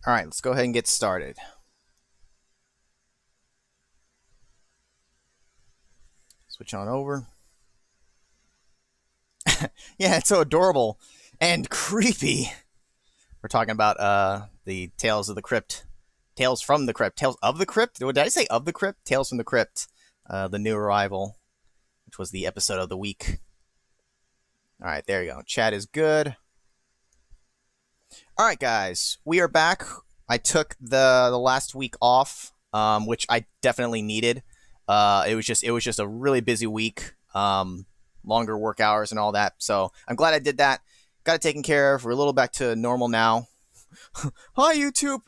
All right, let's go ahead and get started. Switch on over. Yeah, it's so adorable and creepy. We're talking about the Tales of the Crypt. Tales from the Crypt. Tales of the Crypt? Did I say of the Crypt? Tales from the Crypt. The new arrival, which was the episode of the week. All right, there you go. Chat is good. All right, guys, we are back. I took the last week off, which I definitely needed. It was just a really busy week, longer work hours and all that. So I'm glad I did that. Got it taken care of. We're a little back to normal now. Hi YouTube.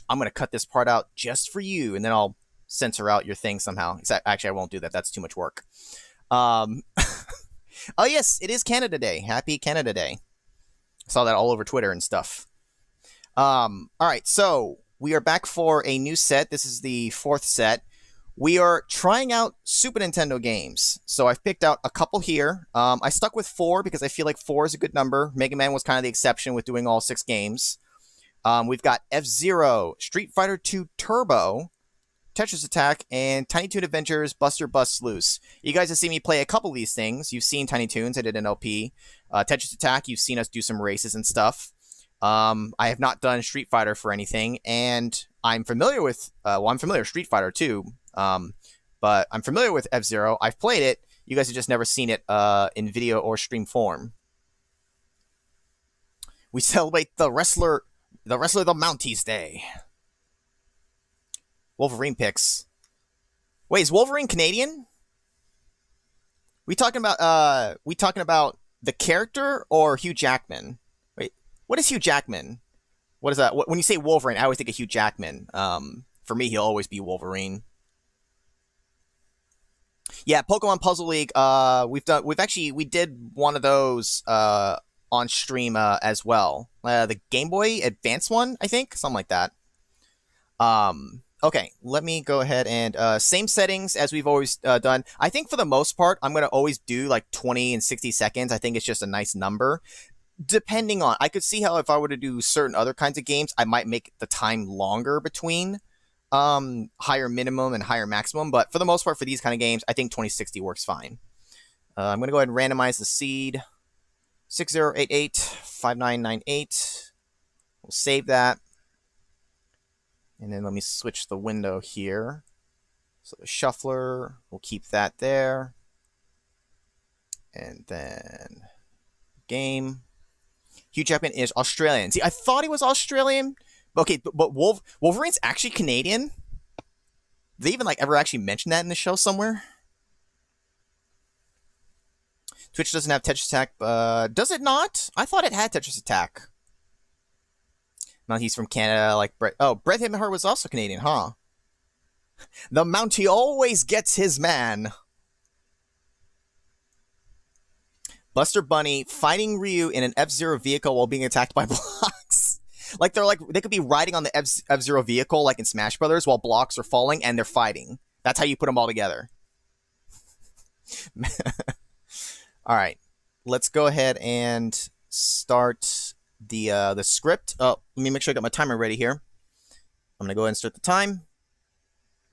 I'm gonna cut this part out just for you, and then I'll censor out your thing somehow. Actually, I won't do that. That's too much work. Oh yes, it is Canada Day. Happy Canada Day. I saw that all over Twitter and stuff. All right, so we are back for a new set. This is the fourth set. We are trying out Super Nintendo games. So I've picked out a couple here. I stuck with 4 because I feel like 4 is a good number. Mega Man was kind of the exception with doing all 6 games. We've got F-Zero, Street Fighter 2 Turbo, Tetris Attack, and Tiny Toon Adventures Buster Busts Loose. You guys have seen me play a couple of these things. You've seen Tiny Toons. I did an LP. Tetris Attack, you've seen us do some races and stuff. I have not done Street Fighter for anything, and I'm familiar with, I'm familiar with Street Fighter too, but I'm familiar with F-Zero. I've played it. You guys have just never seen it in video or stream form. We celebrate the wrestler the Mounties Day. Wolverine picks. Wait, is Wolverine Canadian? We talking about the character or Hugh Jackman? Wait, what is Hugh Jackman? What is that? When you say Wolverine, I always think of Hugh Jackman. For me, he'll always be Wolverine. Yeah, Pokemon Puzzle League. We did one of those on stream as well. The Game Boy Advance one, I think, something like that. Okay, let me go ahead and same settings as we've always done. I think for the most part, I'm going to always do like 20 and 60 seconds. I think it's just a nice number. Depending on, I could see how if I were to do certain other kinds of games, I might make the time longer between higher minimum and higher maximum. But for the most part, for these kind of games, I think 2060 works fine. I'm going to go ahead and randomize the seed. 60885998. We'll save that. And then let me switch the window here. So the shuffler, we'll keep that there. And then game. Hugh Jackman is Australian. See, I thought he was Australian. Okay, but Wolverine's actually Canadian? Did they even ever actually mention that in the show somewhere? Twitch doesn't have Tetris Attack. Does it not? I thought it had Tetris Attack. No, he's from Canada, like Brett. Oh, Bret Hitman was also Canadian, huh? The Mountie always gets his man. Buster Bunny fighting Ryu in an F-Zero vehicle while being attacked by blocks. They could be riding on the F-Zero vehicle like in Smash Brothers while blocks are falling and they're fighting. That's how you put them all together. All right, let's go ahead and start the script. Oh, let me make sure I got my timer ready here. I'm gonna go ahead and start the time.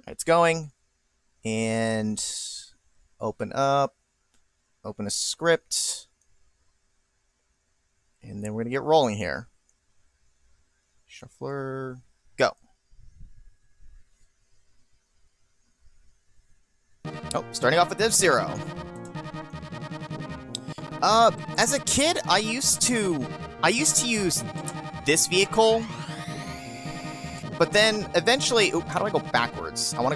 It's going, and open a script, and then we're gonna get rolling here. Shuffler, go. Oh, starting off with F-Zero. As a kid, I used to use this vehicle, but then eventually, how do I go backwards? How do I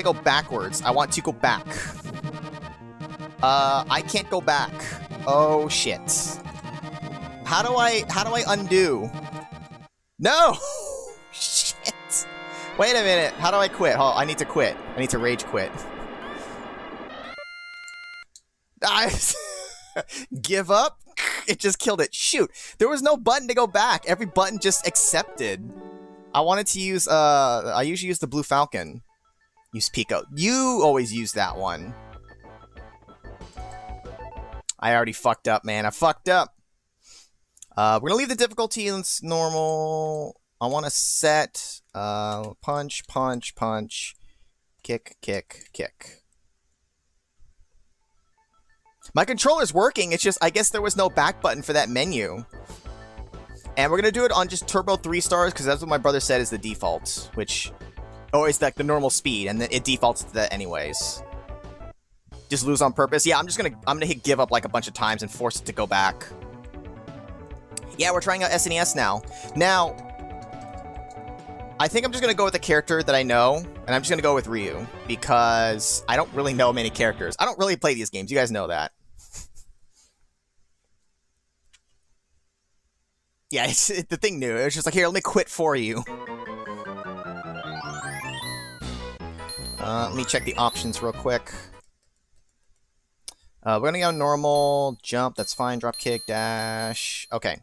go backwards? I want to go back. I can't go back. Oh shit. How do I undo? No! Shit. Wait a minute. How do I quit? Oh, I need to quit. I need to rage quit. Give up? It just killed it. Shoot. There was no button to go back. Every button just accepted. I wanted to use, I usually use the Blue Falcon. Use Pico. You always use that one. I already fucked up, man. I fucked up. We're going to leave the difficulty in normal. I want to set punch, punch, punch, kick, kick, kick. My controller's working. It's just, I guess there was no back button for that menu. And we're going to do it on just Turbo 3 stars, because that's what my brother said is the default, which... Oh, it's like the normal speed, and then it defaults to that anyways. Just lose on purpose. Yeah, I'm gonna hit give up like a bunch of times and force it to go back. Yeah, we're trying out SNES now. Now, I think I'm just gonna go with a character that I know, and I'm just gonna go with Ryu, because I don't really know many characters. I don't really play these games, you guys know that. Yeah, it's the thing new. It was just like, here, let me quit for you. Let me check the options real quick. We're gonna go normal, jump, that's fine, drop kick, dash. Okay.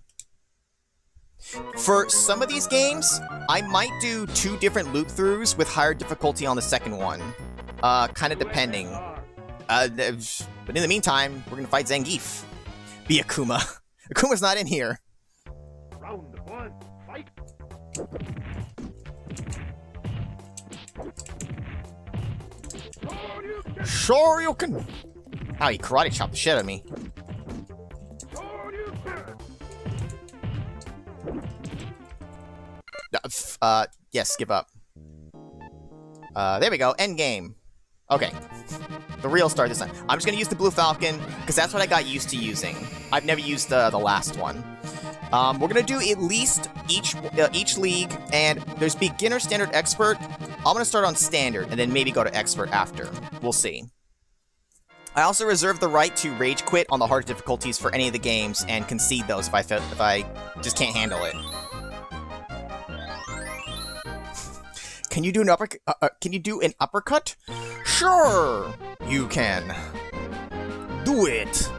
For some of these games, I might do 2 different loop-throughs with higher difficulty on the second one. Kind of depending. But in the meantime, we're gonna fight Zangief. Be Akuma. Akuma's not in here. Round 1, fight! Shoryuken! Ow, he karate chopped the shit out of me. Yes, give up. There we go, end game. Okay. The real start this time. I'm just gonna use the Blue Falcon, because that's what I got used to using. I've never used the last one. We're gonna do at least each league, and there's beginner, standard, expert. I'm gonna start on standard, and then maybe go to expert after. We'll see. I also reserve the right to rage quit on the hard difficulties for any of the games and concede those if I just can't handle it. Can you do an uppercut? Sure, you can. Do it.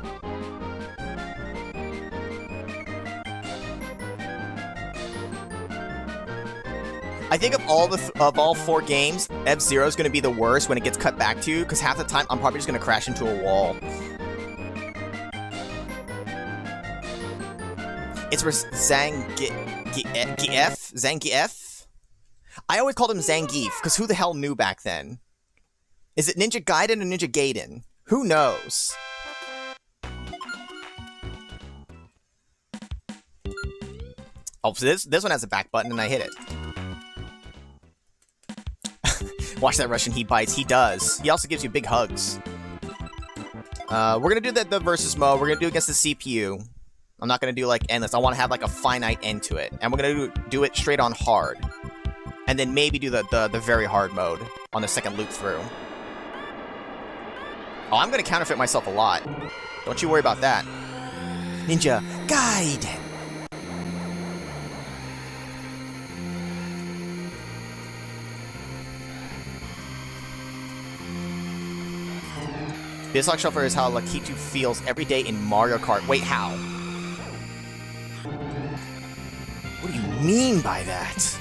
I think of all 4 games, F-Zero is going to be the worst when it gets cut back to you, because half the time I'm probably just going to crash into a wall. It's for Zangief? I always called him Zangief, because who the hell knew back then? Is it Ninja Gaiden or Ninja Gaiden? Who knows? Oh, so this one has a back button and I hit it. Watch that Russian heat bites. He does. He also gives you big hugs. We're gonna do the versus mode. We're gonna do it against the CPU. I'm not gonna do like endless. I want to have like a finite end to it, and we're gonna do it straight on hard, and then maybe do the very hard mode on the second loop through. Oh, I'm gonna counterfeit myself a lot. Don't you worry about that. Ninja Gaiden. BizHawk Shuffler is how Lakitu feels every day in Mario Kart. Wait, how? What do you mean by that?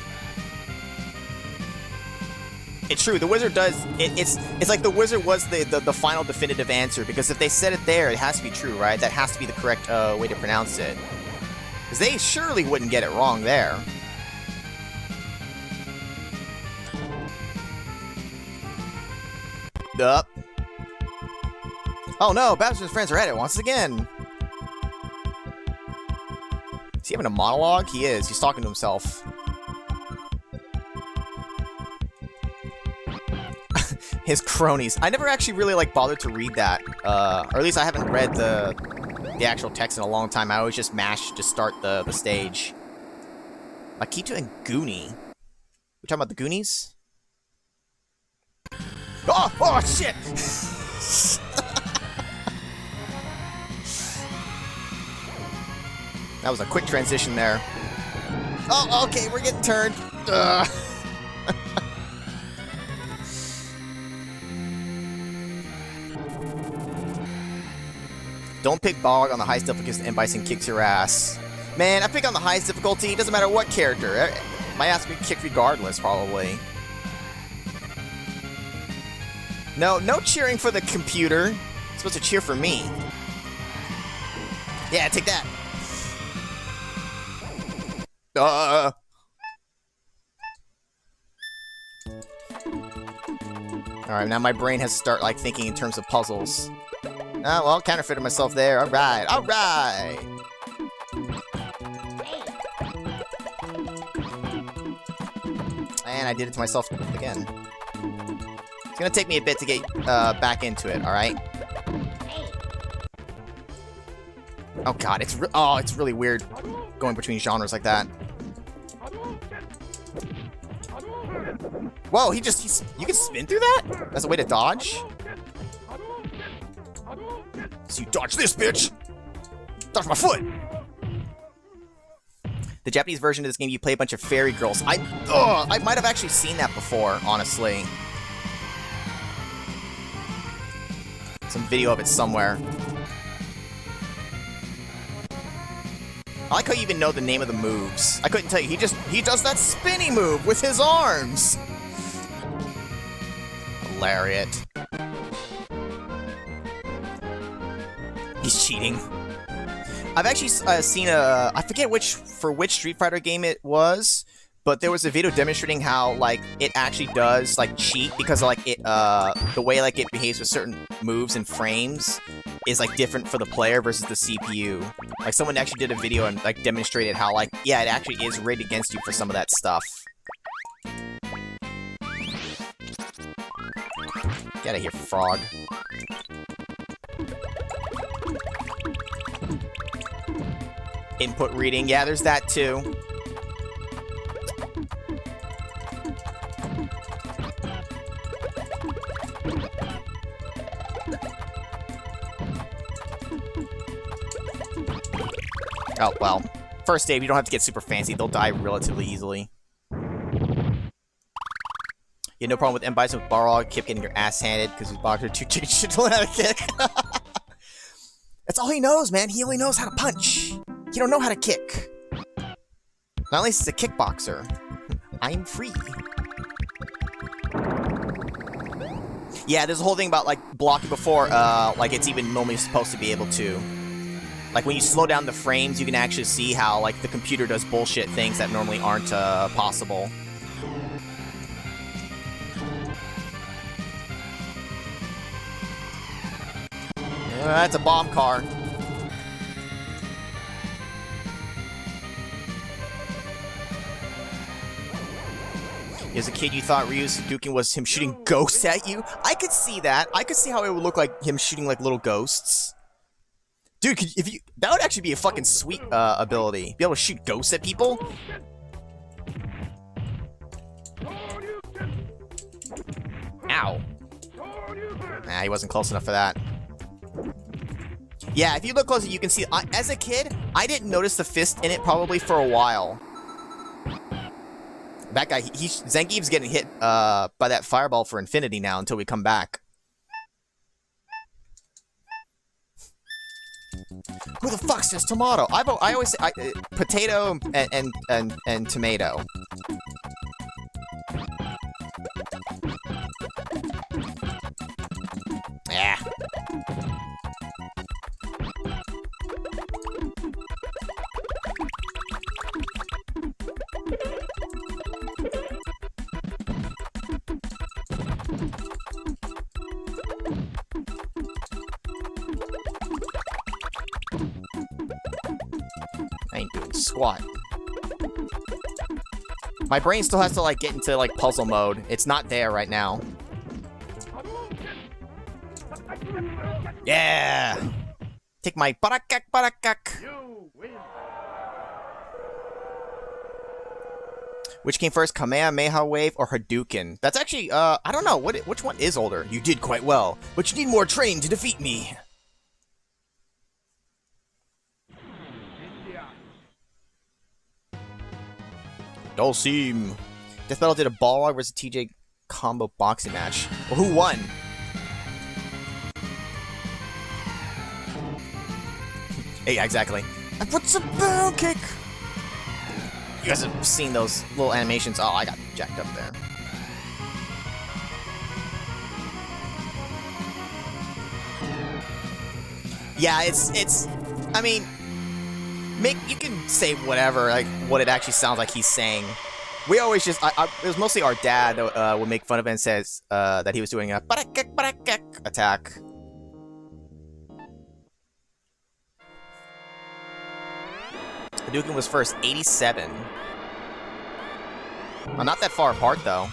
It's true, the wizard does... It's like the wizard was the final definitive answer, because if they said it there, it has to be true, right? That has to be the correct way to pronounce it. Because they surely wouldn't get it wrong there. Yup. Oh no, Bowser's friends are at it once again. Is he having a monologue? He is. He's talking to himself. His cronies. I never actually really bothered to read that. Or at least I haven't read the actual text in a long time. I always just mash to start the stage. Lakitu and Goonie. We talking about the Goonies? Oh shit! That was a quick transition there. Oh, okay, we're getting turned. Don't pick Bog on the highest difficulty because M. Bison kicks your ass. Man, I pick on the highest difficulty. It doesn't matter what character. My ass will be kicked regardless, probably. No cheering for the computer. It's supposed to cheer for me. Yeah, take that. Alright, now my brain has to start, like, thinking in terms of puzzles. Ah, well, counterfeited myself there. Alright, alright! And I did it to myself again. It's gonna take me a bit to get back into it, alright? Oh god, it's really weird going between genres like that. Whoa, you can spin through that? That's a way to dodge? So you dodge this, bitch! Dodge my foot! The Japanese version of this game, you play a bunch of fairy girls. I might have actually seen that before, honestly. Some video of it somewhere. I like how you even know the name of the moves. I couldn't tell you. He does that spinny move with his arms. Lariat. He's cheating. I've actually seen I forget which Street Fighter game it was, but there was a video demonstrating how, like, it actually does, like, cheat because, like, it, the way, like, it behaves with certain moves and frames is, like, different for the player versus the CPU. Like, someone actually did a video and, like, demonstrated how, like, yeah, it actually is rigged against you for some of that stuff. Get out of here, frog. Input reading, yeah, there's that too. Oh, well. First aid, you don't have to get super fancy. They'll die relatively easily. You had no problem with M. Bison with Barlog. Kept getting your ass handed because his boxer too changed to learn how to kick. That's all he knows, man. He only knows how to punch. He don't know how to kick. Not at least he's a kickboxer. I'm free. Yeah, there's a whole thing about, like, blocking before, like, it's even normally supposed to be able to. Like, when you slow down the frames, you can actually see how, like, the computer does bullshit things that normally aren't, possible. That's a bomb car. As a kid, you thought Ryu's Hadouken was him shooting ghosts at you? I could see that. I could see how it would look like him shooting, like, little ghosts. Dude, that would actually be a fucking sweet ability. Be able to shoot ghosts at people. Ow. Nah, he wasn't close enough for that. Yeah, if you look closer, you can see. As a kid, I didn't notice the fist in it probably for a while. That guy, Zangief's getting hit by that fireball for infinity now until we come back. Who the fuck says tomato? I always say potato and tomato. Yeah. I ain't doing squat. My brain still has to, like, get into, like, puzzle mode. It's not there right now. Yeah! Take my barakak barakak. Which came first, Kamehameha Wave or Hadouken? That's actually, I don't know. Which one is older? You did quite well, but you need more training to defeat me. Dulcim. Death Battle did a Balrog versus TJ combo boxing match. Well, who won? Hey, exactly. And what's a barrel kick? You guys have seen those little animations. Oh, I got jacked up there. Yeah, it's. I mean, You can say whatever, like what it actually sounds like he's saying. We always just, it was mostly our dad that would make fun of it and says that he was doing a attack. Hadouken was first, 87. Well, not that far apart, though.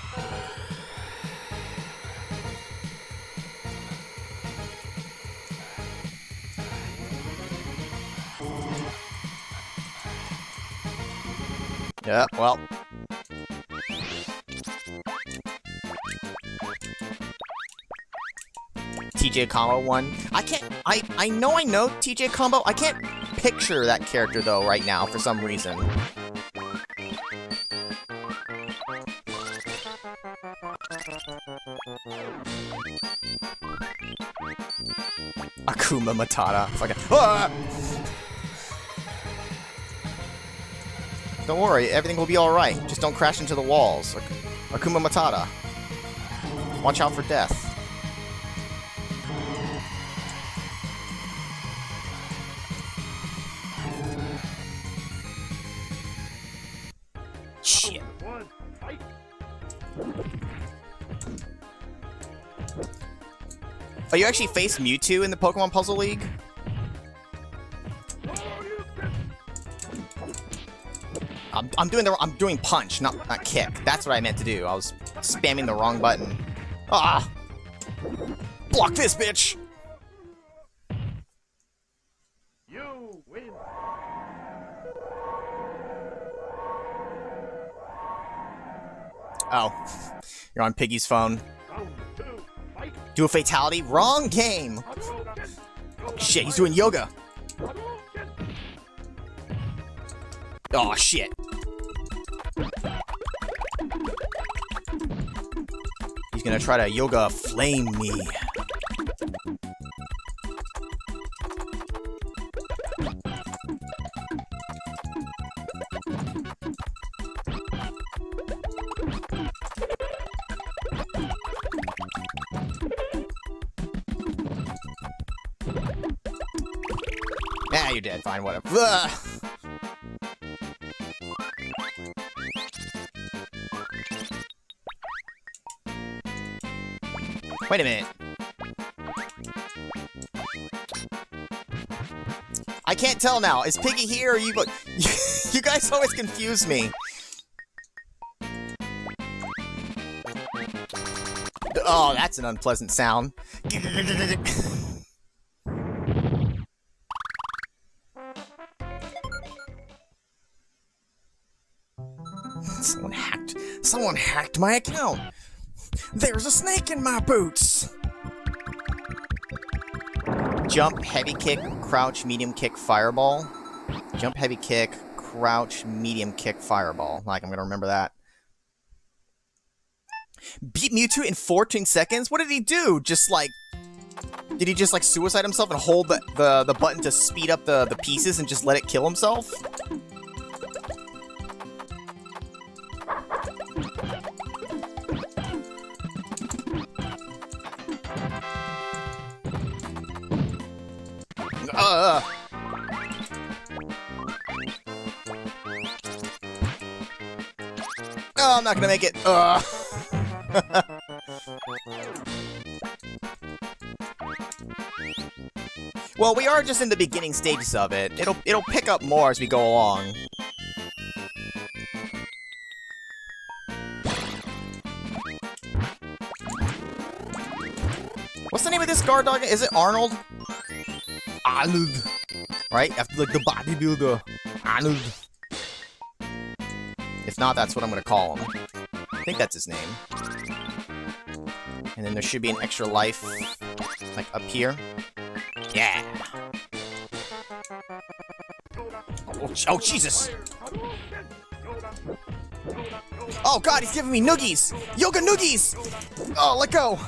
Yeah, well. TJ Combo one. I know TJ Combo. I can't picture that character, though, right now, for some reason. Akuma Matata. Fucking. Ah! Don't worry, everything will be alright. Just don't crash into the walls. Akuma Matata. Watch out for death. Shit. Oh, you actually faced Mewtwo in the Pokemon Puzzle League? I'm doing punch, not kick. That's what I meant to do. I was spamming the wrong button. Ah! Block this, bitch! You win. Oh. You're on Piggy's phone. Round 2, fight. Do a fatality? Wrong game! Oh, shit, he's doing yoga! Oh, shit. He's gonna try to yoga flame me. Nah, you're dead. Fine, whatever. Ugh. Wait a minute. I can't tell now. Is Piggy here or you? You guys always confuse me. Oh, that's an unpleasant sound. Someone hacked my account. There's a snake in my boots. Jump, heavy kick, crouch, medium kick, fireball. Jump, heavy kick, crouch, medium kick, fireball. Like, I'm gonna remember that. Beat Mewtwo in 14 seconds? What did he do? Just like... Did he just like suicide himself and hold the button to speed up the pieces and just let it kill himself? Oh, I'm not gonna make it. Well, we are just in the beginning stages of it. It'll pick up more as we go along. What's the name of this guard dog? Is it Arnold? Arnold. Right? After like the bodybuilder. Arnold. If not, that's what I'm gonna call him. I think that's his name. And then there should be an extra life, like up here. Yeah. Oh, Jesus. Oh God, he's giving me noogies. Yoga noogies. Oh, let go.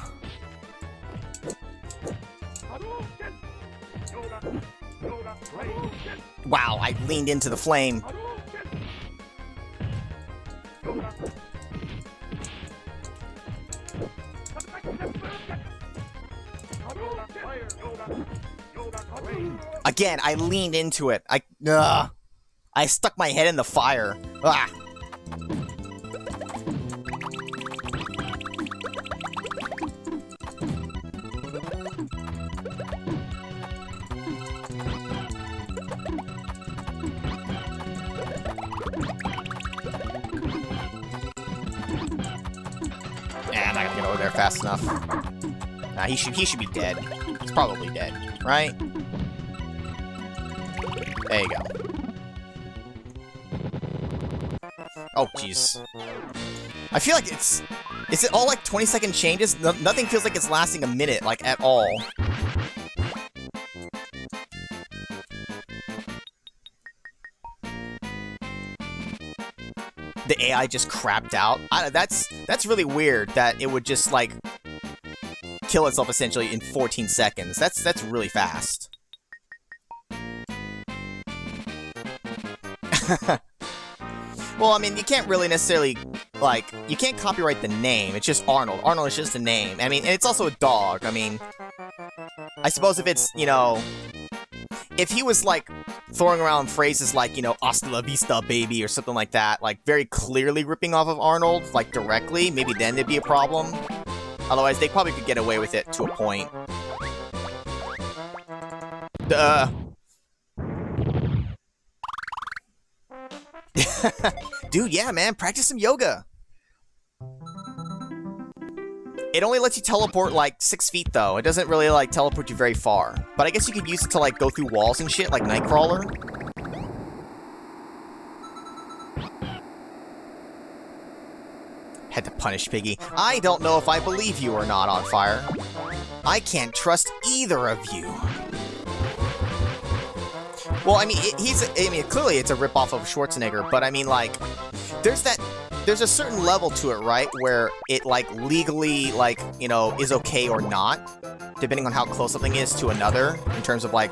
Wow, I leaned into the flame. Again, I leaned into it. I stuck my head in the fire. Ah! I'm not gonna get over there fast enough. Nah, he should be dead. He's probably dead, right? There you go. Oh, jeez. I feel like is it all like 20-second changes? Nothing feels like it's lasting a minute, like, at all. The AI just crapped out. That's really weird that it would just, like, kill itself essentially in 14 seconds. That's really fast. Well, I mean, you can't really necessarily, like, you can't copyright the name. It's just Arnold. Arnold is just a name. I mean, and it's also a dog. I mean, I suppose if it's, you know, if he was, like, throwing around phrases like, you know, hasta la vista, baby, or something like that, like, very clearly ripping off of Arnold, like, directly, maybe then there'd be a problem. Otherwise, they probably could get away with it to a point. Dude, yeah, man, practice some yoga. It only lets you teleport, like, 6 feet, though. It doesn't really, like, teleport you very far. But I guess you could use it to, like, go through walls and shit, like Nightcrawler. Had to punish Piggy. I don't know if I believe you or not, On Fire. I can't trust either of you. Well, I mean, clearly it's a ripoff of Schwarzenegger, but I mean, like, there's a certain level to it, right, where it, like, legally, like, you know, is okay or not, depending on how close something is to another, in terms of, like,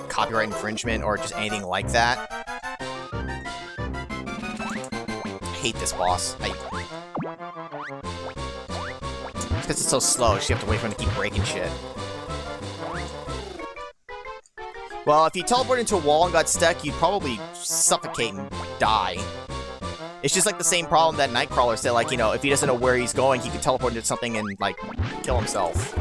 copyright infringement or just anything like that. I hate this boss. It's because it's so slow, so you have to wait for him to keep breaking shit. Well, if you teleport into a wall and got stuck, you'd probably suffocate and die. It's just like the same problem that Nightcrawler said, like, you know, if he doesn't know where he's going, he could teleport into something and, like, kill himself.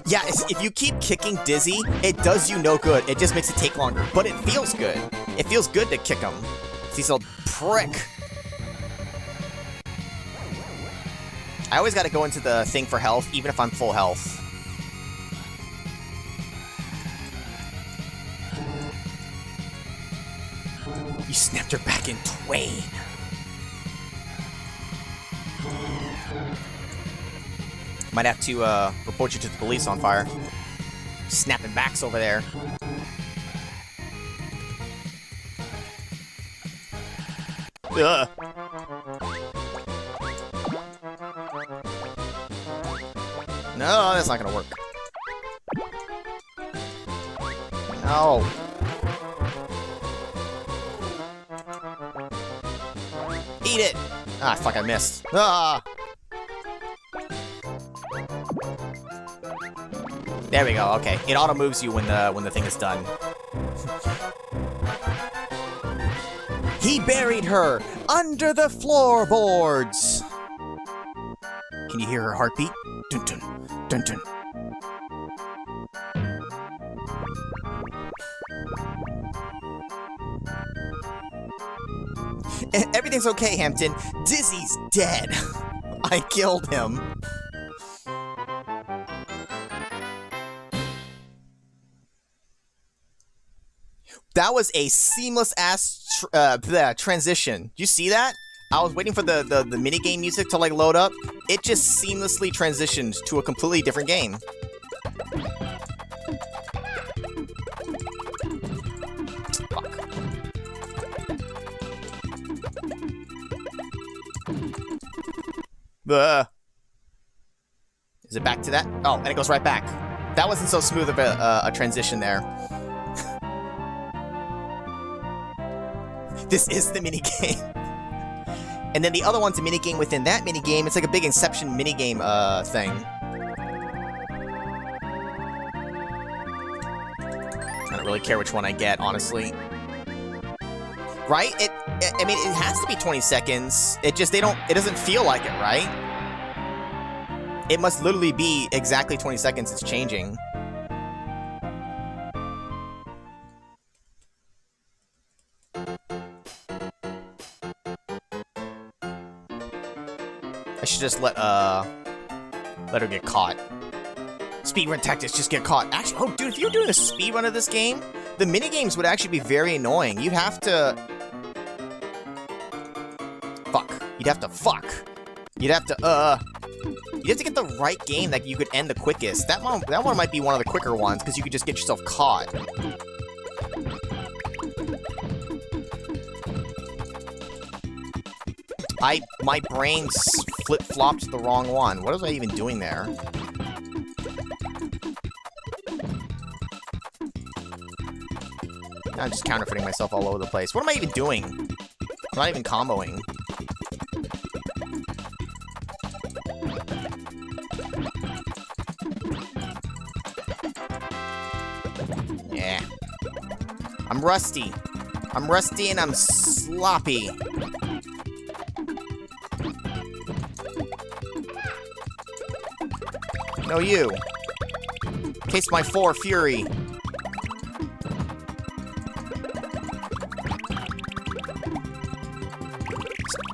Yeah, if you keep kicking Dizzy, it does you no good. It just makes it take longer, but it feels good. It feels good to kick him. He's a prick. I always gotta go into the thing for health, even if I'm full health. You snapped her back in twain. Might have to, report you to the police, On Fire. Snapping backs over there. Ugh. No, that's not gonna work. No. Eat it! Ah, fuck, I missed. Ah! There we go, okay. It auto-moves you when the thing is done. He buried her under the floorboards! Can you hear her heartbeat? Dun dun, dun dun. Everything's okay, Hampton. Dizzy's dead. I killed him. That was a seamless-ass transition. Did you see that? I was waiting for the minigame music to, like, load up. It just seamlessly transitioned to a completely different game. Fuck. Is it back to that? Oh, and it goes right back. That wasn't so smooth of a transition there. This is the minigame. And then the other one's a minigame within that minigame. It's like a big Inception minigame thing. really care which one I get, honestly. Right? I mean, it has to be 20 seconds. It doesn't feel like it, right? It must literally be exactly 20 seconds it's changing. I should just let her get caught. Speedrun tactics, just get caught. Actually, oh, dude, if you're doing a speedrun of this game, the minigames would actually be very annoying. You'd have to... Fuck. You'd have to get the right game that you could end the quickest. That one might be one of the quicker ones, because you could just get yourself caught. My brain flip-flopped the wrong one. What was I even doing there? I'm just counterfeiting myself all over the place. What am I even doing? I'm not even comboing. Yeah. I'm rusty. I'm rusty and I'm sloppy. No, you. Taste my 4 fury.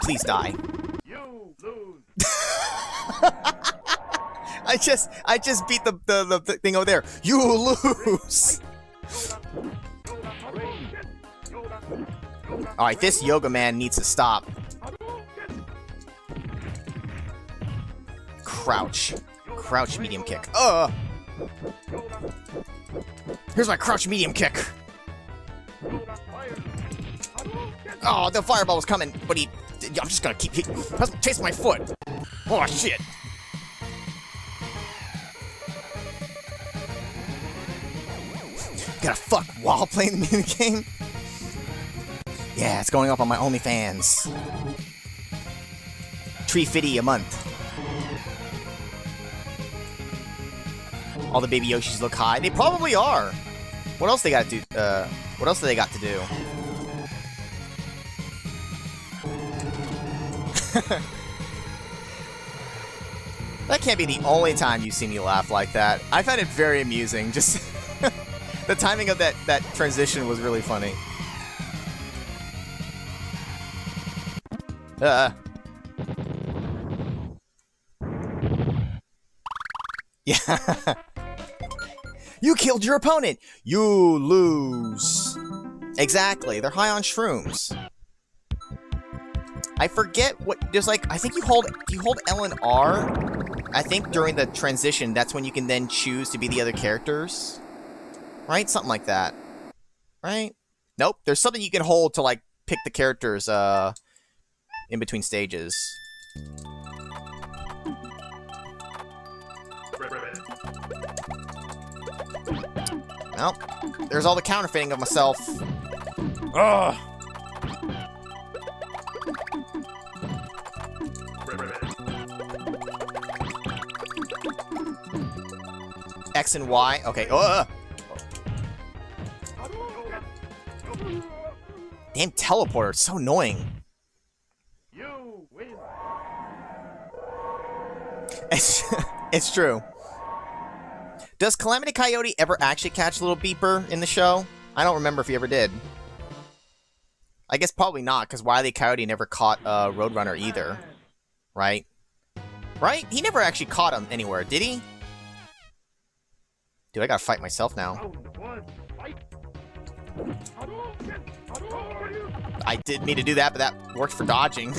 Please die. You lose. I just beat the thing over there. You lose. All right, this yoga man needs to stop. Crouch. Crouch medium kick. Here's my crouch medium kick. Oh, the fireball was coming, but I'm just gonna keep chasing my foot. Oh shit. Gotta fuck while playing the minigame. Yeah, it's going up on my OnlyFans. $3.50 a month. All the baby Yoshis look high. They probably are. What else they got to do? What else do they got to do? That can't be the only time you see me laugh like that. I find it very amusing. Just the timing of that transition was really funny. Yeah. You killed your opponent. You lose. Exactly. They're high on shrooms. I forget what. There's like, I think you hold L and R. I think during the transition, that's when you can then choose to be the other characters. Right? Something like that. Right? Nope. There's something you can hold to like pick the characters in between stages. Well, there's all the counterfeiting of myself. Ugh. X and Y. Okay. Damn teleporter. It's so annoying. You win. It's true. Does Calamity Coyote ever actually catch Little Beeper in the show? I don't remember if he ever did. I guess probably not, because Wile E. Coyote never caught Roadrunner either. Right? Right? He never actually caught him anywhere, did he? Dude, I gotta fight myself now. I didn't mean to do that, but that worked for dodging.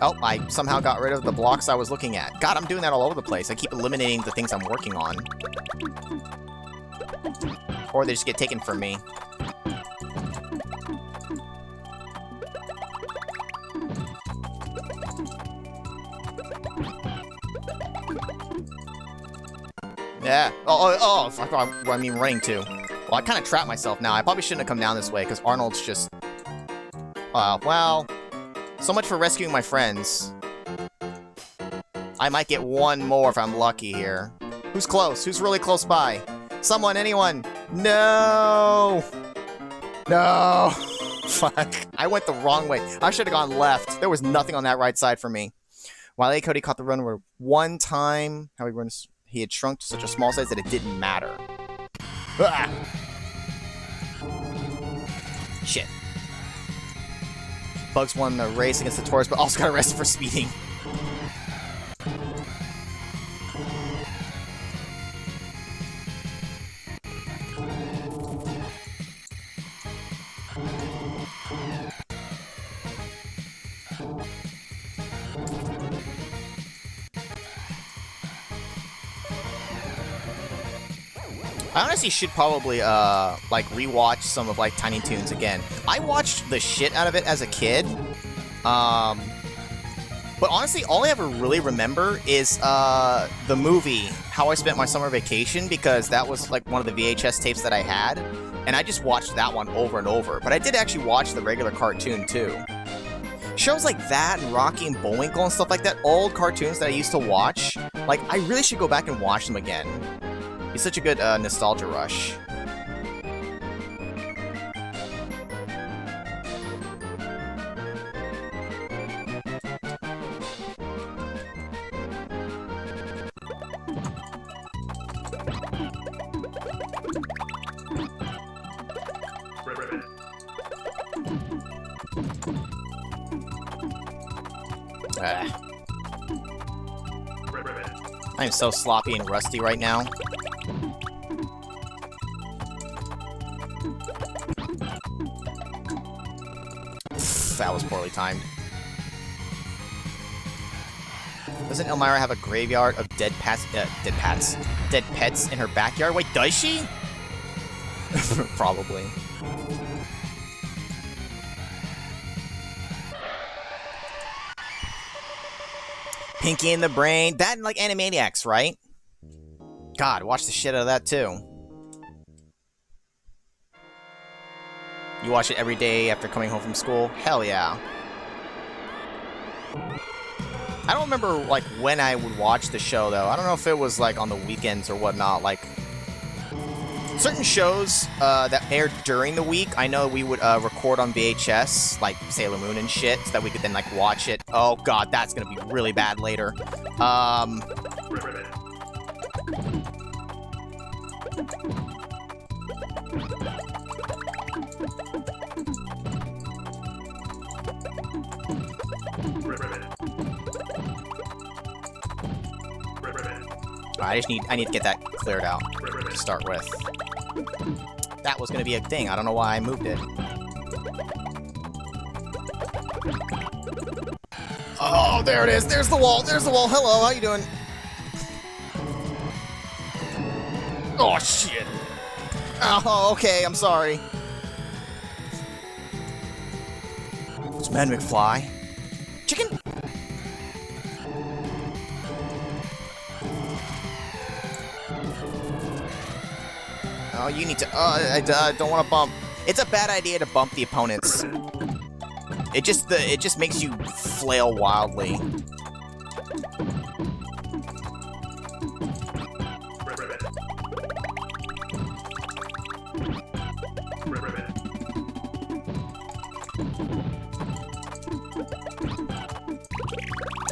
Oh, I somehow got rid of the blocks I was looking at. God, I'm doing that all over the place. I keep eliminating the things I'm working on. Or they just get taken from me. Yeah. I mean running too. Well, I kind of trapped myself now. I probably shouldn't have come down this way, because Arnold's just Well, so much for rescuing my friends. I might get one more if I'm lucky here. Who's close? Who's really close by? Someone, anyone? No! No! Fuck. I went the wrong way. I should have gone left. There was nothing on that right side for me. Wile E. Cody caught the runner one time. How he had shrunk to such a small size that it didn't matter. Ah! Shit. Bugs won the race against the Taurus, but also got arrested for speeding. I honestly should probably, like, rewatch some of, like, Tiny Toons again. I watched the shit out of it as a kid. But honestly, all I ever really remember is, the movie, How I Spent My Summer Vacation, because that was, like, one of the VHS tapes that I had. And I just watched that one over and over. But I did actually watch the regular cartoon, too. Shows like that and Rocky and Bullwinkle and stuff like that, old cartoons that I used to watch, like, I really should go back and watch them again. It's such a good nostalgia rush. I am so sloppy and rusty right now. That was poorly timed. Doesn't Elmira have a graveyard of dead pets in her backyard? Wait, does she? Probably. Pinky in the Brain. That and, like, Animaniacs, right? God, watch the shit out of that, too. You watch it every day after coming home from school? Hell yeah. I don't remember, like, when I would watch the show, though. I don't know if it was, like, on the weekends or whatnot. Like, certain shows that aired during the week, I know we would record on VHS, like Sailor Moon and shit, so that we could then, like, watch it. Oh, God, that's gonna be really bad later. I need to get that cleared out to start with. That was gonna be a thing. I don't know why I moved it. Oh, there it is. There's the wall. There's the wall. Hello, how you doing? Oh, shit. Oh, okay. I'm sorry. It's Mad McFly. Chicken? Oh, you need to... I don't want to bump. It's a bad idea to bump the opponents. It just makes you flail wildly.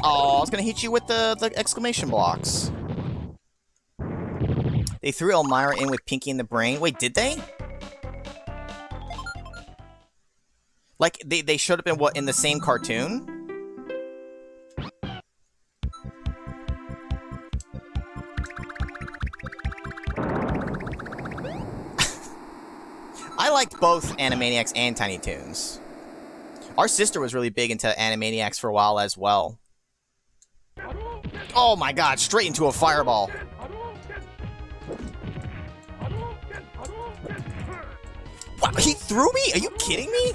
Oh, I was gonna hit you with the exclamation blocks. They threw Elmira in with Pinky in the Brain. Wait, did they? Like, they showed up in what, in the same cartoon? I liked both Animaniacs and Tiny Toons. Our sister was really big into Animaniacs for a while as well. Oh my god, straight into a fireball. What? He threw me? Are you kidding me?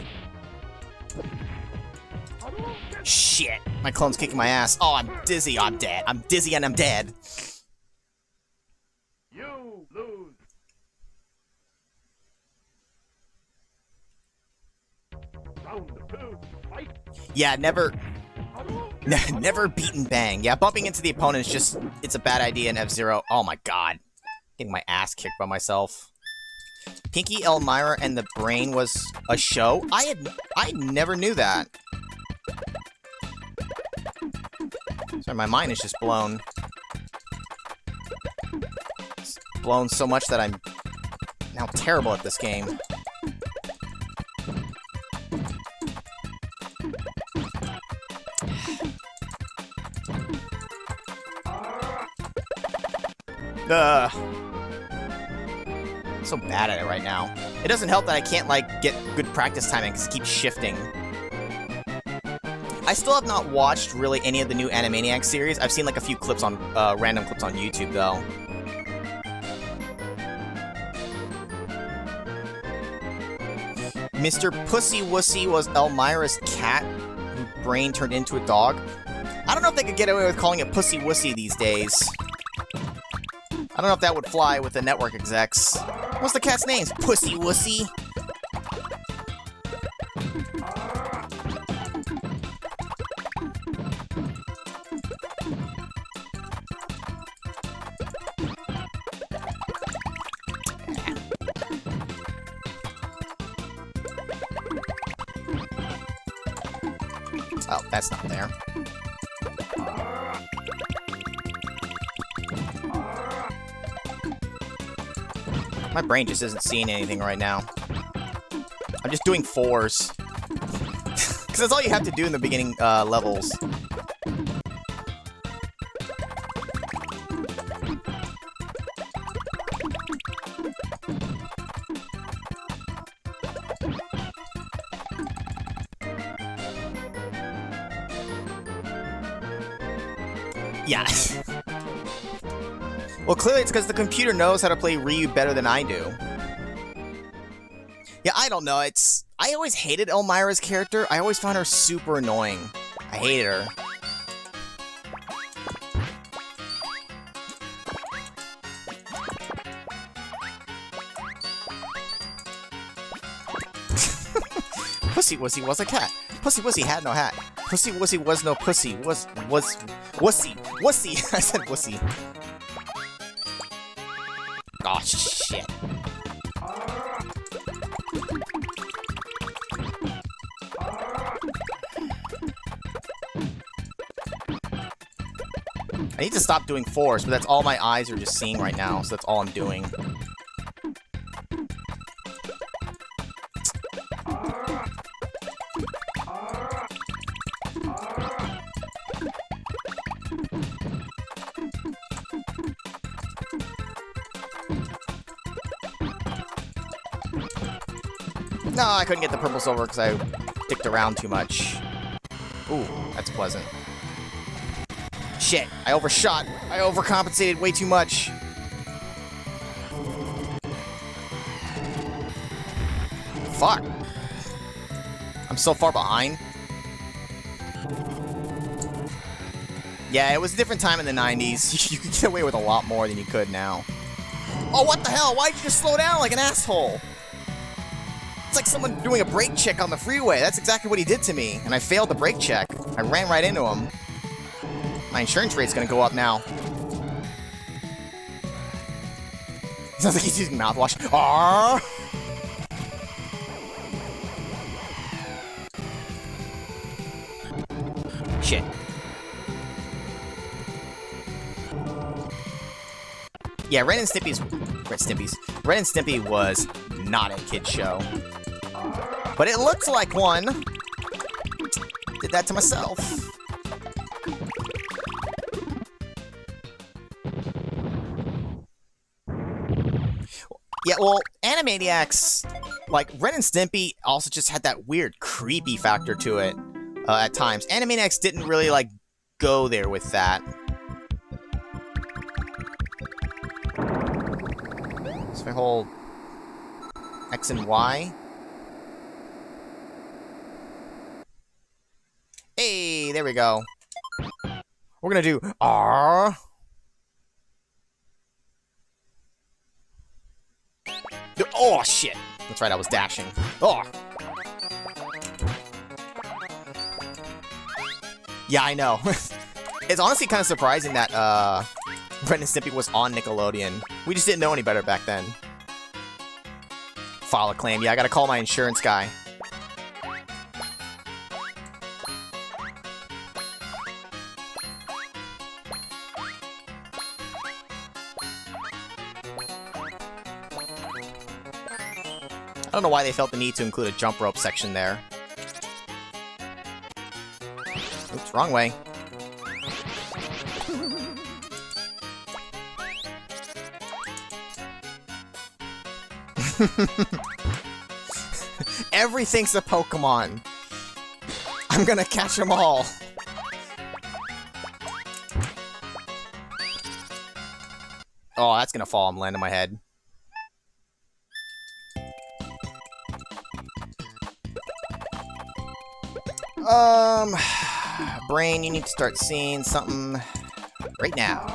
Shit. My clone's kicking my ass. Oh, I'm dizzy. I'm dead. I'm dizzy and I'm dead. You lose. Round two. Yeah, never beaten Bang. Yeah, bumping into the opponent is just, it's a bad idea in F-Zero. Oh my god. Getting my ass kicked by myself. Pinky, Elmira, and the Brain was a show? I never knew that. Sorry, my mind is just blown. It's blown so much that I'm now terrible at this game. I'm so bad at it right now. It doesn't help that I can't, like, get good practice timing because it keeps shifting. I still have not watched, really, any of the new Animaniacs series. I've seen, like, a few clips on, random clips on YouTube, though. Mr. Pussy Wussy was Elmira's cat, whose brain turned into a dog. I don't know if they could get away with calling it Pussy Wussy these days. I don't know if that would fly with the network execs. What's the cat's name? Pussy Wussy? Oh, that's not there. My brain just isn't seeing anything right now. I'm just doing 4s. Because that's all you have to do in the beginning levels. Yeah. Well, clearly it's because the computer knows how to play Ryu better than I do. Yeah, I don't know. I always hated Elmira's character. I always found her super annoying. I hated her. Pussy Wussy was a cat. Pussy Wussy had no hat. Pussy Wussy was no pussy. Was wussy. Wussy. I said wussy. Oh, shit. I need to stop doing 4s, but that's all my eyes are just seeing right now, so that's all I'm doing. No, I couldn't get the purple silver because I dicked around too much. Ooh, that's pleasant. Shit, I overshot. I overcompensated way too much. Fuck. I'm so far behind. Yeah, it was a different time in the 90s. You could get away with a lot more than you could now. Oh, what the hell? Why'd you just slow down like an asshole? It's like someone doing a brake check on the freeway. That's exactly what he did to me, and I failed the brake check. I ran right into him. My insurance rate's gonna go up now. Sounds like he's using mouthwash. Arrgh! Shit. Yeah, Ren and Stimpy was not a kid's show. But it looks like one. Did that to myself. Yeah, well, Animaniacs, like, Ren and Stimpy also just had that weird creepy factor to it at times. Animaniacs didn't really, like, go there with that. So if I hold X and Y. Hey, there we go. We're gonna do R. Oh, shit. That's right, I was dashing. Oh. Yeah, I know. It's honestly kind of surprising that Ren and Stimpy was on Nickelodeon. We just didn't know any better back then. File a claim. Yeah, I gotta call my insurance guy. I don't know why they felt the need to include a jump rope section there. Oops, wrong way. Everything's a Pokemon. I'm gonna catch them all. Oh, that's gonna fall and land on my head. Brain, you need to start seeing something right now.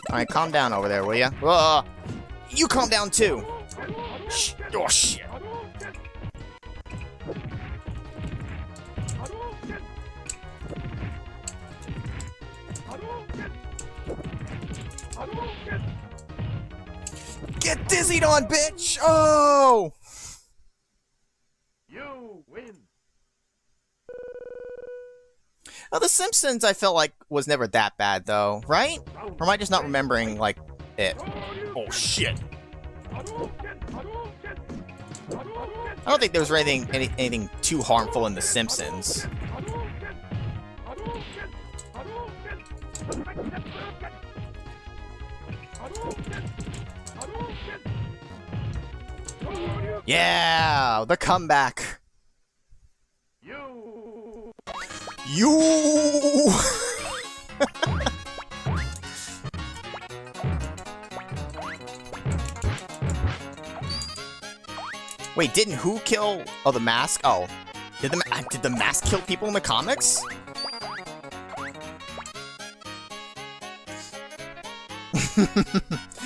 Alright, calm down over there, will ya? You calm down too! Oh, shit. Get dizzied on, bitch! Oh! You win. Oh, The Simpsons, I felt like, was never that bad, though, right? Or am I just not remembering, like, it? Oh, shit. I don't think there was anything too harmful in The Simpsons. Yeah! The comeback! You! Wait, didn't who kill... Oh, the mask? Oh. Did the mask kill people in the comics?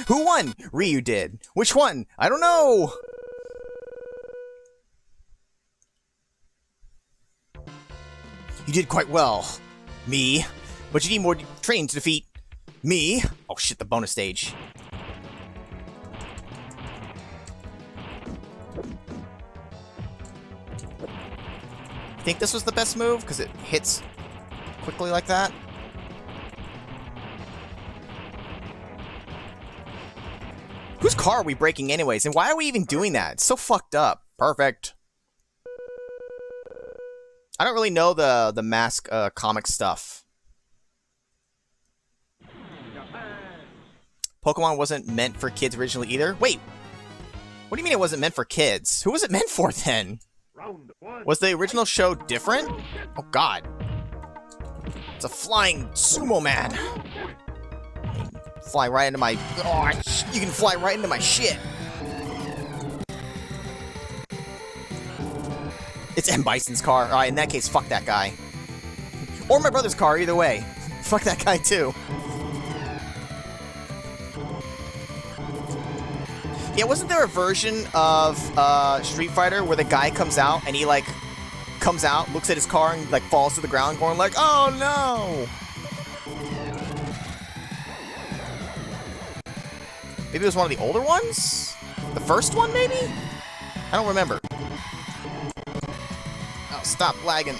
Who won? Ryu did. Which one? I don't know! You did quite well. Me. But you need more training to defeat me. Oh shit, the bonus stage. Think this was the best move? Because it hits quickly like that? Whose car are we breaking anyways? And why are we even doing that? It's so fucked up. Perfect. I don't really know the mask comic stuff. Pokemon wasn't meant for kids originally either? Wait. What do you mean it wasn't meant for kids? Who was it meant for then? Was the original show different? Oh god. It's a flying sumo man. Fly right into my... Oh, you can fly right into my shit. It's M. Bison's car. Alright, in that case, fuck that guy. Or my brother's car, either way. Fuck that guy, too. Yeah, wasn't there a version of Street Fighter where the guy comes out and he, like, comes out, looks at his car and, like, falls to the ground going like, oh, no! Maybe it was one of the older ones? The first one, maybe? I don't remember. Oh, stop lagging.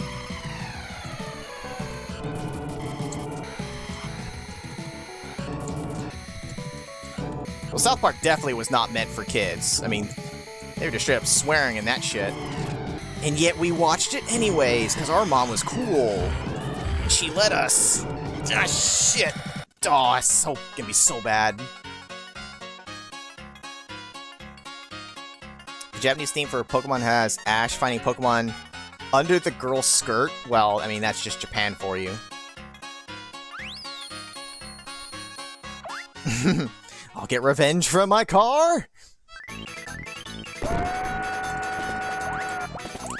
Well, South Park definitely was not meant for kids. I mean, they were just straight up swearing in that shit. And yet we watched it anyways, because our mom was cool. She let us. Ah, shit. Oh, it's gonna be so bad. The Japanese theme for Pokemon has Ash finding Pokemon under the girl's skirt. Well, I mean, that's just Japan for you. I'll get revenge from my car.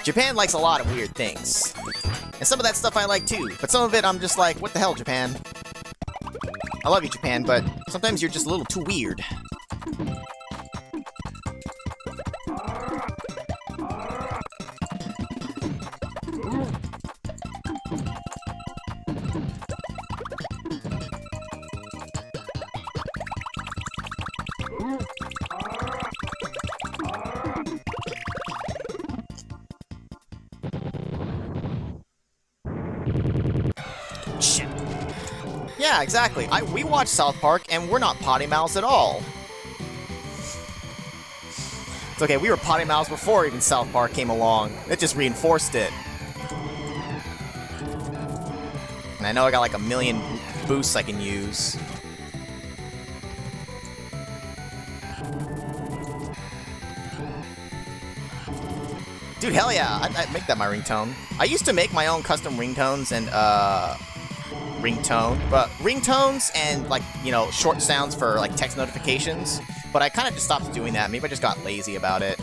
Japan likes a lot of weird things. And some of that stuff I like too, but some of it I'm just like, what the hell, Japan? I love you, Japan, but sometimes you're just a little too weird. Shit. Yeah, exactly. We watch South Park, and we're not potty mouths at all. It's okay, we were potty mouths before even South Park came along. It just reinforced it. And I know I got like a million boosts I can use. Dude, hell yeah, I'd make that my ringtone. I used to make my own custom ringtones and, but ringtones and, like, you know, short sounds for, like, text notifications, but I kind of just stopped doing that. Maybe I just got lazy about it.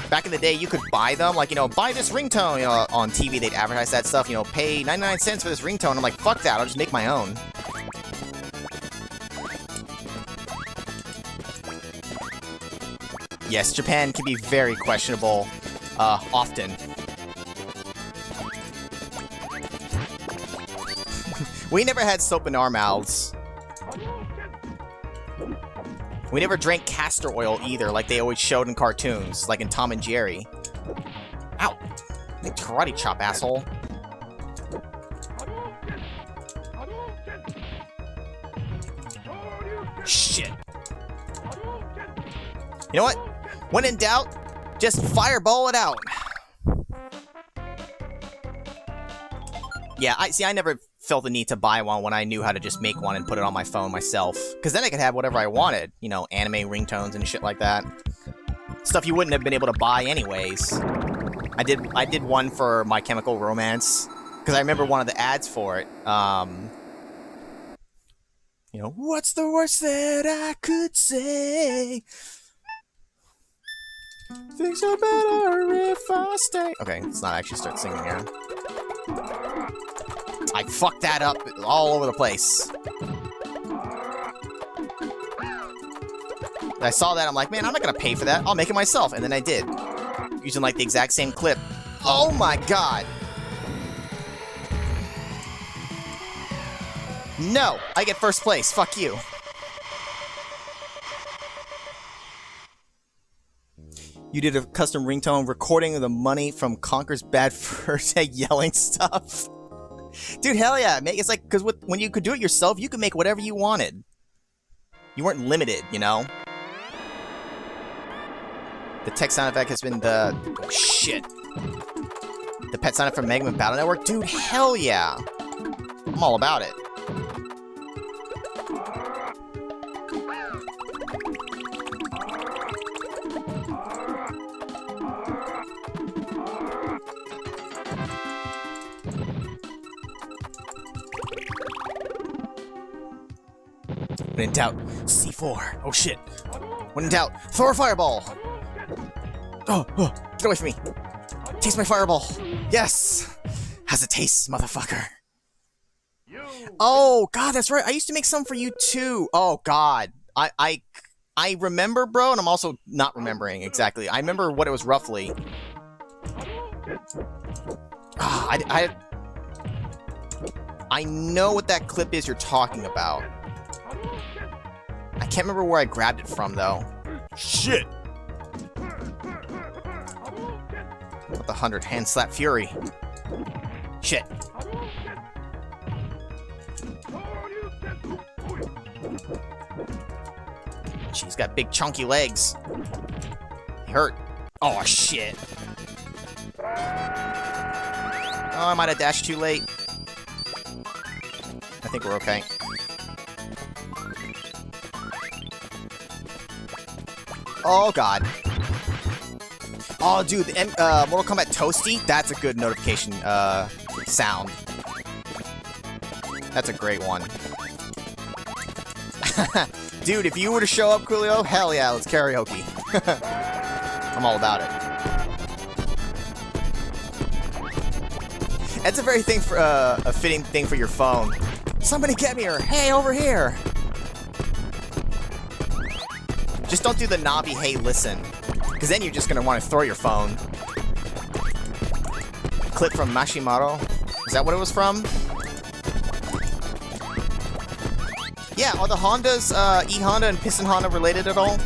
Back in the day, you could buy them, like, you know, buy this ringtone, you know, on TV, they'd advertise that stuff, you know, pay 99 cents for this ringtone. I'm like, fuck that, I'll just make my own. Yes, Japan can be very questionable, often. We never had soap in our mouths. We never drank castor oil either, like they always showed in cartoons, like in Tom and Jerry. Ow! Big karate chop, asshole. Shit. You know what? When in doubt, just fireball it out. Yeah, I never felt the need to buy one when I knew how to just make one and put it on my phone myself. Because then I could have whatever I wanted. You know, anime ringtones and shit like that. Stuff you wouldn't have been able to buy anyways. I did one for My Chemical Romance. Because I remember one of the ads for it. You know, what's the worst that I could say? Things are better if I stay. Okay, let's not actually start singing here. I fucked that up all over the place. I saw that, I'm like, man, I'm not gonna pay for that. I'll make it myself. And then I did. Using like the exact same clip. Oh my god! No! I get first place. Fuck you. You did a custom ringtone recording the money from Conker's Bad Fur yelling stuff. Dude, hell yeah. It's like, because when you could do it yourself, you could make whatever you wanted. You weren't limited, you know? The text sound effect has been the... Oh, shit. The pet sound effect from Mega Man Battle Network? Dude, hell yeah. I'm all about it. When in doubt, C4. Oh shit. When in doubt, throw a fireball. Oh, get away from me. Taste my fireball. Yes. How's it taste, motherfucker? Oh god, that's right. I used to make some for you too. Oh god. I remember, bro, and I'm also not remembering exactly. I remember what it was roughly. I know what that clip is you're talking about. I can't remember where I grabbed it from, though. Shit! What the 100 hand slap fury? Shit. She's got big chunky legs. They hurt. Oh, shit. Oh, I might have dashed too late. I think we're okay. Oh, God. Oh, dude, the Mortal Kombat Toasty? That's a good notification, sound. That's a great one. Dude, if you were to show up, Coolio, hell yeah, let's karaoke. I'm all about it. That's a very thing for a fitting thing for your phone. Somebody get me, or hey, over here. Just don't do the knobby hey listen, because then you're just gonna want to throw your phone. Clip from Mashimaro. Is that what it was from? Yeah, are the Hondas, E-Honda and Piston Honda related at all?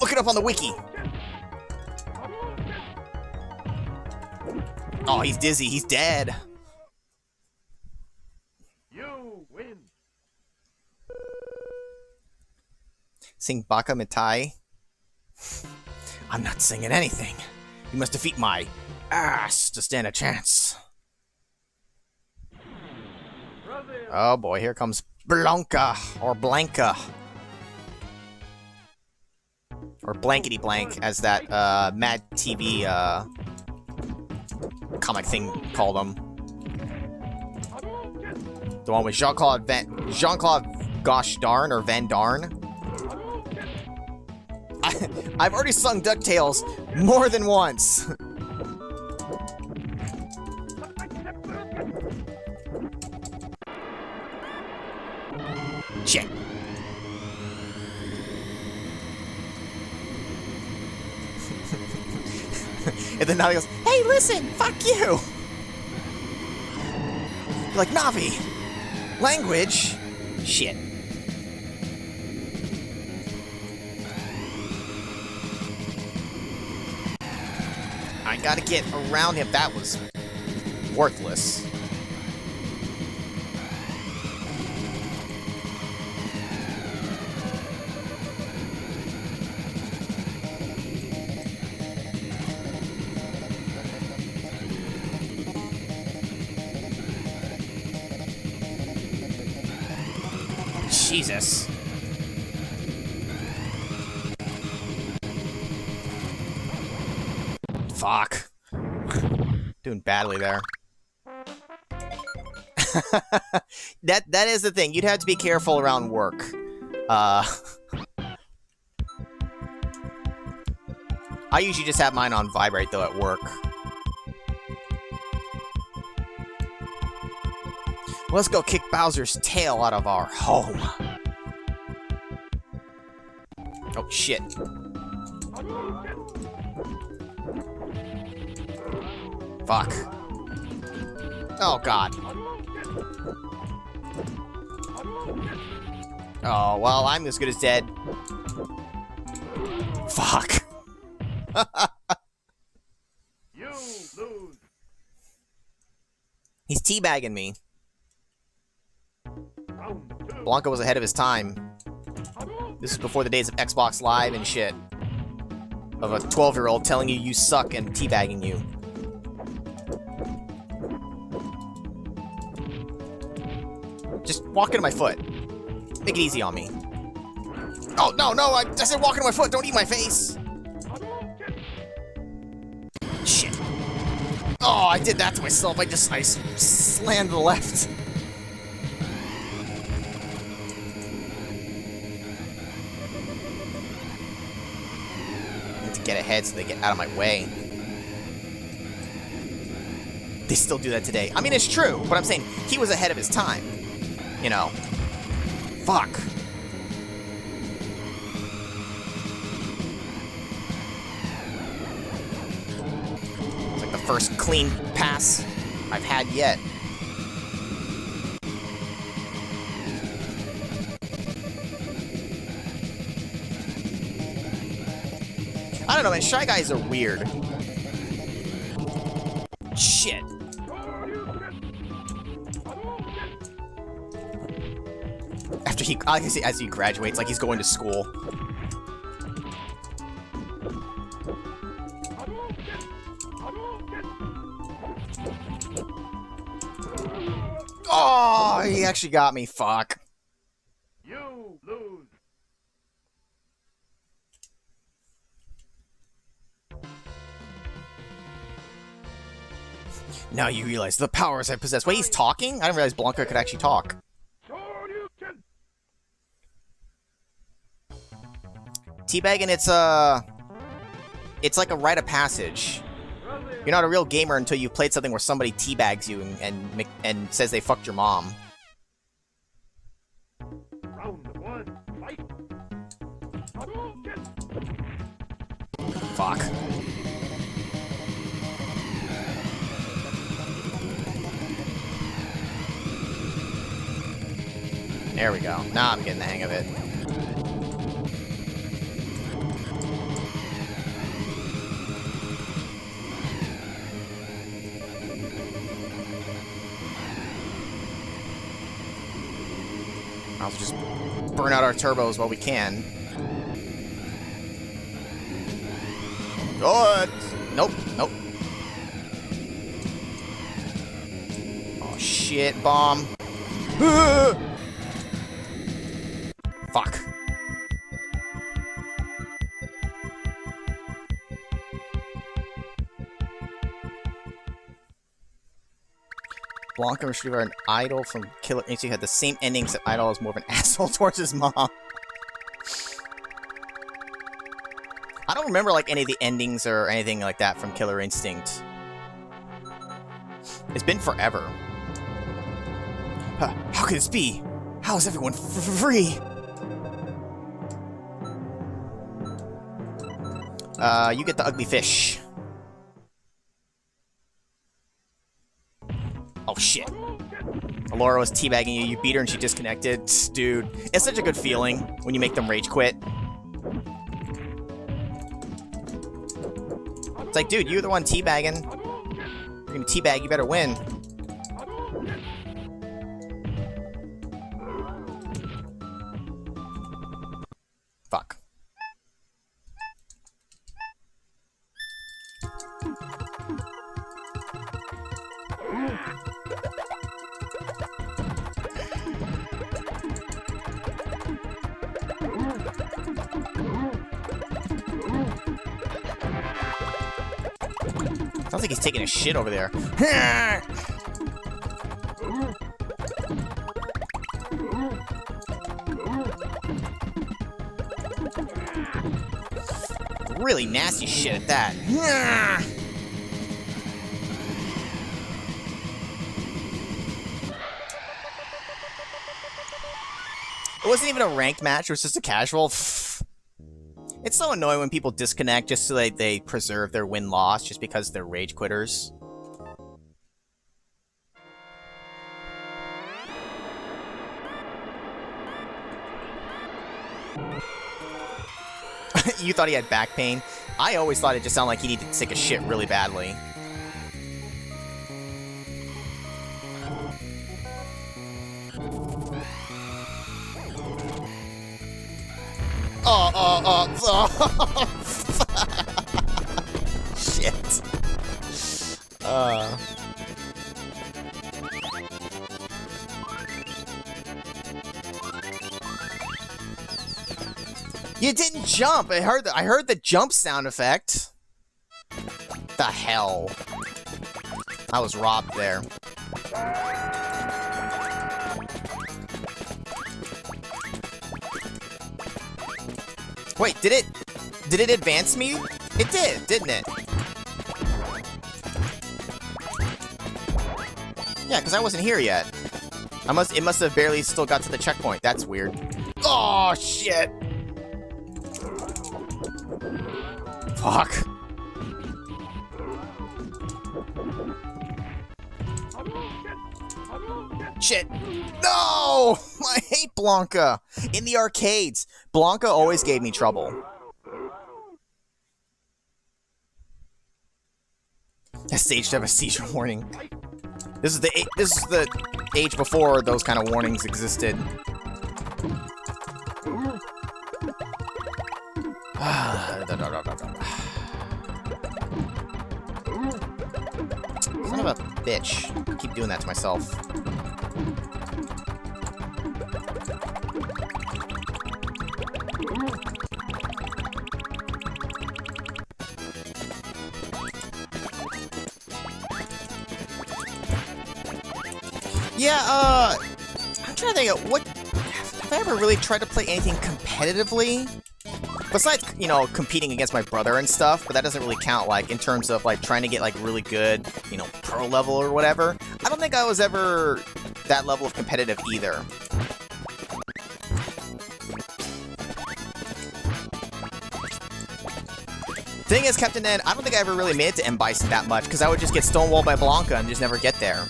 Look it up on the wiki. Oh, he's dizzy. He's dead. You win. Sing Baka Mitai. I'm not singing anything. You must defeat my ass to stand a chance. Brazil. Oh boy, here comes Blanca, or Blanca. Or Blankety Blank, as that Mad TV comic thing called him. The one with Jean-Claude Gosh Darn, or Van Darn. I've already sung DuckTales more than once. Shit. And then Navi goes, hey, listen, fuck you. You're like, Navi, language? Shit. I gotta get around him. That was worthless. Jesus. Fuck. Doing badly there. That is the thing. You'd have to be careful around work. I usually just have mine on vibrate though at work. Let's go kick Bowser's tail out of our home. Oh, shit. Fuck. Oh, God. Oh, well, I'm as good as dead. Fuck. You lose. He's teabagging me. Round two. Blanca was ahead of his time. This is before the days of Xbox Live and shit. Of a 12-year-old telling you suck and teabagging you. Just walk into my foot. Make it easy on me. Oh, no, no, I said walk into my foot, don't eat my face! Shit. Oh, I did that to myself, I slammed to the left. Get ahead so they get out of my way. They still do that today. I mean, it's true, but I'm saying he was ahead of his time. You know. Fuck. It's like the first clean pass I've had yet. I don't know, man. Shy Guys are weird. Shit. After he, I can see as he graduates, like he's going to school. Oh, he actually got me. Fuck. You lose. Now you realize the powers I possess. Wait, he's talking? I didn't realize Blanca could actually talk. Shoryuken. Teabagging, it's like a rite of passage. You're not a real gamer until you've played something where somebody teabags you and says they fucked your mom. Round one, fight. Fuck. There we go. Now I'm getting the hang of it. I'll just burn out our turbos while we can. Oh, nope, nope. Oh shit, bomb. Fuck. Blanca retrieved an idol from Killer Instinct had the same endings that Idol is more of an asshole towards his mom. I don't remember like any of the endings or anything like that from Killer Instinct. It's been forever. How could this be? How is everyone free? You get the ugly fish. Oh shit. Alora was teabagging you, you beat her and she disconnected. Dude, it's such a good feeling when you make them rage quit. It's like, dude, you're the one teabagging. You're gonna teabag, you better win. Fuck. Sounds like he's taking a shit over there. Really nasty shit at that. It wasn't even a ranked match, it was just a casual. It's so annoying when people disconnect just so they preserve their win-loss just because they're rage quitters. You thought he had back pain? I always thought it just sounded like he needed to take a shit really badly. Shit. You didn't jump. I heard the jump sound effect. The hell. I was robbed there. Wait, did it advance me? It did, didn't it? Yeah, because I wasn't here yet. It must have barely still got to the checkpoint. That's weird. Oh shit. Fuck. Shit. No! I hate Blanca. In the arcades, Blanca always gave me trouble. That stage should have a seizure warning. This is the age before those kind of warnings existed. Son of a bitch. I keep doing that to myself. Yeah, I'm trying to think of what... Have I ever really tried to play anything competitively? Besides, you know, competing against my brother and stuff, but that doesn't really count, like, in terms of, like, trying to get, like, really good, you know, pro level or whatever. I don't think I was ever that level of competitive either. Thing is, Captain Ned, I don't think I ever really made it to M. Bison that much, because I would just get stonewalled by Blanca and just never get there.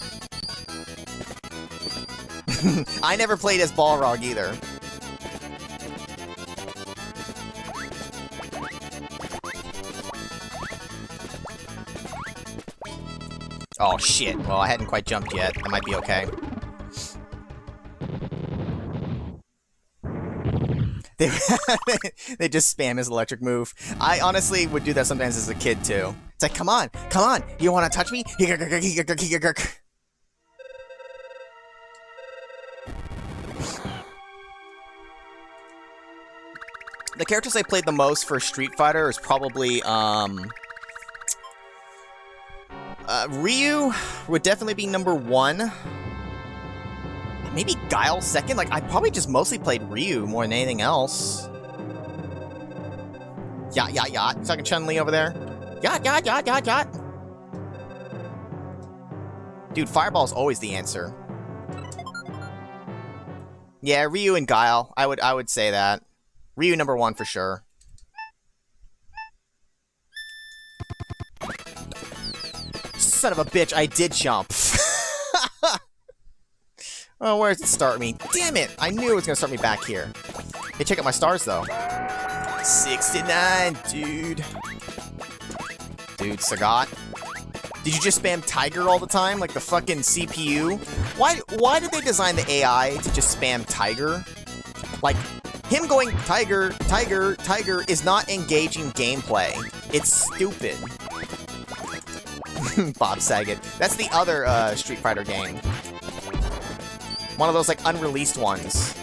I never played as Balrog either. Oh shit, well I hadn't quite jumped yet. I might be okay. They just spam his electric move. I honestly would do that sometimes as a kid too. It's like, come on, you wanna touch me? The characters I played the most for Street Fighter is probably, Ryu would definitely be number 1. Maybe Guile second? Like, I probably just mostly played Ryu more than anything else. Yacht. Talking Chun-Li over there. Yacht. Dude, Fireball's always the answer. Yeah, Ryu and Guile. I would say that. Ryu number 1 for sure. Son of a bitch, I did jump. Oh, where does it start me? Damn it! I knew it was gonna start me back here. Hey, check out my stars, though. 69, dude. Dude, Sagat. Did you just spam Tiger all the time, like the fucking CPU? Why did they design the AI to just spam Tiger? Like, him going Tiger is not engaging gameplay. It's stupid. Bob Saget. That's the other Street Fighter game. One of those, like, unreleased ones.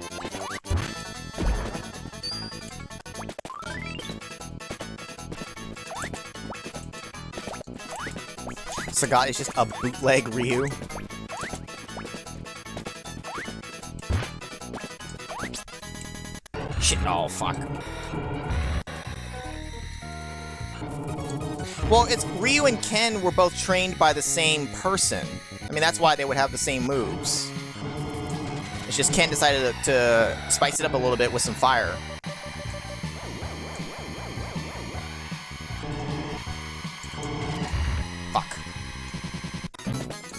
Sagat is just a bootleg Ryu. Shit, oh, fuck. Well, it's Ryu and Ken were both trained by the same person. I mean, that's why they would have the same moves. It's just Ken decided to spice it up a little bit with some fire. Fuck.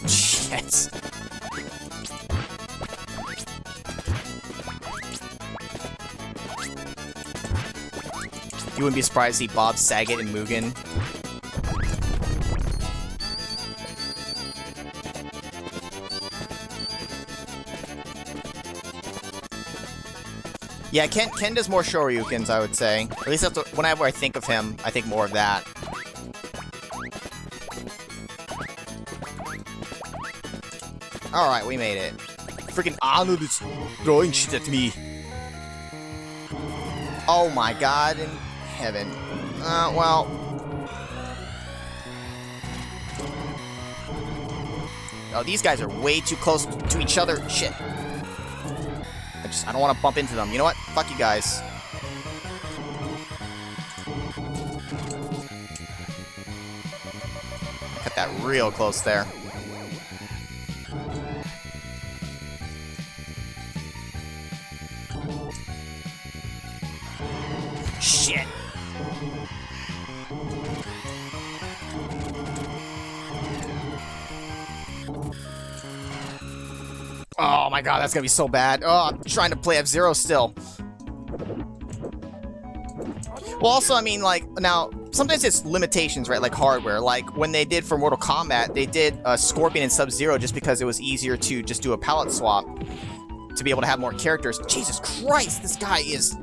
Shit. You wouldn't be surprised to see Bob Saget and Mugen. Yeah, Ken does more Shoryukens, I would say. At least that's whenever I think of him, I think more of that. Alright, we made it. Freaking Arnold is throwing shit at me. Oh my god, in heaven. Well. Oh, these guys are way too close to each other. Shit. I don't want to bump into them. You know what? Fuck you guys. Cut that real close there. Shit. Oh my god, that's gonna be so bad. Oh, I'm trying to play F-Zero still. Well, also, I mean, like, now, sometimes it's limitations, right? Like hardware. Like, when they did for Mortal Kombat, they did Scorpion and Sub-Zero just because it was easier to just do a palette swap to be able to have more characters. Jesus Christ, this guy is...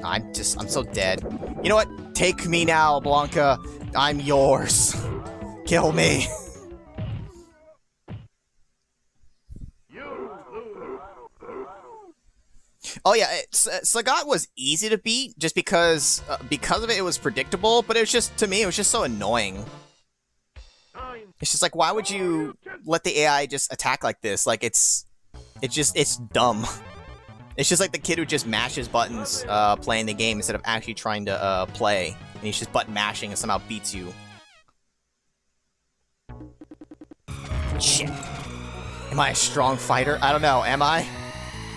I'm so dead. You know what? Take me now, Blanca. I'm yours. Kill me. Oh yeah, Sagat was easy to beat just because of it, it was predictable. But it was just, to me, it was just so annoying. It's just like, why would you let the AI just attack like this? Like, it's dumb. It's just like the kid who just mashes buttons playing the game instead of actually trying to play. And he's just button mashing and somehow beats you. Shit. Am I a strong fighter? I don't know. Am I?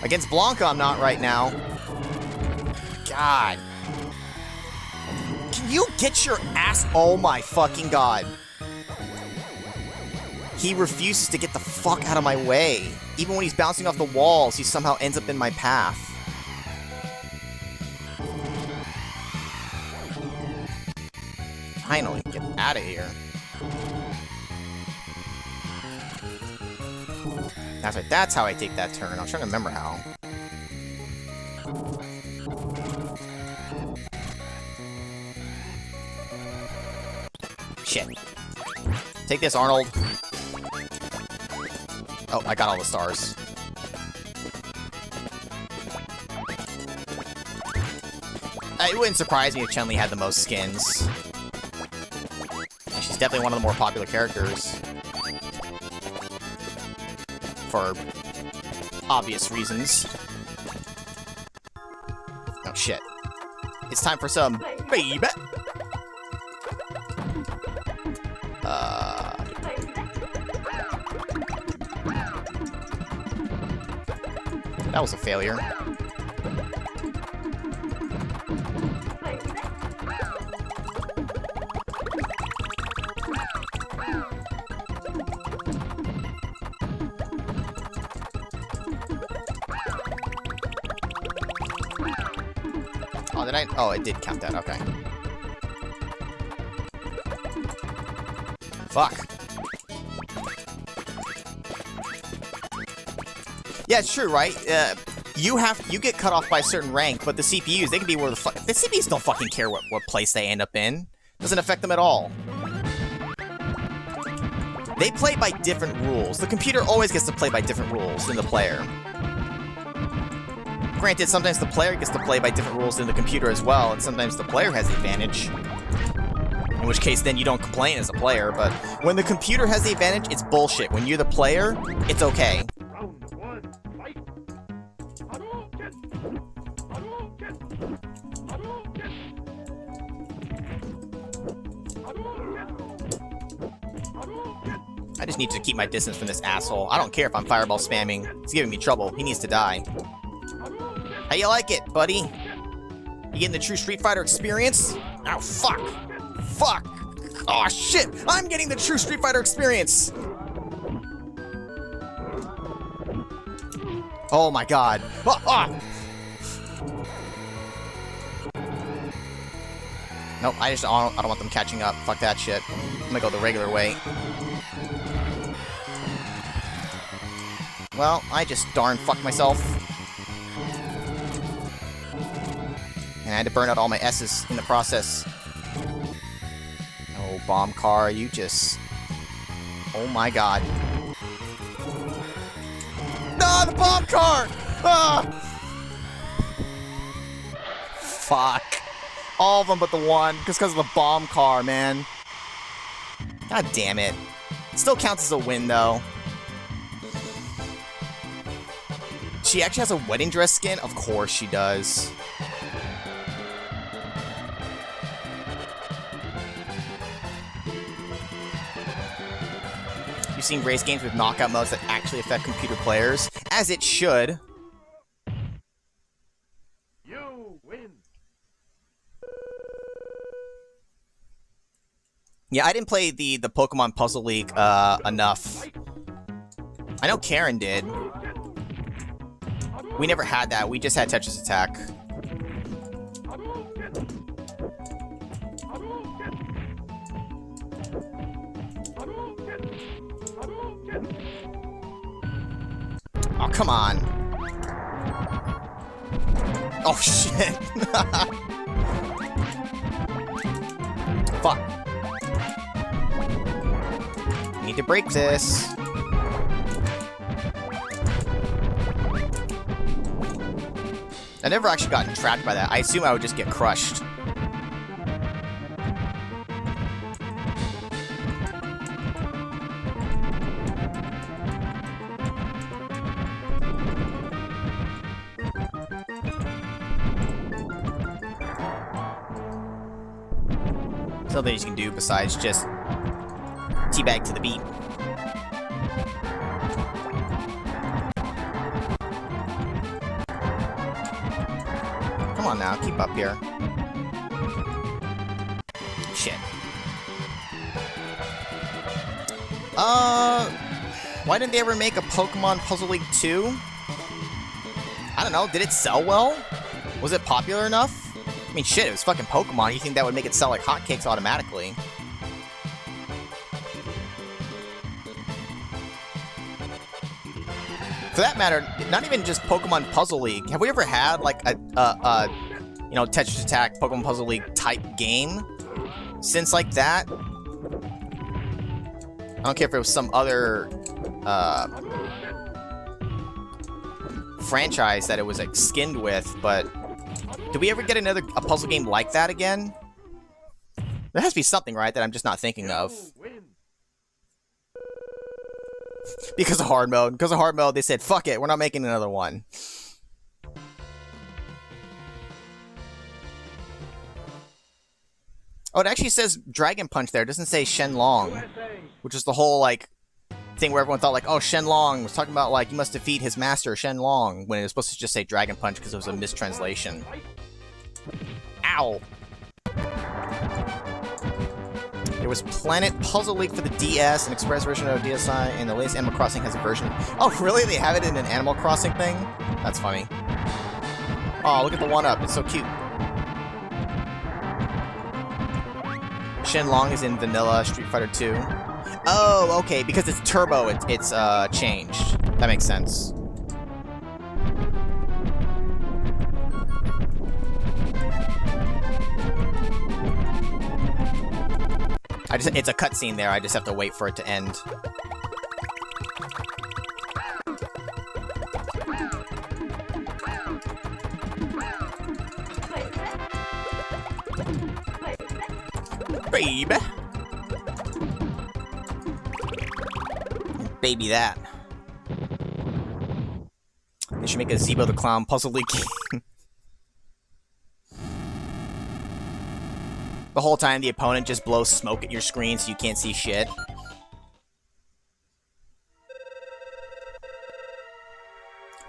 Against Blanca, I'm not right now. God. Can you get your ass? Oh my fucking god. He refuses to get the fuck out of my way. Even when he's bouncing off the walls, he somehow ends up in my path. Finally, get out of here. That's right, that's how I take that turn. I'm trying to remember how. Shit. Take this, Arnold. Oh, I got all the stars. It wouldn't surprise me if Chun-Li had the most skins. She's definitely one of the more popular characters. For obvious reasons. Oh, shit. It's time for some baby. That was a failure. Oh, did I? Oh, it did count that. Okay. Fuck. Yeah, it's true, right? You get cut off by a certain rank, but the CPUs, they can be where the fuck. The CPUs don't fucking care what place they end up in. Doesn't affect them at all. They play by different rules. The computer always gets to play by different rules than the player. Granted, sometimes the player gets to play by different rules than the computer as well, and sometimes the player has the advantage. In which case, then you don't complain as a player, but when the computer has the advantage, it's bullshit. When you're the player, it's okay. Round one, fight! Hadouken! Hadouken! Hadouken! Hadouken! I just need to keep my distance from this asshole. I don't care if I'm fireball spamming. It's giving me trouble. He needs to die. How you like it, buddy? You getting the true Street Fighter experience? Oh, fuck! Fuck! Oh, shit! I'm getting the true Street Fighter experience! Oh my god. Ah, ah. Nope, I don't want them catching up. Fuck that shit. I'm gonna go the regular way. Well, I just darn fucked myself. And I had to burn out all my S's in the process. Oh, bomb car, you just... Oh my god. No, the bomb car! Ah! Fuck. All of them but the one, just because of the bomb car, man. God damn it. It still counts as a win, though. She actually has a wedding dress skin? Of course she does. You've seen race games with knockout modes that actually affect computer players, as it should. You win! Yeah, I didn't play the Pokemon Puzzle League enough. I know Karen did. We never had that. We just had Tetris Attack. Oh, come on. Oh, shit. Fuck. Need to break this. I never actually gotten trapped by that. I assume I would just get crushed. Something you can do besides just teabag to the beat. Come on now, keep up here. Shit. Why didn't they ever make a Pokemon Puzzle League 2? I don't know, did it sell well? Was it popular enough? I mean, shit, it was fucking Pokemon. You think that would make it sell like hotcakes automatically? For that matter, not even just Pokemon Puzzle League. Have we ever had like a you know, Tetris Attack, Pokemon Puzzle League type game since like that? I don't care if it was some other franchise that it was like skinned with, but did we ever get a puzzle game like that again? There has to be something, right, that I'm just not thinking of. Because of hard mode. Because of hard mode, they said, fuck it, we're not making another one. Oh, it actually says Dragon Punch there. It doesn't say Shenlong. Which is the whole, like, thing where everyone thought, like, oh, Shenlong was talking about, like, you must defeat his master, Shenlong, when it was supposed to just say Dragon Punch because it was a mistranslation. Ow! There was Planet Puzzle League for the DS, an express version of DSi, and the latest Animal Crossing has a version. Oh, really? They have it in an Animal Crossing thing? That's funny. Oh, look at the one-up. It's so cute. Shenlong is in Vanilla Street Fighter 2. Oh, okay. Because it's Turbo, it's changed. That makes sense. It's a cutscene there. I just have to wait for it to end. Baby. Baby that. They should make a Zebo the Clown Puzzle League game. The whole time the opponent just blows smoke at your screen so you can't see shit.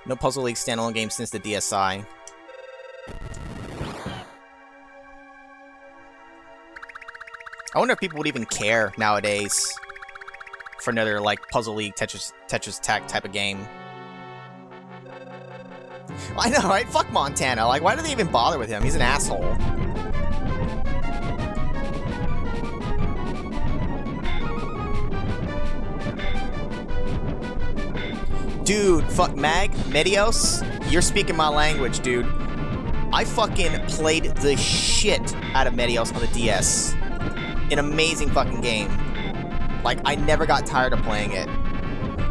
No Puzzle League standalone game since the DSi. I wonder if people would even care nowadays for another, like, Puzzle League, Tetris Attack type of game. I know, right? Fuck Montana. Like, why do they even bother with him? He's an asshole. Dude, fuck Medios, you're speaking my language, dude. I fucking played the shit out of Medios on the DS. An amazing fucking game. Like, I never got tired of playing it.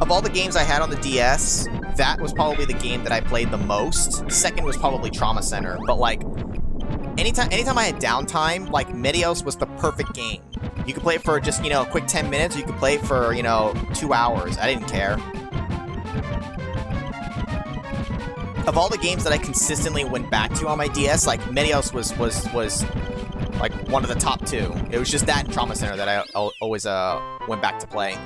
Of all the games I had on the DS, that was probably the game that I played the most. Second was probably Trauma Center, but like, anytime I had downtime, like, Medios was the perfect game. You could play it for just, you know, a quick 10 minutes, or you could play it for, you know, 2 hours. I didn't care. Of all the games that I consistently went back to on my DS, like, Medios was like one of the top 2. It was just that and Trauma Center that I always went back to play.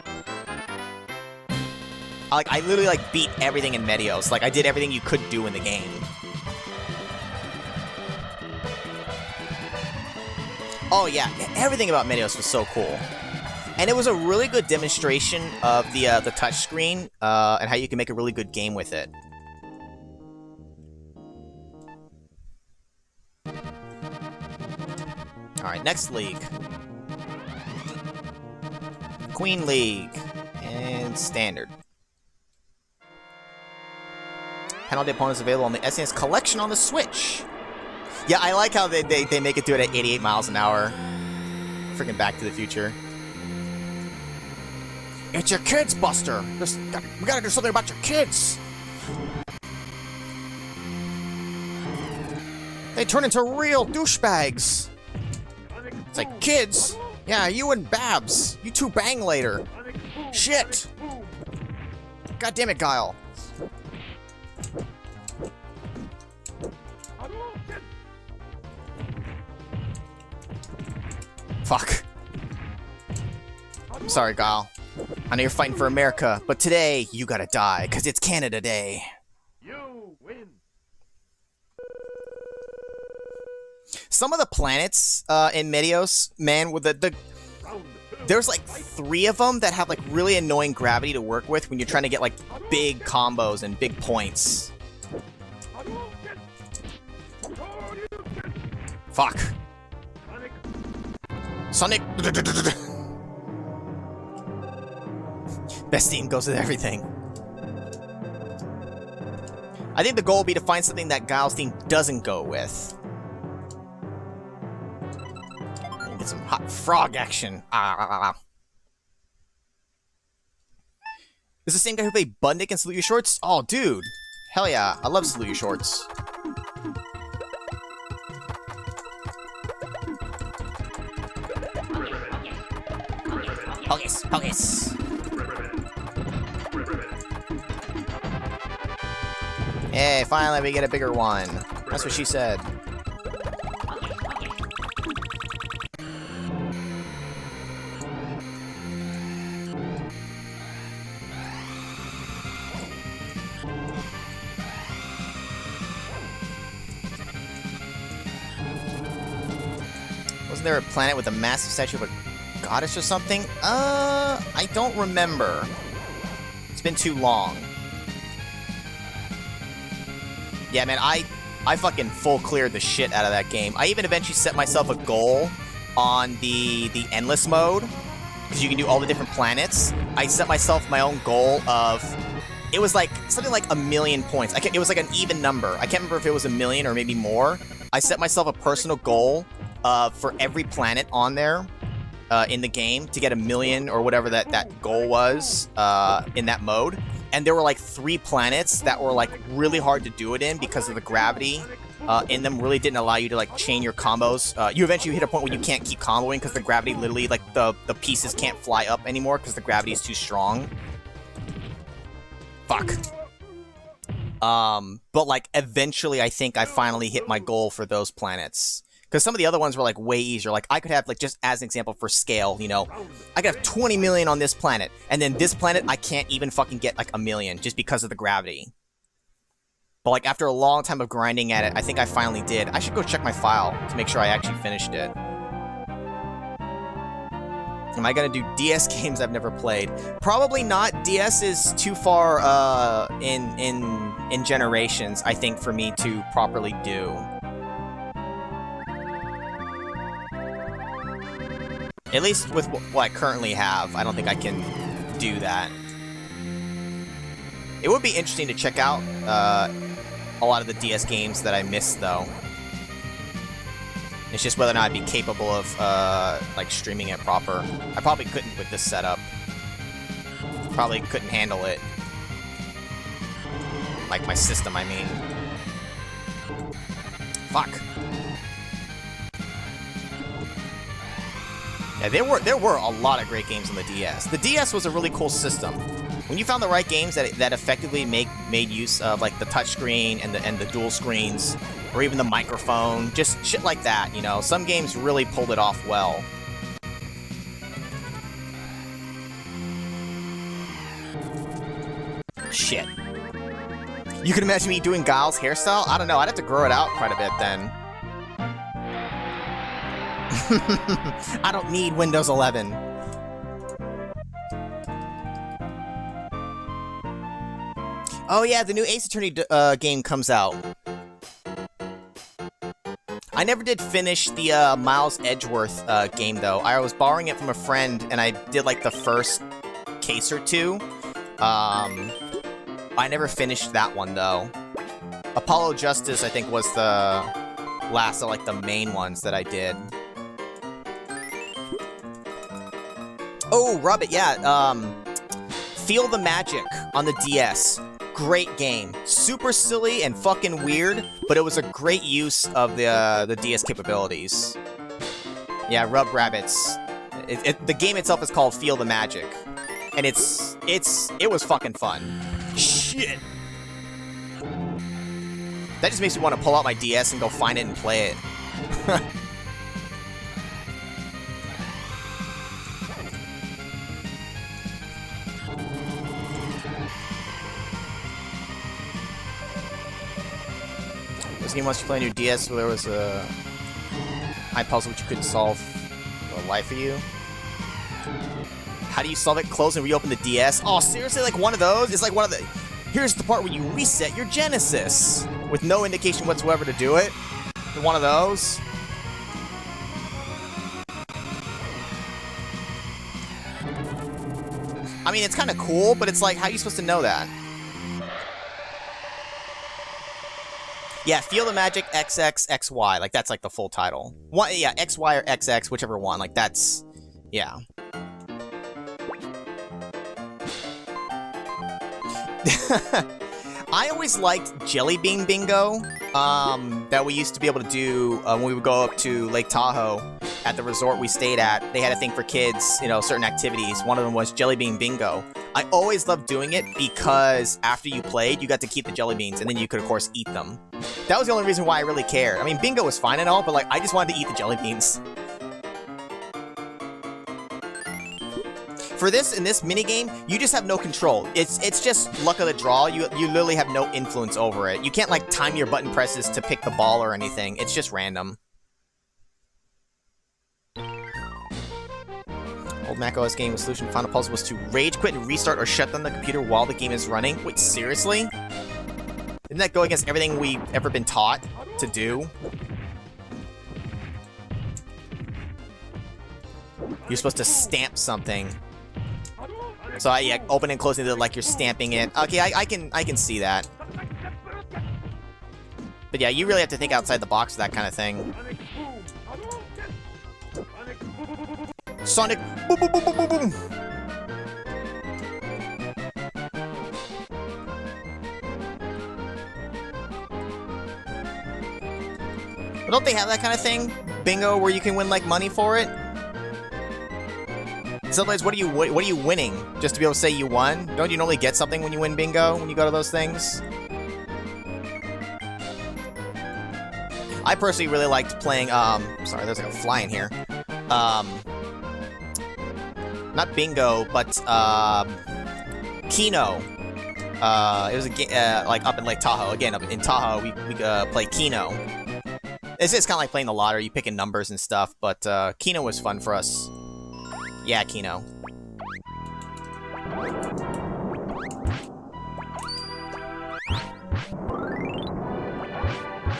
I literally like beat everything in Medios. Like, I did everything you could do in the game. Oh yeah, everything about Medios was so cool. And it was a really good demonstration of the touchscreen and how you can make a really good game with it. Alright, next league. Queen League. And Standard. Penalty opponents available on the SNES Collection on the Switch. Yeah, I like how they make it do it at 88 miles an hour. Freaking Back to the Future. It's your kids, Buster! We gotta do something about your kids! They turn into real douchebags! It's like, kids? Yeah, you and Babs. You two bang later. Shit! God damn it, Guile. Fuck. I'm sorry, Guile. I know you're fighting for America, but today, you gotta die, because it's Canada Day. You win. Some of the planets in Medios, man, with the Round 2. there's like 3 of them that have like really annoying gravity to work with when you're trying to get like big combos and big points. Hadouken! Shoryuken! Fuck. Sonic. Sonic. Best team goes with everything. I think the goal would be to find something that Guile's team doesn't go with. And get some hot frog action. Is the same guy who played Budnick and Salute Your Shorts? Oh, dude. Hell yeah. I love Salute Your Shorts. Hocus, hocus. Hey, finally we get a bigger one. That's what she said. Wasn't there a planet with a massive statue of a goddess or something? I don't remember. It's been too long. Yeah, man, I fucking full cleared the shit out of that game. I even eventually set myself a goal on the endless mode, because you can do all the different planets. I set myself my own goal of, it was like something like 1,000,000 points. It was like an even number. I can't remember if it was 1,000,000 or maybe more. I set myself a personal goal for every planet on there in the game to get 1,000,000 or whatever that goal was in that mode. And there were like 3 planets that were like really hard to do it in because of the gravity in them really didn't allow you to like chain your combos. You eventually hit a point where you can't keep comboing because the gravity literally, like the pieces can't fly up anymore because the gravity is too strong. Fuck. But like eventually I think I finally hit my goal for those planets. Because some of the other ones were like way easier. Like I could have, like, just as an example for scale, you know, I could have 20 million on this planet, and then this planet I can't even fucking get like 1,000,000 just because of the gravity. But like after a long time of grinding at it, I think I finally did. I should go check my file to make sure I actually finished it. Am I gonna do DS games I've never played? Probably not. DS is too far in generations, I think, for me to properly do. At least with what I currently have, I don't think I can do that. It would be interesting to check out a lot of the DS games that I missed, though. It's just whether or not I'd be capable of like streaming it proper. I probably couldn't with this setup. Probably couldn't handle it. Like my system, I mean. Fuck. Yeah, there were a lot of great games on the DS. The DS was a really cool system. When you found the right games that effectively made use of like the touchscreen and the dual screens, or even the microphone, just shit like that, you know. Some games really pulled it off well. Shit. You can imagine me doing Guile's hairstyle? I don't know, I'd have to grow it out quite a bit then. I don't need Windows 11. Oh yeah, the new Ace Attorney game comes out. I never did finish the Miles Edgeworth game, though. I was borrowing it from a friend, and I did like the first case or 2. I never finished that one, though. Apollo Justice, I think, was the last of like the main ones that I did. Oh, Rubbit, yeah. Feel the Magic on the DS. Great game. Super silly and fucking weird, but it was a great use of the DS capabilities. Yeah, Rub Rabbits. The game itself is called Feel the Magic, and it was fucking fun. Shit. That just makes me want to pull out my DS and go find it and play it. This game once you play a new DS where there was a high puzzle which you couldn't solve for the life of you. How do you solve it? Close and reopen the DS. Oh, seriously? Like one of those? It's like one of the... Here's the part where you reset your Genesis with no indication whatsoever to do it. One of those. I mean, it's kind of cool, but it's like, how are you supposed to know that? Yeah, Feel the Magic XXXY. Like, that's like the full title. One, yeah, XY or XX, whichever one. Like, that's... Yeah. I always liked Jelly Bean Bingo, that we used to be able to do when we would go up to Lake Tahoe at the resort we stayed at. They had a thing for kids, you know, certain activities. One of them was Jelly Bean Bingo. I always loved doing it because after you played, you got to keep the jelly beans, and then you could, of course, eat them. That was the only reason why I really cared. I mean, bingo was fine and all, but, like, I just wanted to eat the jelly beans. For this, in this minigame, you just have no control. It's just luck of the draw. You literally have no influence over it. You can't, like, time your button presses to pick the ball or anything. It's just random. Old macOS game with solution final puzzle was to rage quit and restart or shut down the computer while the game is running. Wait, seriously? Didn't that go against everything we've ever been taught to do? You're supposed to stamp something. So yeah, open and closing it like you're stamping it. Okay, I can see that. But yeah, you really have to think outside the box for that kind of thing. Sonic boom boom boom boom boom boom. But don't they have that kind of thing? Bingo, where you can win like money for it? Sometimes, what are you winning? Just to be able to say you won? Don't you normally get something when you win bingo? When you go to those things? I personally really liked playing. Sorry, there's like a fly in here. Not bingo, but Keno. It was a game like up in Lake Tahoe. Again, up in Tahoe, we play Keno. It's just kind of like playing the lottery. You picking numbers and stuff, but Keno was fun for us. Yeah, Keno.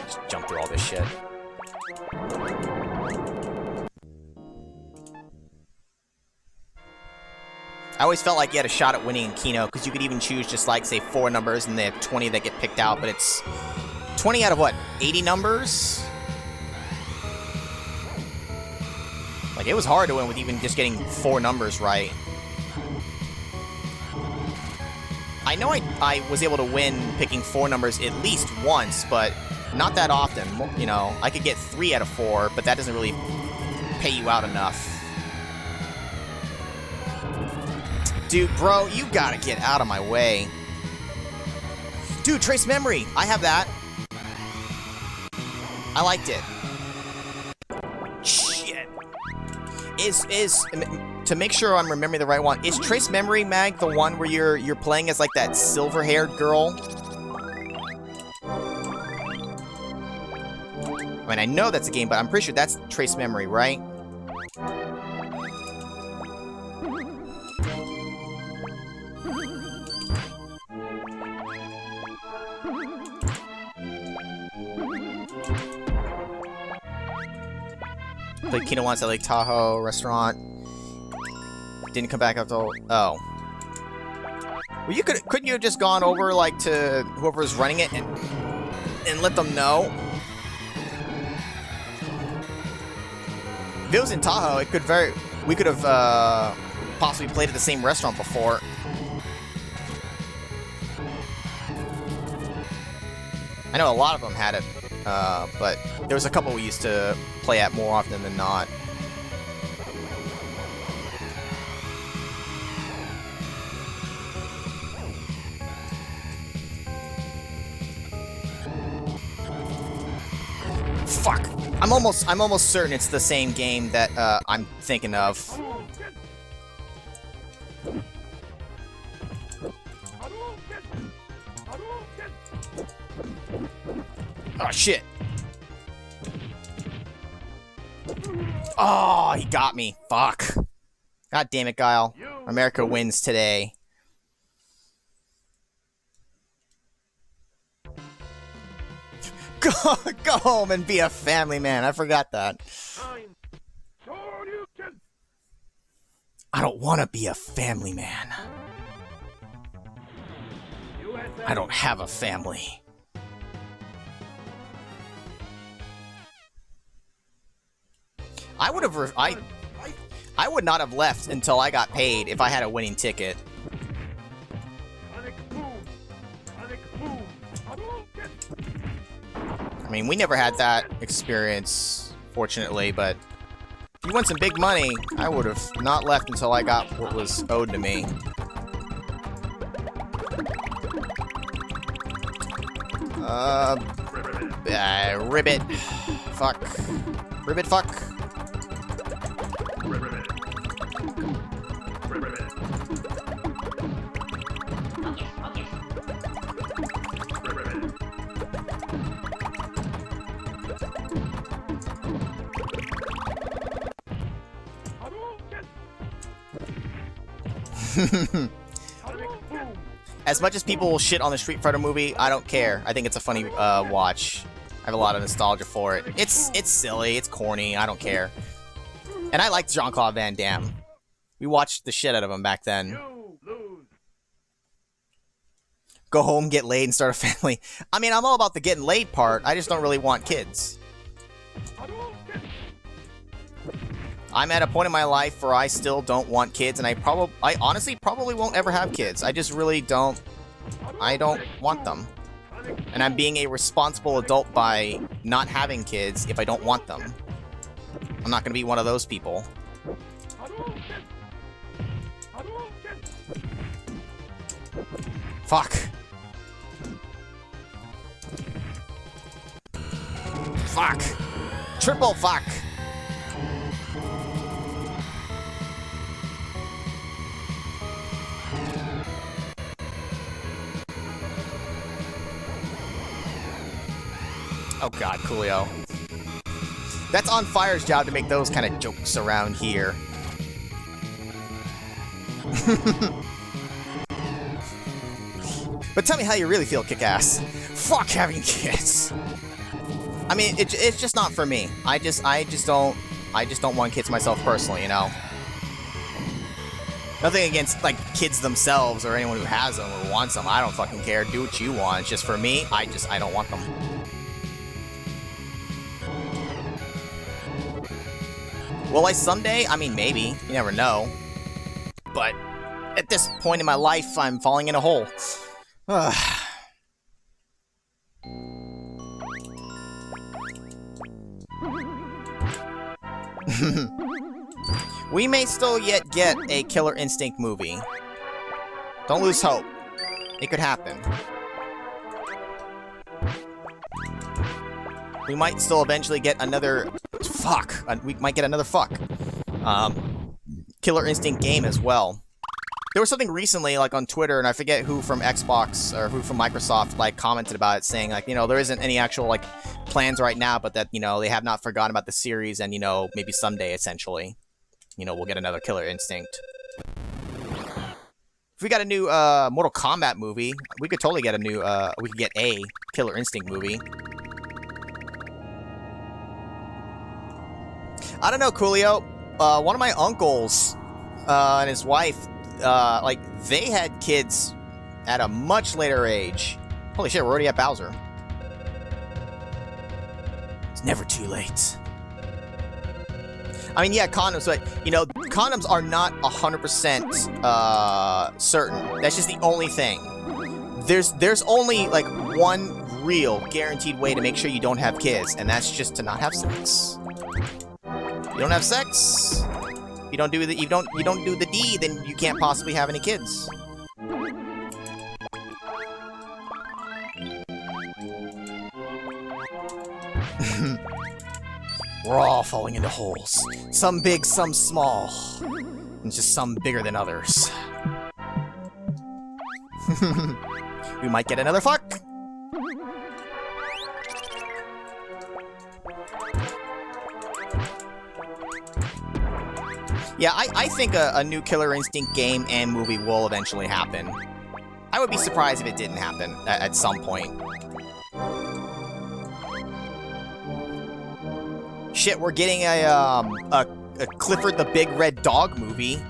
Just jump through all this shit. I always felt like you had a shot at winning in Keno, because you could even choose just like, say, 4 numbers, and they have 20 that get picked out, but it's 20 out of what, 80 numbers? Like, it was hard to win with even just getting 4 numbers right. I know I was able to win picking 4 numbers at least once, but not that often. You know, I could get 3 out of 4, but that doesn't really pay you out enough. Dude, bro, you gotta get out of my way. Dude, trace memory. I have that. I liked it. Shit. To make sure I'm remembering the right one, is Trace Memory, Mag, the one where you're playing as like that silver-haired girl? I mean, I know that's a game, but I'm pretty sure that's Trace Memory, right? Played Keno once at Lake Tahoe restaurant. Didn't come back after. Oh. Well, you couldn't you have just gone over like to whoever's running it and let them know? If it was in Tahoe, we could have possibly played at the same restaurant before. I know a lot of them had it, but there was a couple we used to play at more often than not. Fuck! I'm almost certain it's the same game that I'm thinking of. Oh, shit. Oh, he got me. Fuck. God damn it, Guile. America wins today. Go home and be a family man. I forgot that. I don't want to be a family man. I don't have a family. I would have. I would not have left until I got paid if I had a winning ticket. I mean, we never had that experience, fortunately, but if you want some big money, I would have not left until I got what was owed to me. Ribbit. Fuck. Ribbit fuck. As much as people will shit on the Street Fighter movie, I don't care. I think it's a funny watch. I have a lot of nostalgia for it. It's silly, it's corny, I don't care. And I liked Jean-Claude Van Damme. We watched the shit out of him back then. Go home, get laid, and start a family. I mean, I'm all about the getting laid part. I just don't really want kids. I'm at a point in my life where I still don't want kids, and I honestly probably won't ever have kids. I just really don't. I don't want them. And I'm being a responsible adult by not having kids if I don't want them. I'm not gonna be one of those people. Fuck. Fuck. Triple fuck. Oh god, Coolio. That's On Fire's job to make those kind of jokes around here. But tell me how you really feel, Kick-Ass. Fuck having kids. I mean, it's just not for me. I just don't want kids myself personally, you know? Nothing against, like, kids themselves or anyone who has them or wants them. I don't fucking care. Do what you want. It's just for me, I don't want them. Will I someday? I mean, maybe. You never know. But at this point in my life, I'm falling in a hole. We may still yet get a Killer Instinct movie. Don't lose hope. It could happen. We might still eventually get another... Fuck. We might get another fuck. Killer Instinct game as well. There was something recently, like, on Twitter, and I forget who from Xbox or who from Microsoft, like, commented about it, saying, like, you know, there isn't any actual, like, plans right now, but that, you know, they have not forgotten about the series, and, you know, maybe someday, essentially, you know, we'll get another Killer Instinct. If we got a new, Mortal Kombat movie, we could totally get a new, we could get a Killer Instinct movie. I don't know, Coolio. One of my uncles, and his wife, like, they had kids at a much later age. Holy shit, we're already at Bowser. It's never too late. I mean, yeah, condoms, but, you know, condoms are not 100% certain. That's just the only thing. There's only, like, one real guaranteed way to make sure you don't have kids, and that's just to not have sex. You don't have sex, you don't do the you don't do the D, then you can't possibly have any kids. We're all falling into holes. Some big, some small. And just some bigger than others. We might get another fuck. Yeah, I think a new Killer Instinct game and movie will eventually happen. I would be surprised if it didn't happen at some point. Shit, we're getting a Clifford the Big Red Dog movie.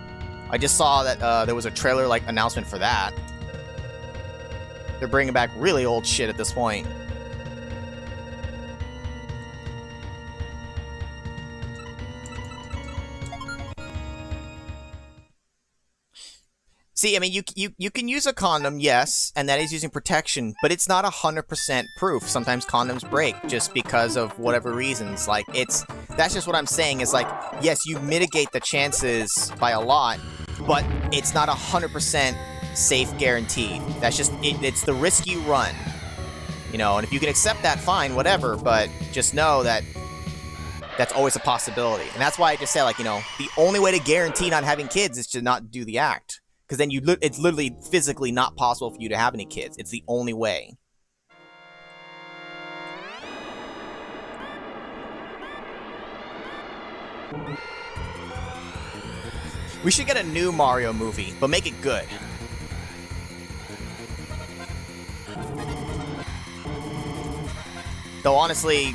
I just saw that there was a trailer like announcement for that. They're bringing back really old shit at this point. See, I mean, you can use a condom, yes, and that is using protection, but it's not 100% proof. Sometimes condoms break just because of whatever reasons. Like, that's just what I'm saying is like, yes, you mitigate the chances by a lot, but it's not 100% safe guaranteed. That's just, it's the risk you run. You know, and if you can accept that, fine, whatever, but just know that that's always a possibility. And that's why I just say, like, you know, the only way to guarantee not having kids is to not do the act. Because then it's literally physically not possible for you to have any kids. It's the only way. We should get a new Mario movie, but make it good. Though honestly,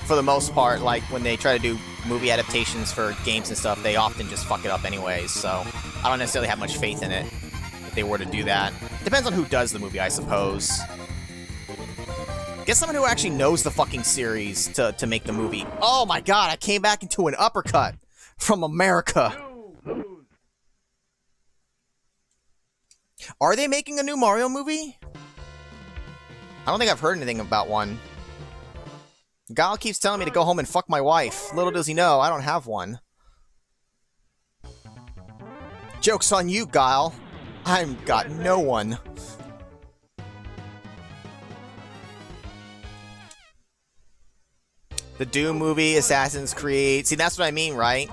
for the most part, like when they try to do movie adaptations for games and stuff, they often just fuck it up anyways, so I don't necessarily have much faith in it if they were to do that. Depends on who does the movie, I suppose. Get someone who actually knows the fucking series to make the movie. Oh my god, I came back into an uppercut from America. Are they making a new Mario movie? I don't think I've heard anything about one. Guile keeps telling me to go home and fuck my wife. Little does he know, I don't have one. Joke's on you, Guile. I've got no one. The Doom movie, Assassin's Creed. See, that's what I mean, right?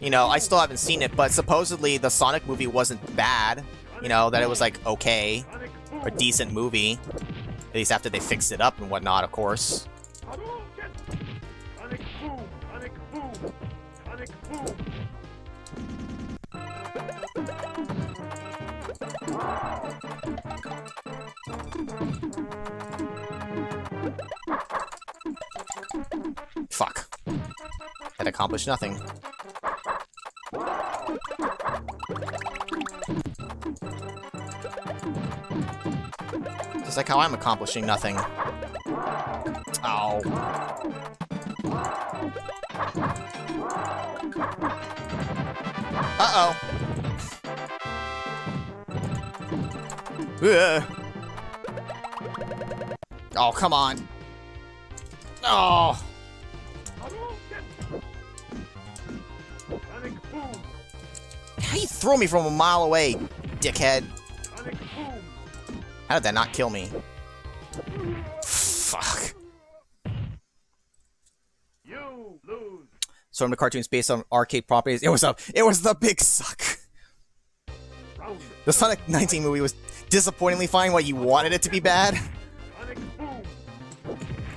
You know, I still haven't seen it, but supposedly the Sonic movie wasn't bad. You know, that it was like okay. Or decent movie. At least after they fixed it up and whatnot, of course. Fuck. Had accomplished nothing. Just like how I'm accomplishing nothing. Ow. Uh-oh. Ugh. Oh, come on. Oh. How you throw me from a mile away, dickhead? How did that not kill me? Fuck. You lose. So the cartoons based on arcade properties. It was the big suck. The Sonic 19 movie was disappointingly fine. What, you wanted it to be bad?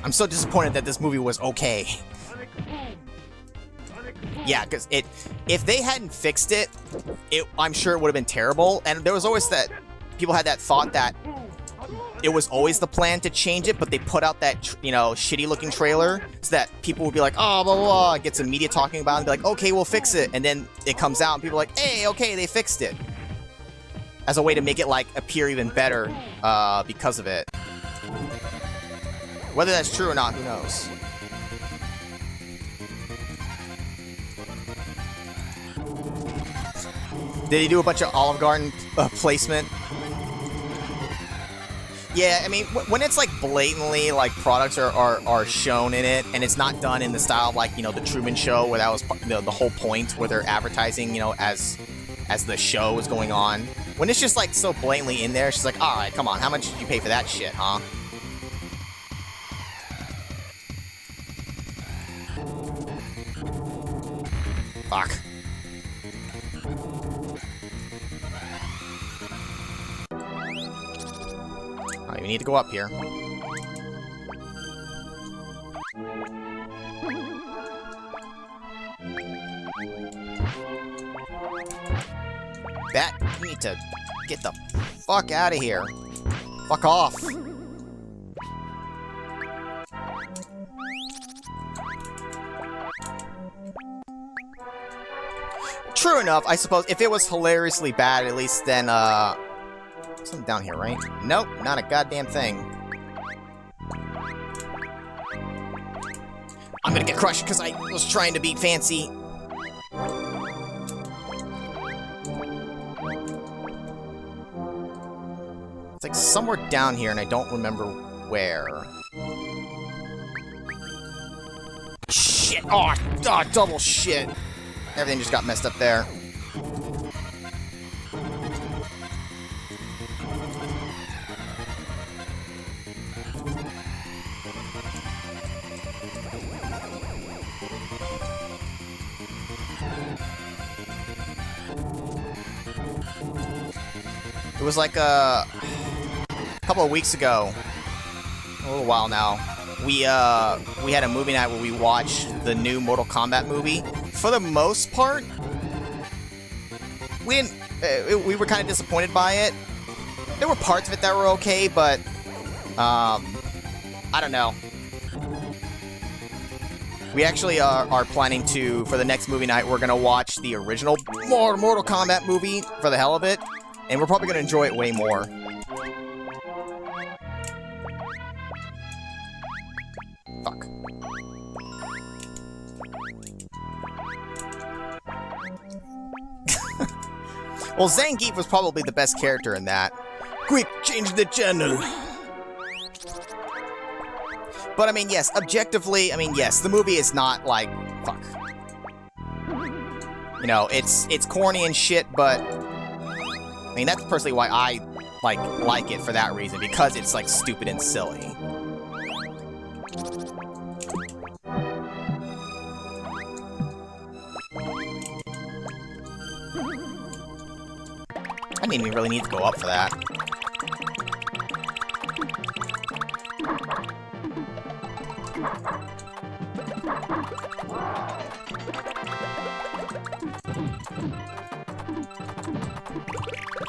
I'm so disappointed that this movie was okay. Yeah, because if they hadn't fixed it, I'm sure it would have been terrible. And there was always that people had that thought that it was always the plan to change it, but they put out that, you know, shitty-looking trailer so that people would be like, oh, blah, blah, blah, get some media talking about it and be like, okay, we'll fix it. And then it comes out and people are like, hey, okay, they fixed it. As a way to make it, like, appear even better because of it. Whether that's true or not, who knows? Did he do a bunch of Olive Garden placement? Yeah, I mean, when it's like blatantly like products are shown in it, and it's not done in the style of, like, you know, the Truman Show, where that was the whole point, where they're advertising, you know, as the show was going on. When it's just like so blatantly in there, she's like, all right, come on, how much did you pay for that shit, huh? Fuck. Oh, you need to go up here. bat, you need to get the fuck out of here. Fuck off. True enough, I suppose. If it was hilariously bad, at least then, something down here, right? Nope, not a goddamn thing. I'm gonna get crushed because I was trying to be fancy. It's like somewhere down here, and I don't remember where. Shit! Oh, double shit! Everything just got messed up there. It was like a couple of weeks ago, a little while now, we had a movie night where we watched the new Mortal Kombat movie. For the most part, we were kind of disappointed by it. There were parts of it that were okay, but I don't know. We actually are planning to, for the next movie night, we're gonna watch the original Mortal Kombat movie for the hell of it, and we're probably gonna enjoy it way more. Fuck. Well, Zangief was probably the best character in that. Quick, change the channel! But, I mean, yes, objectively, I mean, yes, the movie is not, like, fuck. You know, it's corny and shit, but, I mean, that's personally why I, like it for that reason, because it's, like, stupid and silly. I didn't even really need to go up for that.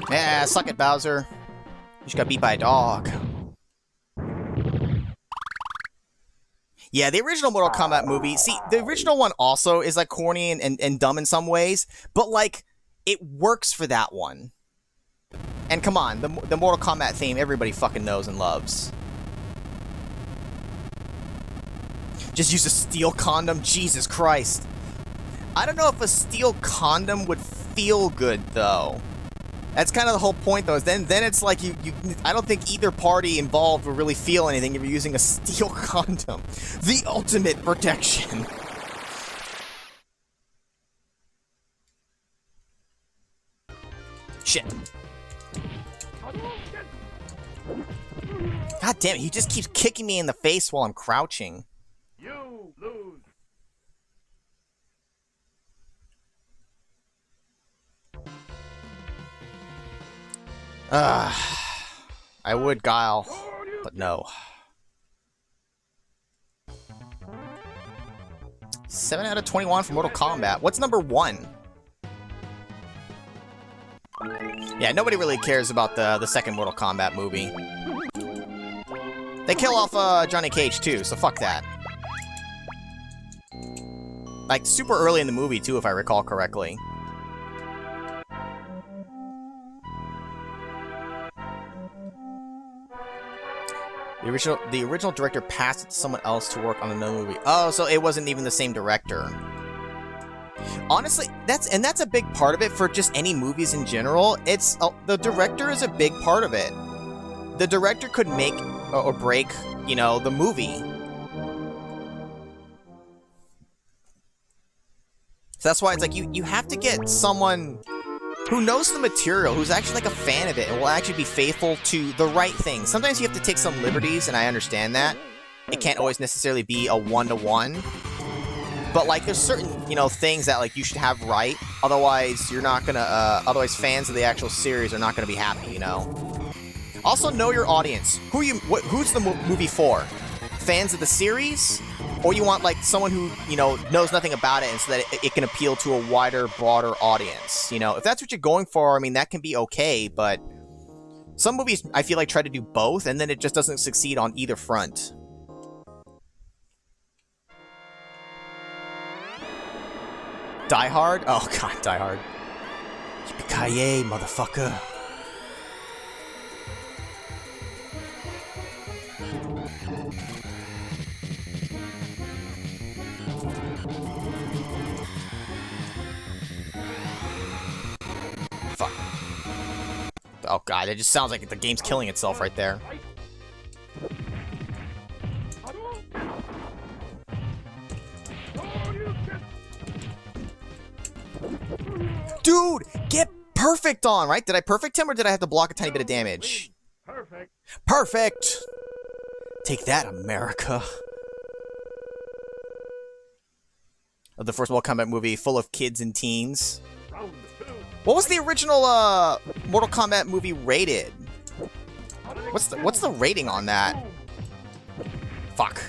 Yeah, suck it, Bowser. You just got beat by a dog. Yeah, the original Mortal Kombat movie, see, the original one also is, like, corny and dumb in some ways, but, like, it works for that one. And come on, the Mortal Kombat theme everybody fucking knows and loves. Just use a steel condom? Jesus Christ. I don't know if a steel condom would feel good, though. That's kind of the whole point, though. Is then it's like I don't think either party involved will really feel anything if you're using a steel condom. The ultimate protection. Shit. God damn it, he just keeps kicking me in the face while I'm crouching. You lose. I would guile, but no. 7 out of 21 for Mortal Kombat. What's number 1? Yeah, nobody really cares about the second Mortal Kombat movie. They kill off Johnny Cage too, so fuck that. Like, super early in the movie too, if I recall correctly. The original director passed it to someone else to work on another movie. Oh, so it wasn't even the same director. Honestly, that's a big part of it for just any movies in general. It's the director is a big part of it. The director could make or break, you know, the movie. So that's why it's like you have to get someone who knows the material, who's actually like a fan of it, and will actually be faithful to the right thing. Sometimes you have to take some liberties, and I understand that. It can't always necessarily be a one-to-one. But, like, there's certain, you know, things that, like, you should have right. Otherwise, you're not gonna, otherwise fans of the actual series are not gonna be happy, you know? Also, know your audience. Who's the movie for? Fans of the series? or you want like someone who, you know, knows nothing about it and so that it can appeal to a wider, broader audience. You know, if that's what you're going for, I mean, that can be okay, but some movies I feel like try to do both and then it just doesn't succeed on either front. Die Hard? Oh god, Die Hard. Yippee-ki-yay, motherfucker. Fuck. Oh god, it just sounds like the game's killing itself right there. Dude, get perfect on, right? Did I perfect him or did I have to block a tiny bit of damage? Perfect. Perfect! Take that, America. Of the first Mortal Kombat movie full of kids and teens. Round two. What was the original Mortal Kombat movie rated? What's the rating on that? Fuck.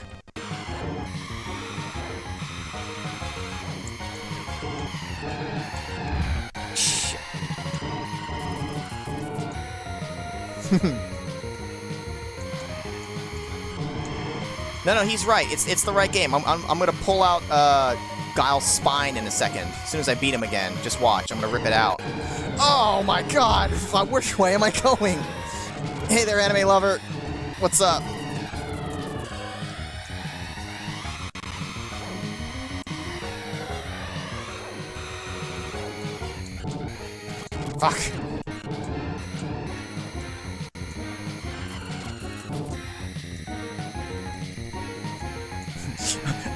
Shit. No, he's right. It's the right game. I'm gonna pull out Guile's spine in a second. As soon as I beat him again, just watch. I'm gonna rip it out. Oh my god! Which way am I going? Hey there, anime lover. What's up? Fuck.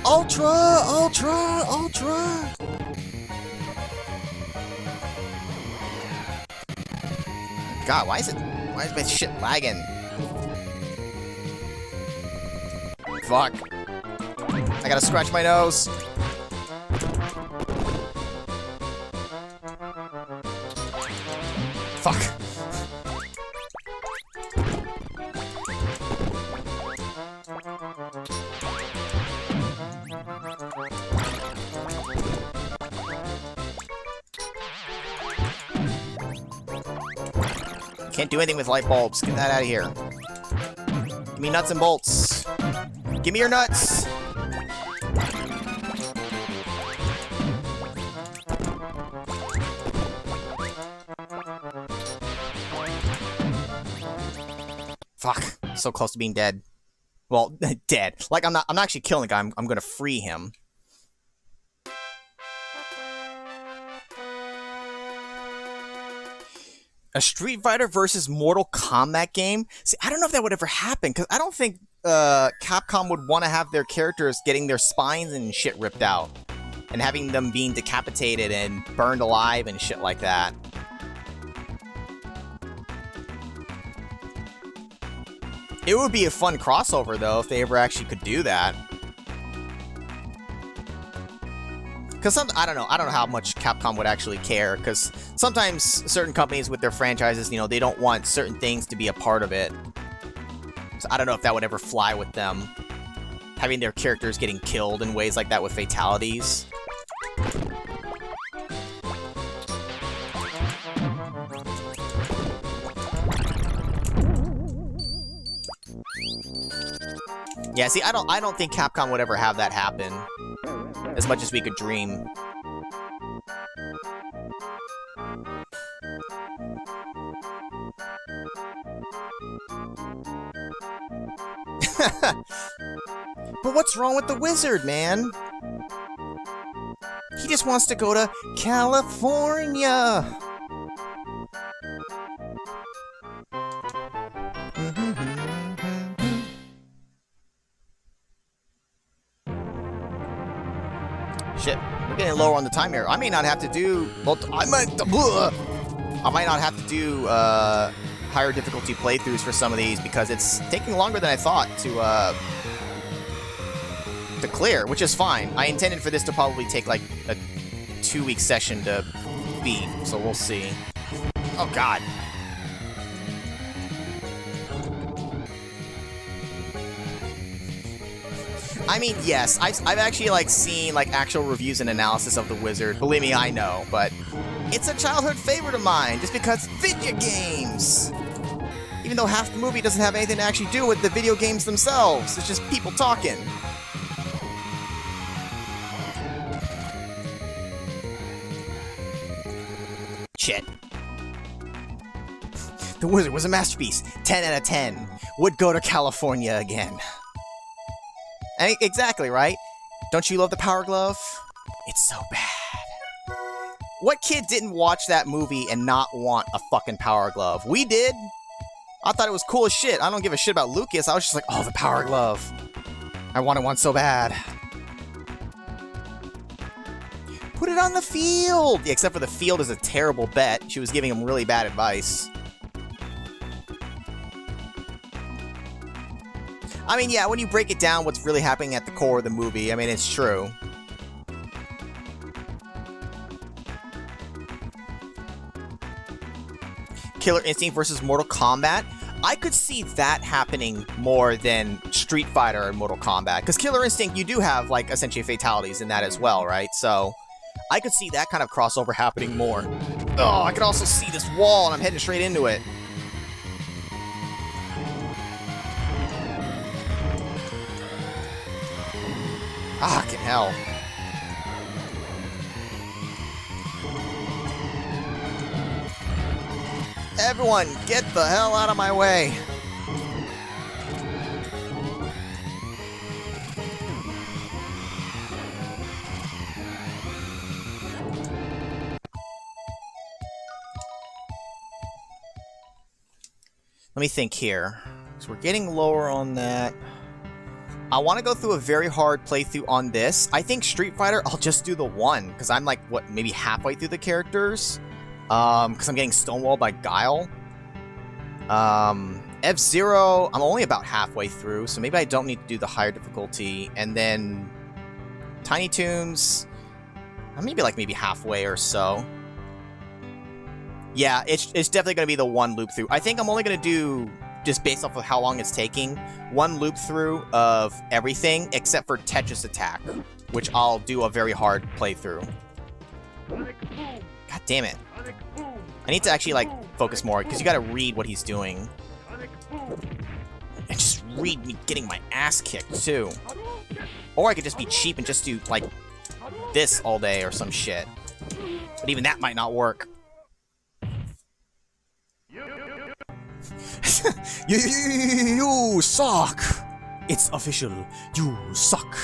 Ultra! God, why is my shit lagging? Fuck. I gotta scratch my nose. Fuck. Can't do anything with light bulbs. Get that out of here. Give me nuts and bolts. Give me your nuts. Fuck. So close to being dead. Well, dead. Like I'm not actually killing the guy. I'm gonna free him. A Street Fighter versus Mortal Kombat game? See, I don't know if that would ever happen, because I don't think Capcom would want to have their characters getting their spines and shit ripped out. And having them being decapitated and burned alive and shit like that. It would be a fun crossover, though, if they ever actually could do that. Because I don't know how much Capcom would actually care, because sometimes certain companies with their franchises, you know, they don't want certain things to be a part of it. So I don't know if that would ever fly with them. Having their characters getting killed in ways like that with fatalities. Yeah, see, I don't think Capcom would ever have that happen. As much as we could dream. But what's wrong with the wizard, man? He just wants to go to California. Shit, we're getting lower on the time here. I may not have to do... Well, I might not have to do higher difficulty playthroughs for some of these because it's taking longer than I thought to clear, which is fine. I intended for this to probably take like a 2-week session to beat, so we'll see. Oh god. I mean, yes, I've actually like seen like actual reviews and analysis of the Wizard. Believe me, I know, but it's a childhood favorite of mine just because video games. Even though half the movie doesn't have anything to actually do with the video games themselves, it's just people talking. Shit. The Wizard was a masterpiece. 10 out of 10. Would go to California again. Exactly, right? Don't you love the Power Glove? It's so bad. What kid didn't watch that movie and not want a fucking Power Glove? We did. I thought it was cool as shit. I don't give a shit about Lucas. I was just like, oh, the Power Glove. I wanted one so bad. Put it on the field! Yeah, except for the field is a terrible bet. She was giving him really bad advice. I mean, yeah, when you break it down, what's really happening at the core of the movie, I mean, it's true. Killer Instinct versus Mortal Kombat. I could see that happening more than Street Fighter and Mortal Kombat. Because Killer Instinct, you do have, like, essentially fatalities in that as well, right? So, I could see that kind of crossover happening more. Oh, I could also see this wall, and I'm heading straight into it. Fucking hell. Everyone, get the hell out of my way. Let me think here. So we're getting lower on that. I want to go through a very hard playthrough on this. I think Street Fighter, I'll just do the one, because I'm like, what, maybe halfway through the characters? Because I'm getting stonewalled by Guile. F-Zero, I'm only about halfway through, so maybe I don't need to do the higher difficulty. And then Tiny Toons, I'm maybe halfway or so. Yeah, it's definitely going to be the one loop through. I think I'm only going to do, just based off of how long it's taking, one loop through of everything except for Tetris Attack, which I'll do a very hard playthrough. God damn it. I need to actually, like, focus more, because you gotta read what he's doing. And just read me getting my ass kicked, too. Or I could just be cheap and just do, like, this all day or some shit. But even that might not work. You suck! It's official. You suck.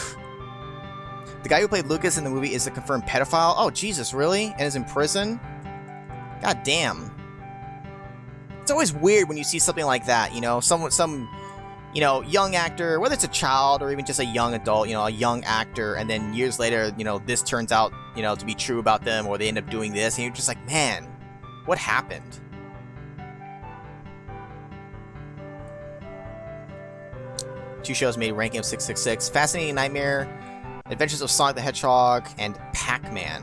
The guy who played Lucas in the movie is a confirmed pedophile? Oh, Jesus, really? And is in prison? God damn. It's always weird when you see something like that, you know? Some you know, young actor, whether it's a child or even just a young adult, you know, a young actor, and then years later, you know, this turns out, you know, to be true about them, or they end up doing this, and you're just like, man, what happened? Two shows made ranking of 666. Fascinating Nightmare, Adventures of Sonic the Hedgehog, and Pac-Man.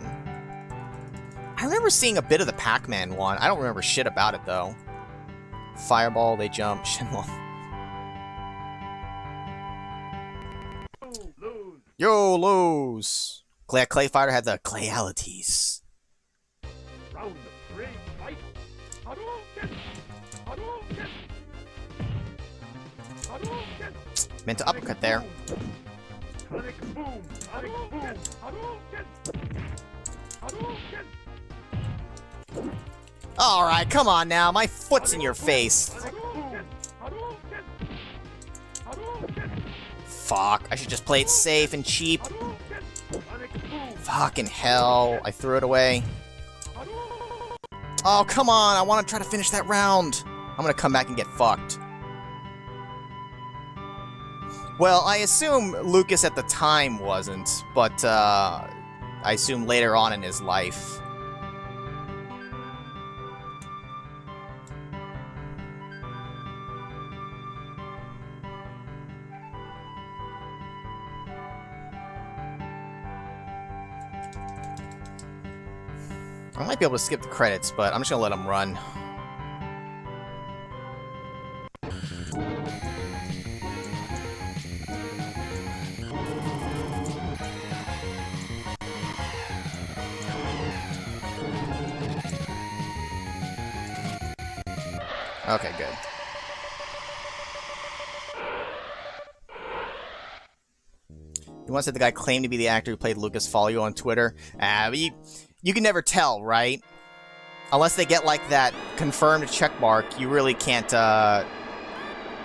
I remember seeing a bit of the Pac-Man one. I don't remember shit about it, though. Fireball, they jump, Shenlong. Yo, lose! Clay Fighter had the Clayalities. Round 3, fight! Hadouken! Hadouken! Hadouken! Meant to uppercut there. Sonic boom! Sonic boom! Hadouken! Hadouken! Alright, come on now. My foot's in your face. Hadouken! Hadouken! Hadouken! Fuck, I should just play it safe and cheap. Hadouken! Sonic boom! Fucking hell. I threw it away. Oh, come on. I want to try to finish that round. I'm gonna come back and get fucked. Well, I assume Lucas at the time wasn't, but I assume later on in his life. I might be able to skip the credits, but I'm just gonna let them run. Okay, good. You once said the guy claimed to be the actor who played Lucas Folio on Twitter. But you can never tell, right? Unless they get, like, that confirmed checkmark, you really can't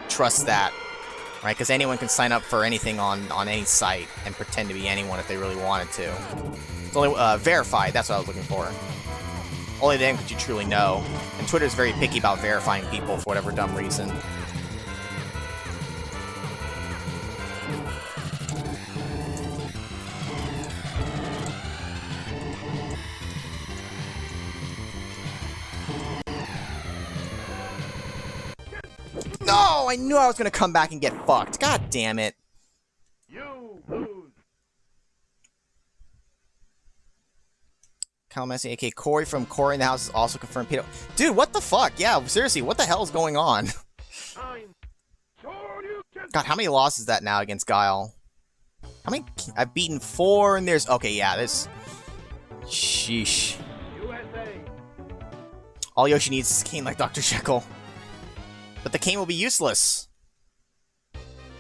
trust that, right? Because anyone can sign up for anything on any site and pretend to be anyone if they really wanted to. It's only verified, that's what I was looking for. Only then could you truly know. And Twitter's very picky about verifying people for whatever dumb reason. No! I knew I was gonna come back and get fucked. God damn it. You lose. Kyle Messi, aka Corey from Corey in the House, is also confirmed pedo. Dude, what the fuck? Yeah, seriously, what the hell is going on? God, how many losses is that now against Guile? How many? I've beaten 4, and there's... Okay, yeah, this... Sheesh. USA. All Yoshi needs is a cane like Dr. Jekyll. But the cane will be useless.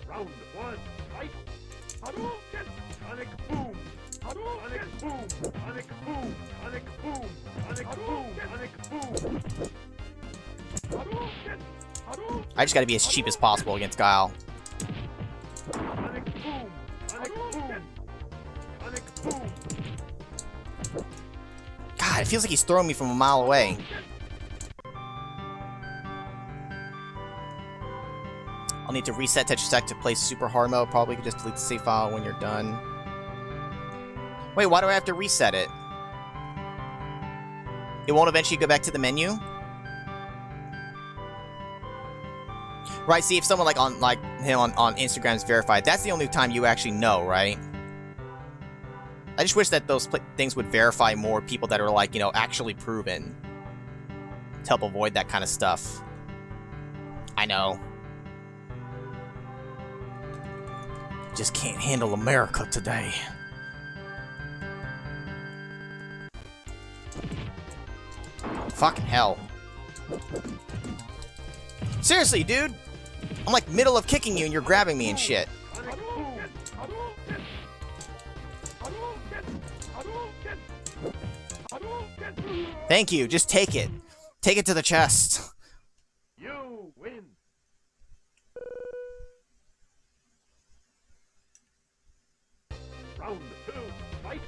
Round 1. Fight. Hadouken. Sonic boom. Hadouken. Boom. Sonic boom. Sonic boom. Sonic boom. Sonic boom. Hadouken. Hadouken. I just gotta be as cheap as possible against Guile. Sonic boom. Sonic boom. Sonic boom. God, it feels like he's throwing me from a mile away. I'll need to reset Tetris Deck to play super hard mode. Probably could just delete the save file when you're done. Wait, why do I have to reset it? It won't eventually go back to the menu? Right, see, if someone like him on Instagram is verified, that's the only time you actually know, right? I just wish that those things would verify more people that are, like, you know, actually proven. To help avoid that kind of stuff. I know. Just can't handle America today. Fucking hell. Seriously, dude! I'm like middle of kicking you and you're grabbing me and shit. Thank you, just take it. Take it to the chest. You win. Round 2. Fight.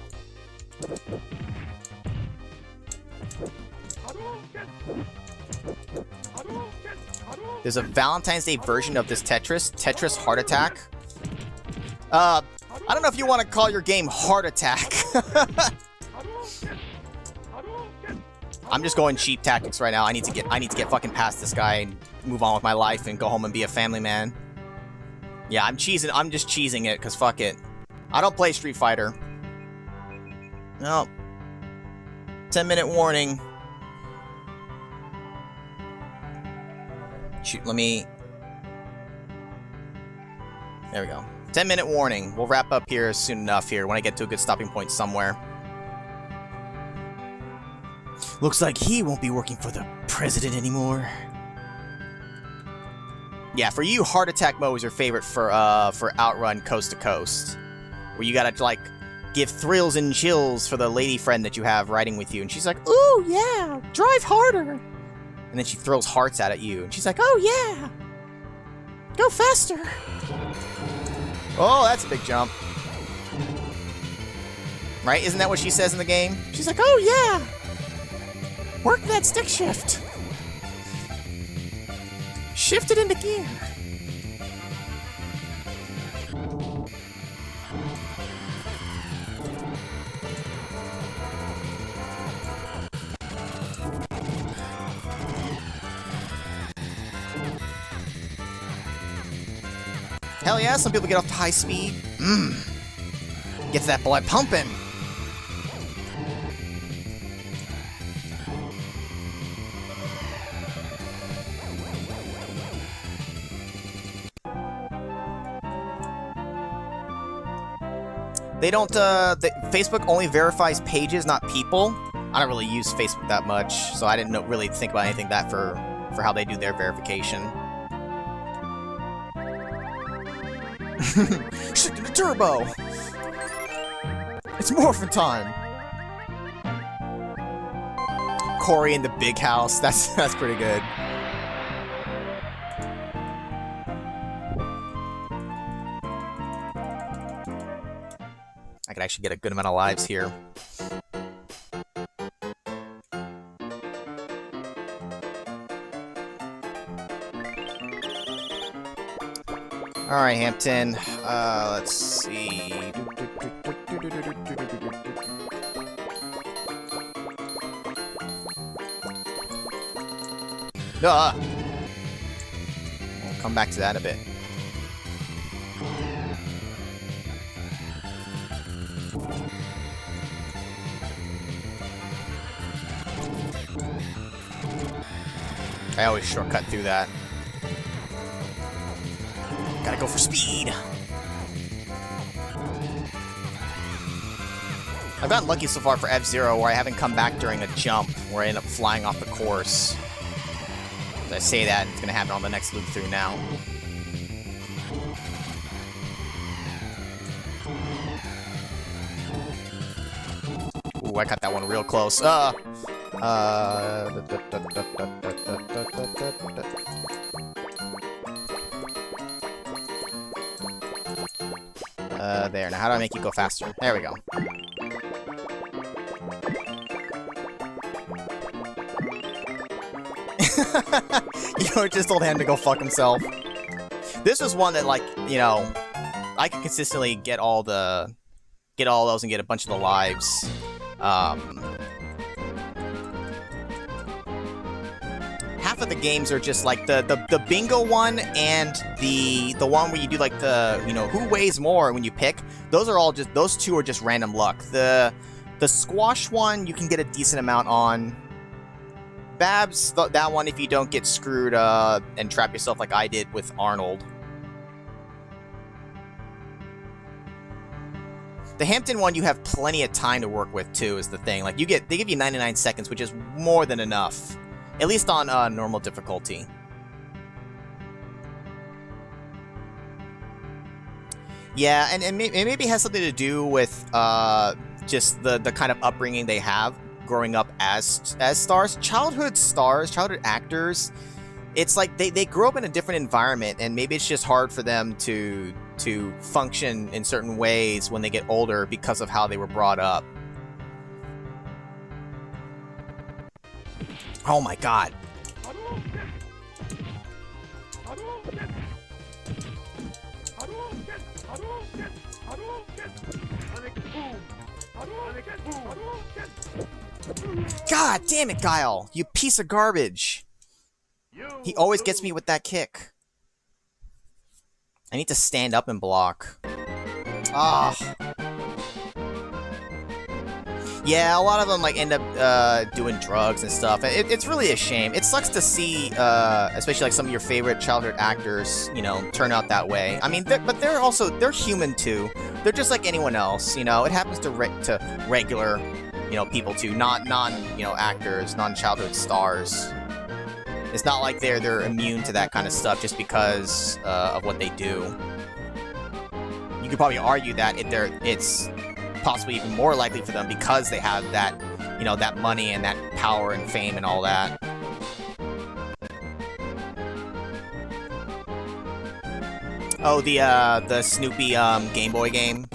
There's a Valentine's Day version of this Tetris Heart Attack. I don't know if you want to call your game Heart Attack. I'm just going cheap tactics right now. I need to get fucking past this guy and move on with my life and go home and be a family man. Yeah, I'm just cheesing it, because fuck it. I don't play Street Fighter. No. 10-minute warning. Shoot, let me... There we go. 10-minute warning. We'll wrap up here soon enough here when I get to a good stopping point somewhere. Looks like he won't be working for the president anymore. Yeah, for you, Heart Attack mode is your favorite for Outrun Coast to Coast. Where you gotta, like, give thrills and chills for the lady friend that you have riding with you. And she's like, ooh, yeah, drive harder. And then she throws hearts out at you. And she's like, oh, yeah, go faster. Oh, that's a big jump. Right? Isn't that what she says in the game? She's like, oh, yeah. Work that stick shift. Shift it into gear. Hell yeah, some people get off to high speed. Gets that blood pumping. They don't, Facebook only verifies pages, not people. I don't really use Facebook that much, so I didn't really think about anything that for for how they do their verification. Shit to the turbo! It's morphin' time! Corey in the big house. That's pretty good. I could actually get a good amount of lives here. Alright, Hampton. Let's see. We'll come back to that a bit. I always shortcut through that. Gotta go for speed. I've gotten lucky so far for F-Zero where I haven't come back during a jump where I end up flying off the course. As I say that, it's gonna happen on the next loop through now. Ooh, I got that one real close. There. Now, how do I make you go faster? There we go. You just told him to go fuck himself. This was one that, like, you know, I could consistently get all those and get a bunch of the lives. Half of the games are just like the bingo one and the one where you do like the, you know, who weighs more when you pick. Those two are just random luck. The squash one you can get a decent amount on. Babs, that one if you don't get screwed and trap yourself like I did with Arnold. The Hampton one you have plenty of time to work with too is the thing. Like they give you 99 seconds, which is more than enough. At least on normal difficulty. Yeah, and it maybe has something to do with just the kind of upbringing they have growing up as stars. Childhood actors, it's like they grow up in a different environment, and maybe it's just hard for them to function in certain ways when they get older because of how they were brought up. Oh my god. God damn it, Guile! You piece of garbage! He always gets me with that kick. I need to stand up and block. Ah. Yeah, a lot of them like end up doing drugs and stuff. It's really a shame. It sucks to see, especially like some of your favorite childhood actors, you know, turn out that way. I mean, but they're human too. They're just like anyone else, you know. It happens to regular, you know, people too, actors, non-childhood stars. It's not like they're immune to that kind of stuff just because of what they do. You could probably argue that it's possibly even more likely for them because they have that, you know, that money and that power and fame and all that. Oh, the Snoopy Game Boy game.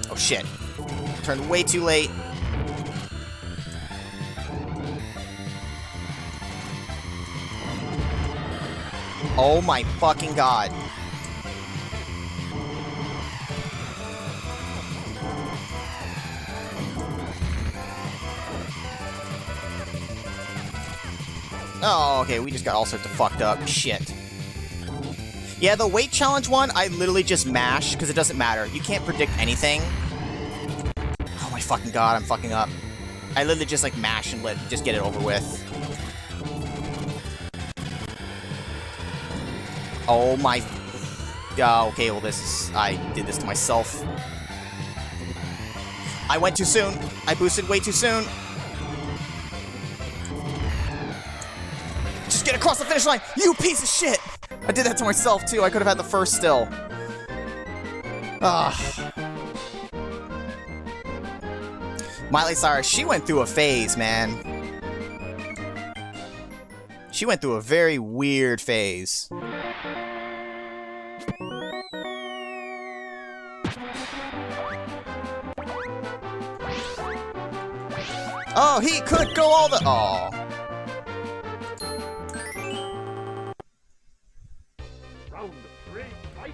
Oh shit! Turned way too late. Oh my fucking god! Oh, okay, we just got all sorts of fucked up shit. Yeah, the weight challenge one, I literally just mash, because it doesn't matter. You can't predict anything. Oh my fucking god, I'm fucking up. I literally just, like, mash and just get it over with. Oh my... okay, well I did this to myself. I went too soon. I boosted way too soon. get across the finish line, you piece of shit! I did that to myself, too. I could have had the first still. Ah. Miley Cyrus, she went through a phase, man. She went through a very weird phase. Oh, he could go all the... Oh. Round 3, fight.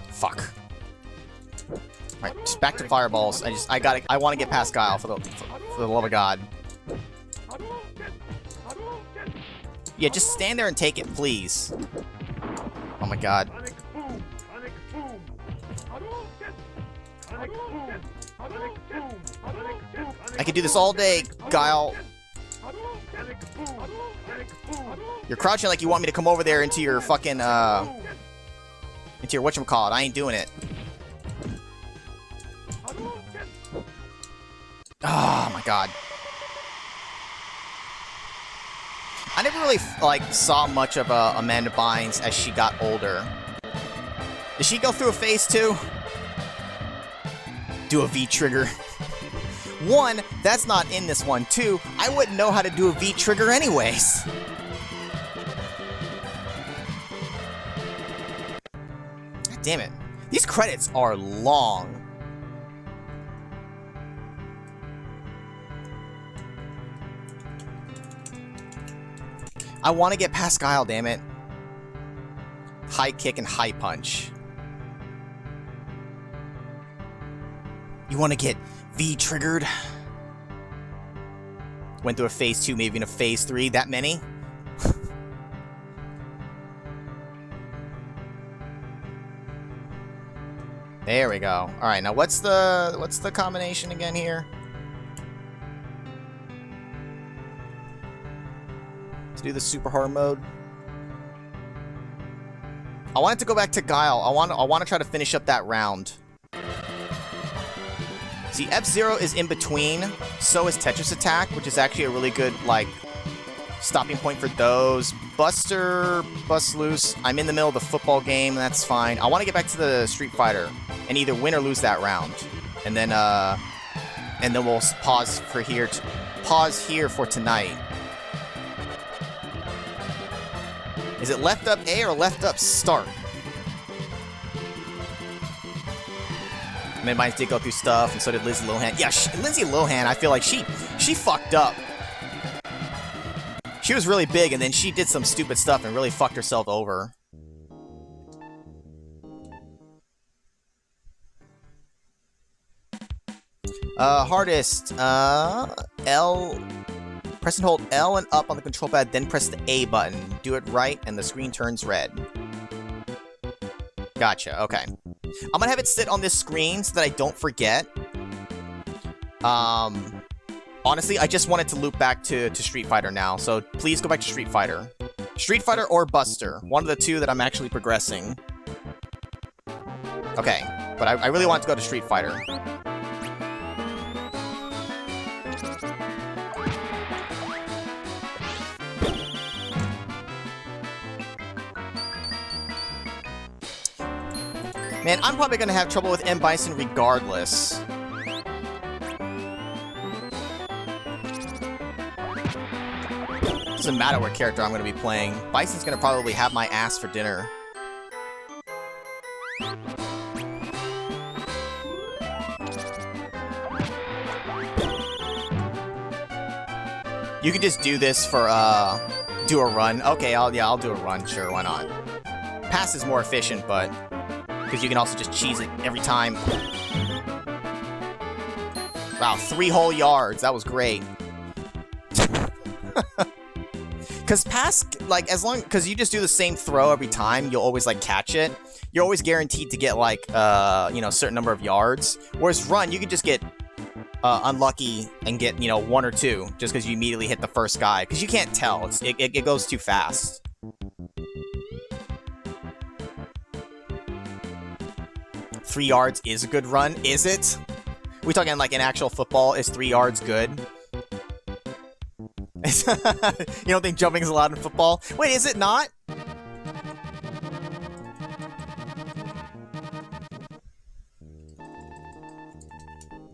Fuck. Alright, just back to fireballs. I want to get past Guile for the love of God. Yeah, just stand there and take it, please. Oh my God. I could do this all day, Guile. You're crouching like you want me to come over there into your fucking, into your whatchamacallit. I ain't doing it. Oh my God. I never really, like, saw much of Amanda Bynes as she got older. Did she go through a phase too? Do a V-trigger. One, that's not in this one. Two, I wouldn't know how to do a V-trigger anyways. God damn it. These credits are long. I want to get past Guile, damn it. High kick and high punch. You want to get V-triggered? Went through a phase 2, maybe in a phase 3. That many? There we go. All right, now what's the combination again here? To do the super hard mode. I wanted to go back to Guile. I want to try to finish up that round. See, F-Zero is in between. So is Tetris Attack, which is actually a really good, like, stopping point for those. Buster, Bust Loose. I'm in the middle of the football game. That's fine. I want to get back to the Street Fighter and either win or lose that round. And then we'll pause for here. Pause here for tonight. Is it left up A or left up start? Mine did go through stuff, and so did Lindsay Lohan. Yeah, Lindsay Lohan, I feel like she fucked up. She was really big, and then she did some stupid stuff and really fucked herself over. Hardest. L. Press and hold L and up on the control pad, then press the A button. Do it right, and the screen turns red. Gotcha, okay. I'm gonna have it sit on this screen so that I don't forget. Honestly, I just wanted to loop back to Street Fighter now, so please go back to Street Fighter. Street Fighter or Buster. One of the two that I'm actually progressing. Okay, but I really want to go to Street Fighter. Man, I'm probably gonna have trouble with M. Bison regardless. Doesn't matter what character I'm gonna be playing. Bison's gonna probably have my ass for dinner. You can just do this for, do a run. Okay, I'll do a run, sure, why not? Pass is more efficient, but... because you can also just cheese it every time. Wow, 3 whole yards. That was great. Because pass, like, because you just do the same throw every time, you'll always, like, catch it. You're always guaranteed to get, like, you know, a certain number of yards. Whereas run, you can just get unlucky and get, you know, 1 or 2 just because you immediately hit the first guy. Because you can't tell. It goes too fast. Three yards is a good run, is it? We talking like in actual football, is 3 yards good? You don't think jumping is allowed in football? Wait, is it not?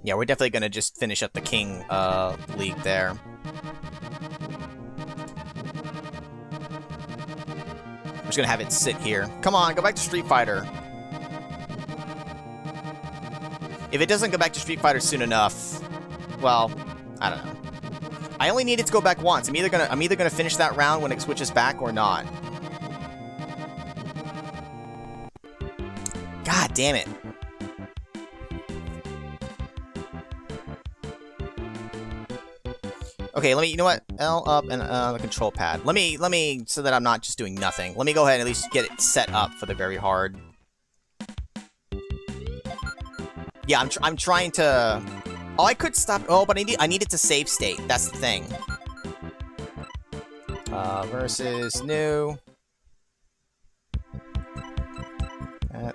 Yeah, we're definitely gonna just finish up the King League there. I'm just gonna have it sit here. Come on, go back to Street Fighter. If it doesn't go back to Street Fighter soon enough, well, I don't know. I only need it to go back once. I'm either gonna finish that round when it switches back or not. God damn it. Okay, you know what? L up and the control pad. Let me, so that I'm not just doing nothing. Let me go ahead and at least get it set up for the very hard. Yeah, I'm trying to. Oh, I could stop. Oh, but I need it to save state. That's the thing. Versus new.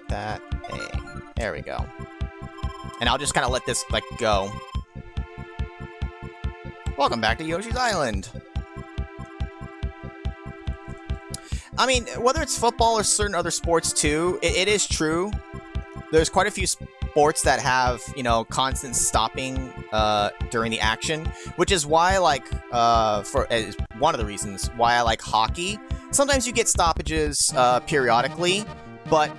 That A. There we go. And I'll just kind of let this like go. Welcome back to Yoshi's Island. I mean, whether it's football or certain other sports too, it is true. There's quite a few sports that have, you know, constant stopping during the action, which is why, like, is one of the reasons why I like hockey. Sometimes you get stoppages periodically, but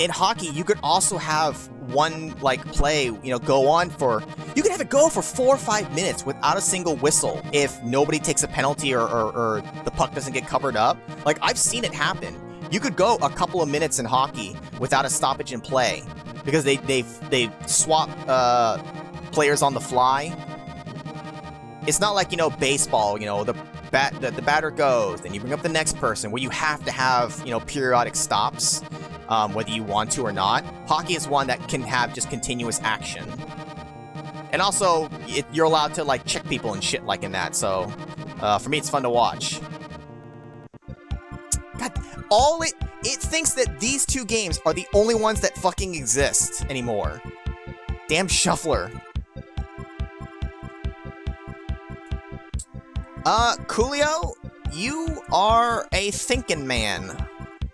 in hockey, you could also have one, like, play, you know, go on for... You could have it go for 4 or 5 minutes without a single whistle if nobody takes a penalty or the puck doesn't get covered up. Like, I've seen it happen. You could go a couple of minutes in hockey without a stoppage in play because they swap players on the fly. It's not like, you know, baseball, you know, the batter goes, then you bring up the next person where you have to have, you know, periodic stops, whether you want to or not. Hockey is one that can have just continuous action. And also, you're allowed to, like, check people and shit like in that, so for me, it's fun to watch. God, it thinks that these two games are the only ones that fucking exist anymore. Damn Shuffler. Coolio, you are a thinking man.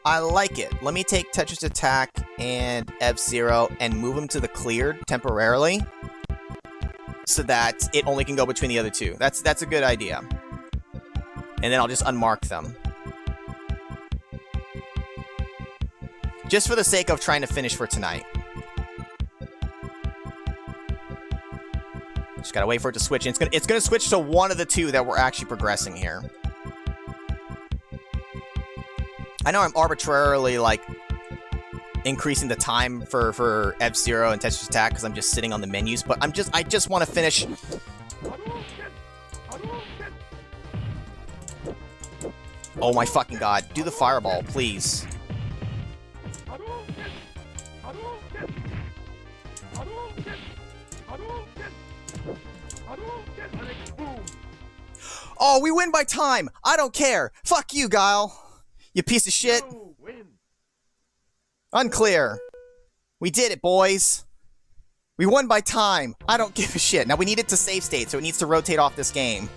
I like it. Let me take Tetris Attack and F-Zero and move them to the cleared temporarily so that it only can go between the other two. That's a good idea. And then I'll just unmark them. Just for the sake of trying to finish for tonight. Just gotta wait for it to switch. And it's gonna switch to one of the two that we're actually progressing here. I know I'm arbitrarily, like, increasing the time for F-Zero and Tetris Attack because I'm just sitting on the menus, but I just want to finish. Oh my fucking god! Do the fireball, please. Oh, we win by time! I don't care! Fuck you, Guile! You piece of shit! Unclear. We did it, boys! We won by time! I don't give a shit. Now we need it to save state, so it needs to rotate off this game.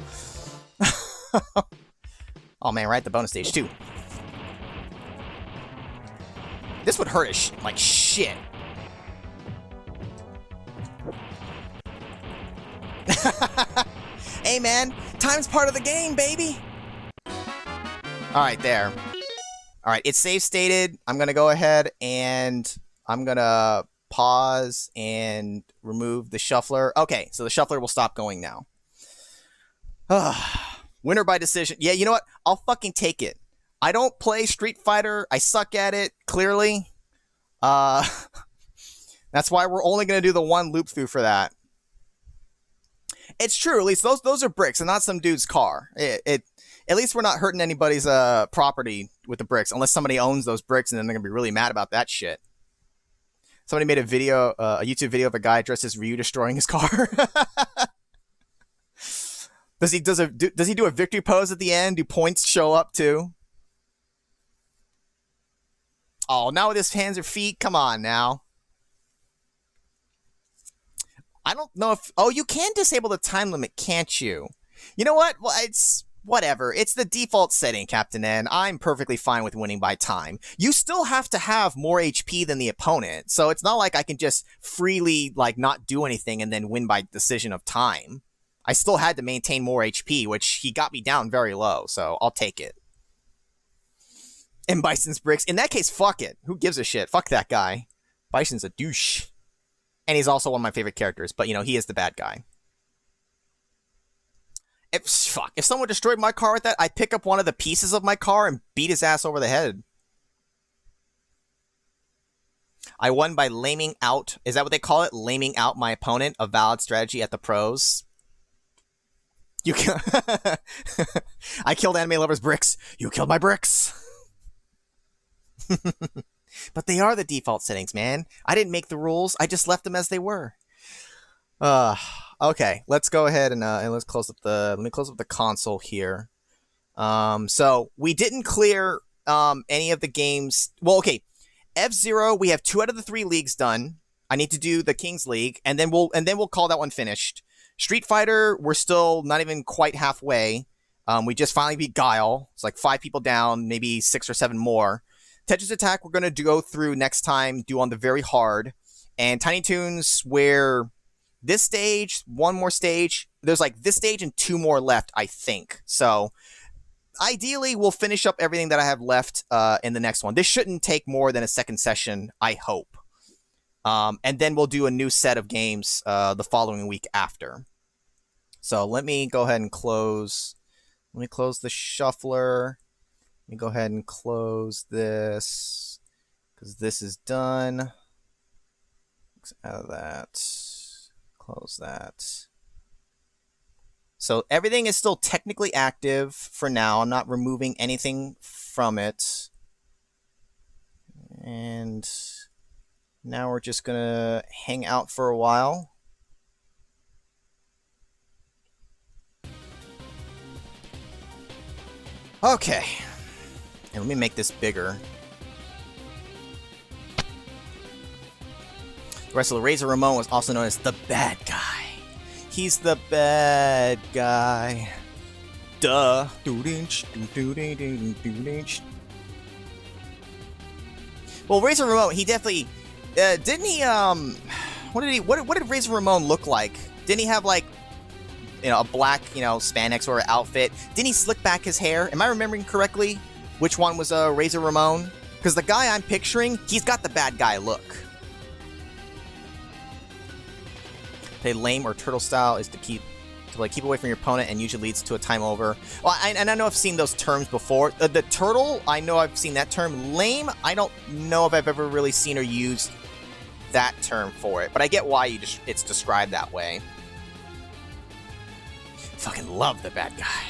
Oh man, we're at the bonus stage, too. This would hurt like shit. Hey man, time's part of the game, baby! Alright, there. Alright, it's save stated. I'm gonna go ahead and I'm gonna pause and remove the shuffler. Okay, so the shuffler will stop going now. Winner by decision. Yeah, you know what? I'll fucking take it. I don't play Street Fighter. I suck at it, clearly. That's why we're only gonna do the one loop through for that. It's true, at least those are bricks and not some dude's car. At least we're not hurting anybody's property with the bricks, unless somebody owns those bricks and then they're gonna be really mad about that shit. Somebody made a video, a YouTube video of a guy dressed as Ryu destroying his car. Does he do a victory pose at the end? Do points show up too? Oh, now with his hands or feet? Come on now. I don't know if... Oh, you can disable the time limit, can't you? You know what? Well, it's whatever. It's the default setting, Captain N. I'm perfectly fine with winning by time. You still have to have more HP than the opponent, so it's not like I can just freely, like, not do anything and then win by decision of time. I still had to maintain more HP, which he got me down very low, so I'll take it. And Bison's bricks. In that case, fuck it. Who gives a shit? Fuck that guy. Bison's a douche. And he's also one of my favorite characters, but, you know, he is the bad guy. If someone destroyed my car with that, I'd pick up one of the pieces of my car and beat his ass over the head. I won by laming out. Is that what they call it? Laming out my opponent? A valid strategy at the pros? You kill. I killed Anime Lover's bricks. You killed my bricks. But they are the default settings, man. I didn't make the rules. I just left them as they were. Okay, let's go ahead and let's close up the. Let me close up the console here. So we didn't clear any of the games. Well, okay, F-Zero. We have 2 out of the 3 leagues done. I need to do the Kings League, and then we'll call that one finished. Street Fighter, we're still not even quite halfway. We just finally beat Guile. It's like 5 people down, maybe 6 or 7 more. Tetris Attack, we're gonna go through next time. Do on the very hard, and Tiny Toons, where. This stage, 1 more stage. There's like this stage and 2 more left, I think. So, ideally, we'll finish up everything that I have left in the next one. This shouldn't take more than a second session, I hope. And then we'll do a new set of games the following week after. So, let me go ahead and close. Let me close the shuffler. Let me go ahead and close this. Because this is done. Out of that. Close that. So everything is still technically active for now. I'm not removing anything from it. And now we're just going to hang out for a while. Okay. And let me make this bigger. Wrestler Razor Ramon was also known as the bad guy. He's the bad guy. Duh. Well, Razor Ramon, he definitely didn't he what did Razor Ramon look like? Didn't he have like a black, spandex or outfit? Didn't he slick back his hair? Am I remembering correctly which one was Razor Ramon? Because the guy I'm picturing, he's got the bad guy look. Play lame or turtle style is to keep away from your opponent and usually leads to a time over. Well, and I know I've seen those terms before. The turtle, I know I've seen that term. Lame, I don't know if I've ever really seen or used that term for it, but I get why it's described that way. Fucking love the bad guy.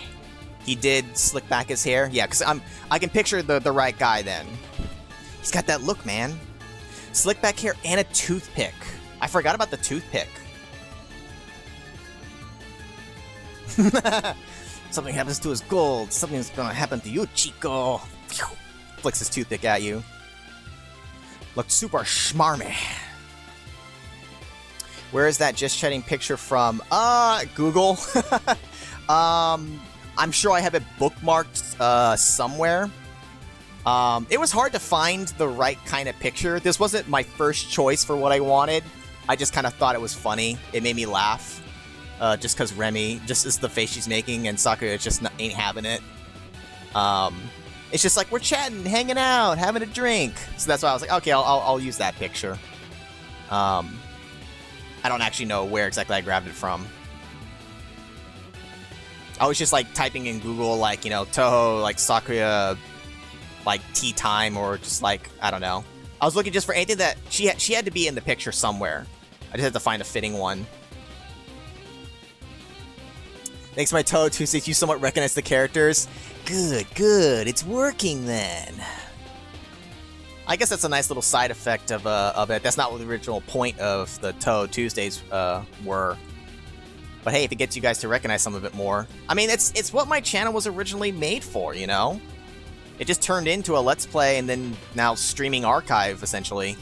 He did slick back his hair, yeah, because I can picture the right guy then. He's got that look, man. Slick back hair and a toothpick. I forgot about the toothpick. Something happens to his gold. Something's gonna happen to you, Chico. Flicks his toothpick at you. Looked super schmarmy. Where is that just chatting picture from? Google. I'm sure I have it bookmarked somewhere. It was hard to find the right kind of picture. This wasn't my first choice for what I wanted. I just kind of thought it was funny. It made me laugh. Just because Remy just is the face she's making and Sakura just ain't having it. It's just like, we're chatting, hanging out, having a drink. So that's why I was like, okay, I'll use that picture. I don't actually know where exactly I grabbed it from. I was just like typing in Google, like, Toho, like Sakura, like tea time, or just like, I don't know. I was looking just for anything that she had to be in the picture somewhere. I just had to find a fitting one. Thanks to my Toho Tuesdays, you somewhat recognize the characters. Good. It's working then. I guess that's a nice little side effect of it. That's not what the original point of the Toho Tuesdays were. But hey, if it gets you guys to recognize some of it more. I mean, it's what my channel was originally made for, It just turned into a Let's Play and then now streaming archive, essentially,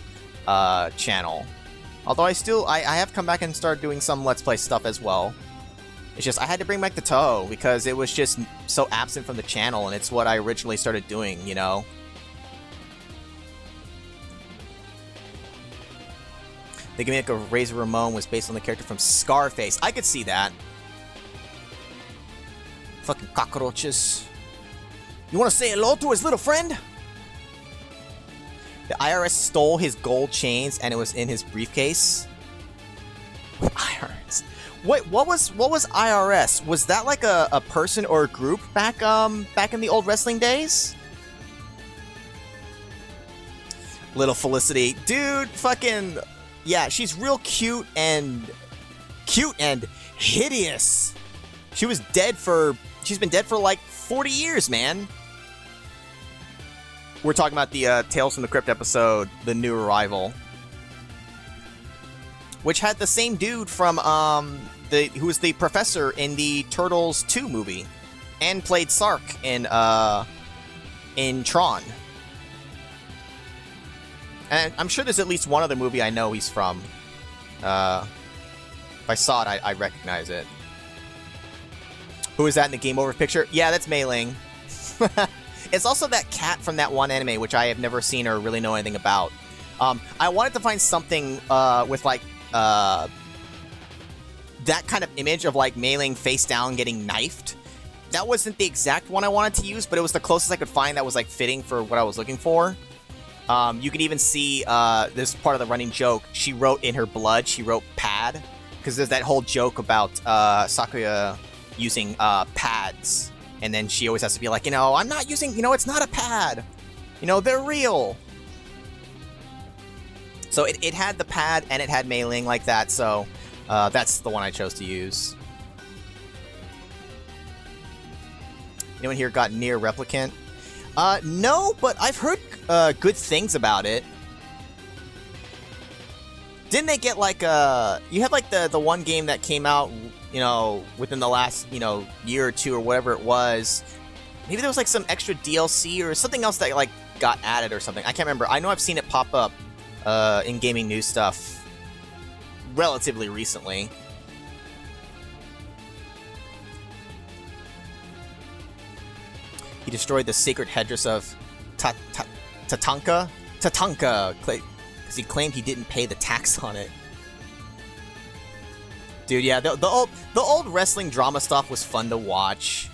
channel. Although I have come back and started doing some Let's Play stuff as well. It's just I had to bring back the Toho because it was just so absent from the channel, and it's what I originally started doing, you know? The gimmick of Razor Ramon was based on the character from Scarface. I could see that. Fucking cockroaches. You want to say hello to his little friend? The IRS stole his gold chains and it was in his briefcase. IRS. Wait, what was IRS? Was that like a person or a group back in the old wrestling days? Little Felicity, dude, fucking yeah, she's real cute and hideous. She's been dead for like 40 years, man. We're talking about the Tales from the Crypt episode, The New Arrival, which had the same dude from who was the professor in the Turtles 2 movie, and played Sark in Tron. And I'm sure there's at least one other movie I know he's from. If I saw it, I recognize it. Who is that in the Game Over picture? Yeah, that's Mei Ling. It's also that cat from that one anime, which I have never seen or really know anything about. I wanted to find something with like that kind of image of like Mei Ling face down getting knifed. That wasn't the exact one I wanted to use, but it was the closest I could find that was like fitting for what I was looking for. You could even see this part of the running joke. She wrote in her blood, she wrote pad, because there's that whole joke about Sakuya using pads. And then she always has to be like, I'm not using, it's not a pad. They're real. So it had the pad and it had Mei Ling like that. So that's the one I chose to use. Anyone here got Nier Replicant? No, but I've heard good things about it. Didn't they get like you had like the one game that came out, within the last, year or two or whatever it was. Maybe there was like some extra DLC or something else that like got added or something. I can't remember. I know I've seen it pop up in gaming news stuff relatively recently. He destroyed the sacred headdress of Tatanka, because he claimed he didn't pay the tax on it. Dude, yeah, the old wrestling drama stuff was fun to watch.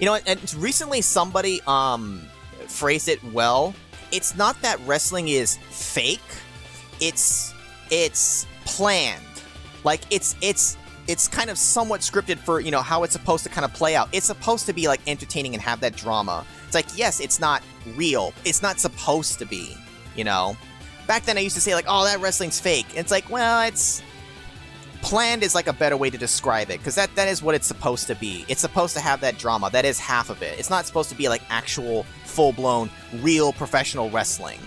And recently somebody phrased it well. It's not that wrestling is fake. It's planned. Like it's kind of somewhat scripted for, how it's supposed to kind of play out. It's supposed to be like entertaining and have that drama. It's like, yes, it's not real. It's not supposed to be, Back then I used to say like, oh, that wrestling's fake. And it's like, well, it's planned is like a better way to describe it, because that is what it's supposed to be. It's supposed to have that drama. That is half of it. It's not supposed to be like actual, full-blown, real professional wrestling,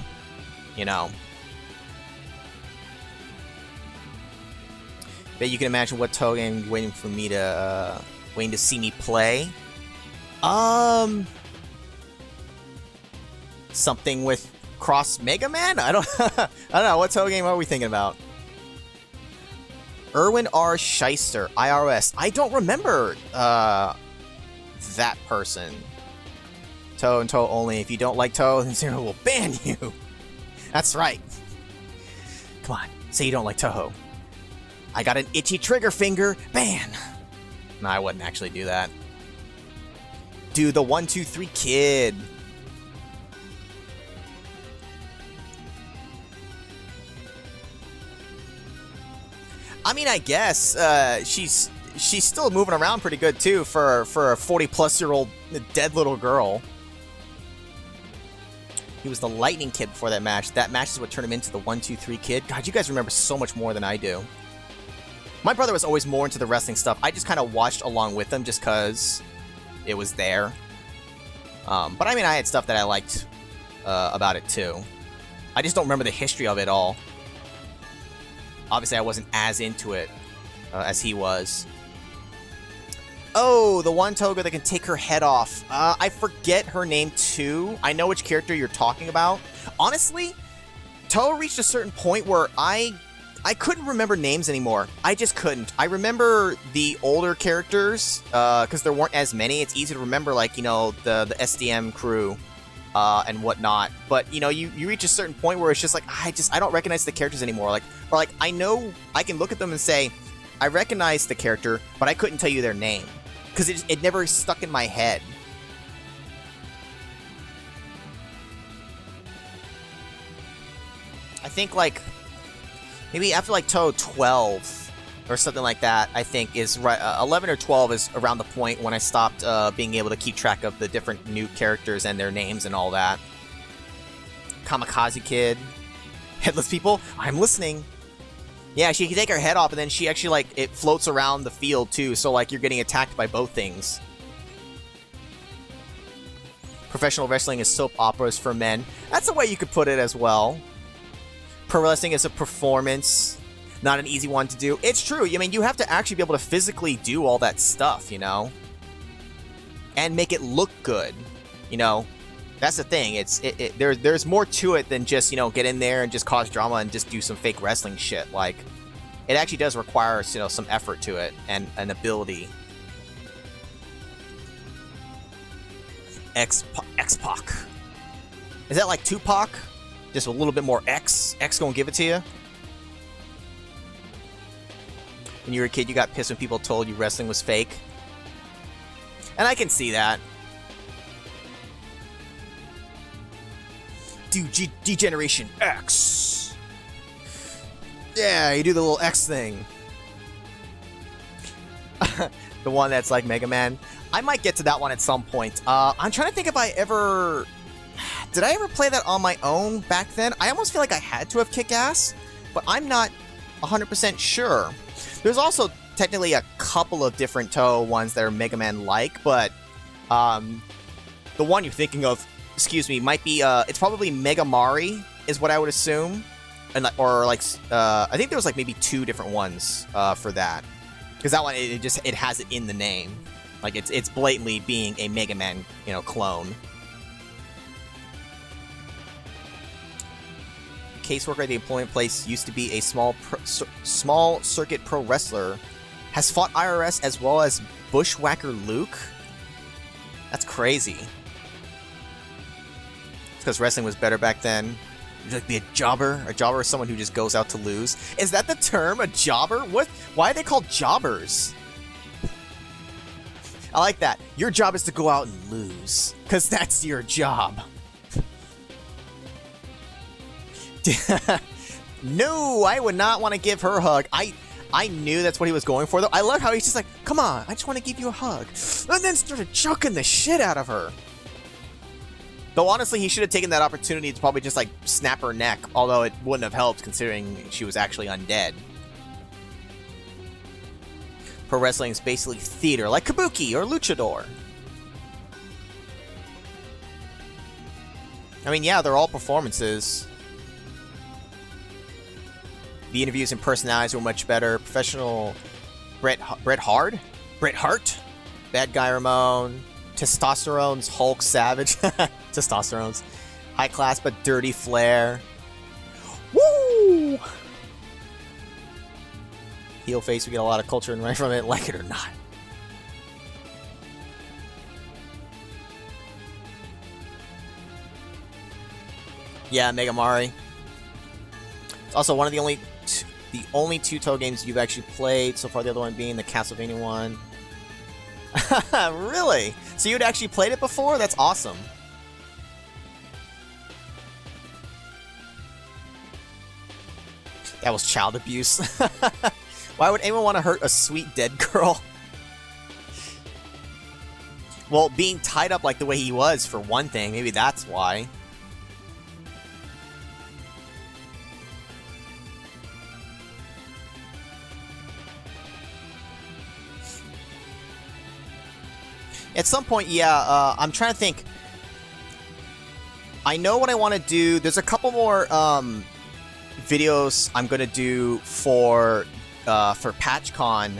Bet you can imagine what Togen waiting to see me play. Something with Cross Mega Man? I don't know. What Togen are we thinking about? Erwin R. Shyster, IRS. I don't remember that person. Toe and Toe only. If you don't like Toe, then Zero will ban you. That's right. Come on, say you don't like Toho. I got an itchy trigger finger. Ban. No, I wouldn't actually do that. Do the 1, 2, 3 kid. I mean, I guess she's still moving around pretty good too for a 40-plus-year-old dead little girl. He was the Lightning Kid before that match. That match is what turned him into the 1, 2, 3 Kid. God, you guys remember so much more than I do. My brother was always more into the wrestling stuff. I just kind of watched along with him just because it was there. But I mean, I had stuff that I liked about it too. I just don't remember the history of it all. Obviously, I wasn't as into it as he was. Oh, the one Toga that can take her head off. I forget her name too. I know which character you're talking about. Honestly, Toho reached a certain point where I I couldn't remember names anymore. I just couldn't. I remember the older characters, because there weren't as many. It's easy to remember, like, you know, the SDM crew, and whatnot. But, you know, you reach a certain point where it's just like, I don't recognize the characters anymore. Like, or like, I know, I can look at them and say, I recognize the character, but I couldn't tell you their name. Because it never stuck in my head. I think, like, maybe after, like, Toe 12 or something like that, I think is right. 11 or 12 is around the point when I stopped being able to keep track of the different new characters and their names and all that. Kamikaze Kid. Headless People? I'm listening. Yeah, she can take her head off, and then she actually, like, it floats around the field, too, so, like, you're getting attacked by both things. Professional wrestling is soap operas for men. That's a way you could put it as well. Pro wrestling is a performance, not an easy one to do. It's true. I mean, you have to actually be able to physically do all that stuff, you know? And make it look good, you know? That's the thing. There's more to it than just, you know, get in there and just cause drama and just do some fake wrestling shit. Like, it actually does require, you know, some effort to it and an ability. X-Pac. Is that like Tupac? Just a little bit more X. X gonna give it to you. When you were a kid, you got pissed when people told you wrestling was fake. And I can see that. Do Degeneration X. Yeah, you do the little X thing. The one that's like Mega Man. I might get to that one at some point. I'm trying to think if I ever... Did I ever play that on my own back then? I almost feel like I had to have Kick-Ass, but I'm not 100% sure. There's also technically a couple of different Toho ones that are Mega Man-like, but the one you're thinking of, excuse me, might be, it's probably Mega Mari, is what I would assume. And or like, I think there was like maybe 2 different ones for that. Because that one, it has it in the name. Like, it's blatantly being a Mega Man, you know, clone. Caseworker at the employment place used to be a small circuit pro wrestler. Has fought IRS as well as Bushwhacker Luke? That's crazy. It's because wrestling was better back then. Would you like to be a jobber? A jobber is someone who just goes out to lose. Is that the term? A jobber? What? Why are they called jobbers? I like that. Your job is to go out and lose. Because that's your job. No, I would not want to give her a hug. I knew that's what he was going for, though. I love how he's just like, come on, I just want to give you a hug. And then started choking the shit out of her. Though, honestly, he should have taken that opportunity to probably just, like, snap her neck. Although it wouldn't have helped, considering she was actually undead. Pro wrestling is basically theater, like Kabuki or Luchador. I mean, yeah, they're all performances. The interviews and personalities were much better. Professional Bret Hart? Bad Guy Ramon. Testosterone's Hulk Savage. Testosterone's high class but dirty Flair. Woo! Heel face, we get a lot of culture and right from it, like it or not. Yeah, Mega Mari. It's also one of the only two Toho games you've actually played so far, the other one being the Castlevania one. Really? So you'd actually played it before? That's awesome. That was child abuse. Why would anyone want to hurt a sweet dead girl? Well, being tied up like the way he was, for one thing. Maybe that's why. At some point, yeah, I'm trying to think. I know what I want to do. There's a couple more videos I'm going to do for PatchCon.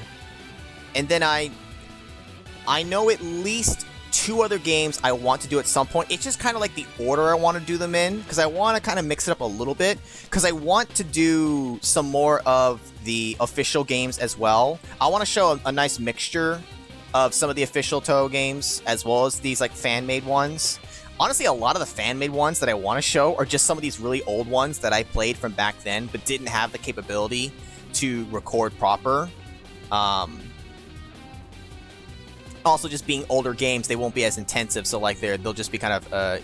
And then I know at least 2 other games I want to do at some point. It's just kind of like the order I want to do them in, because I want to kind of mix it up a little bit, because I want to do some more of the official games as well. I want to show a nice mixture of some of the official Toho games, as well as these like fan-made ones. Honestly, a lot of the fan-made ones that I want to show are just some of these really old ones that I played from back then, but didn't have the capability to record proper. Also, just being older games, they won't be as intensive, so like they'll just be kind of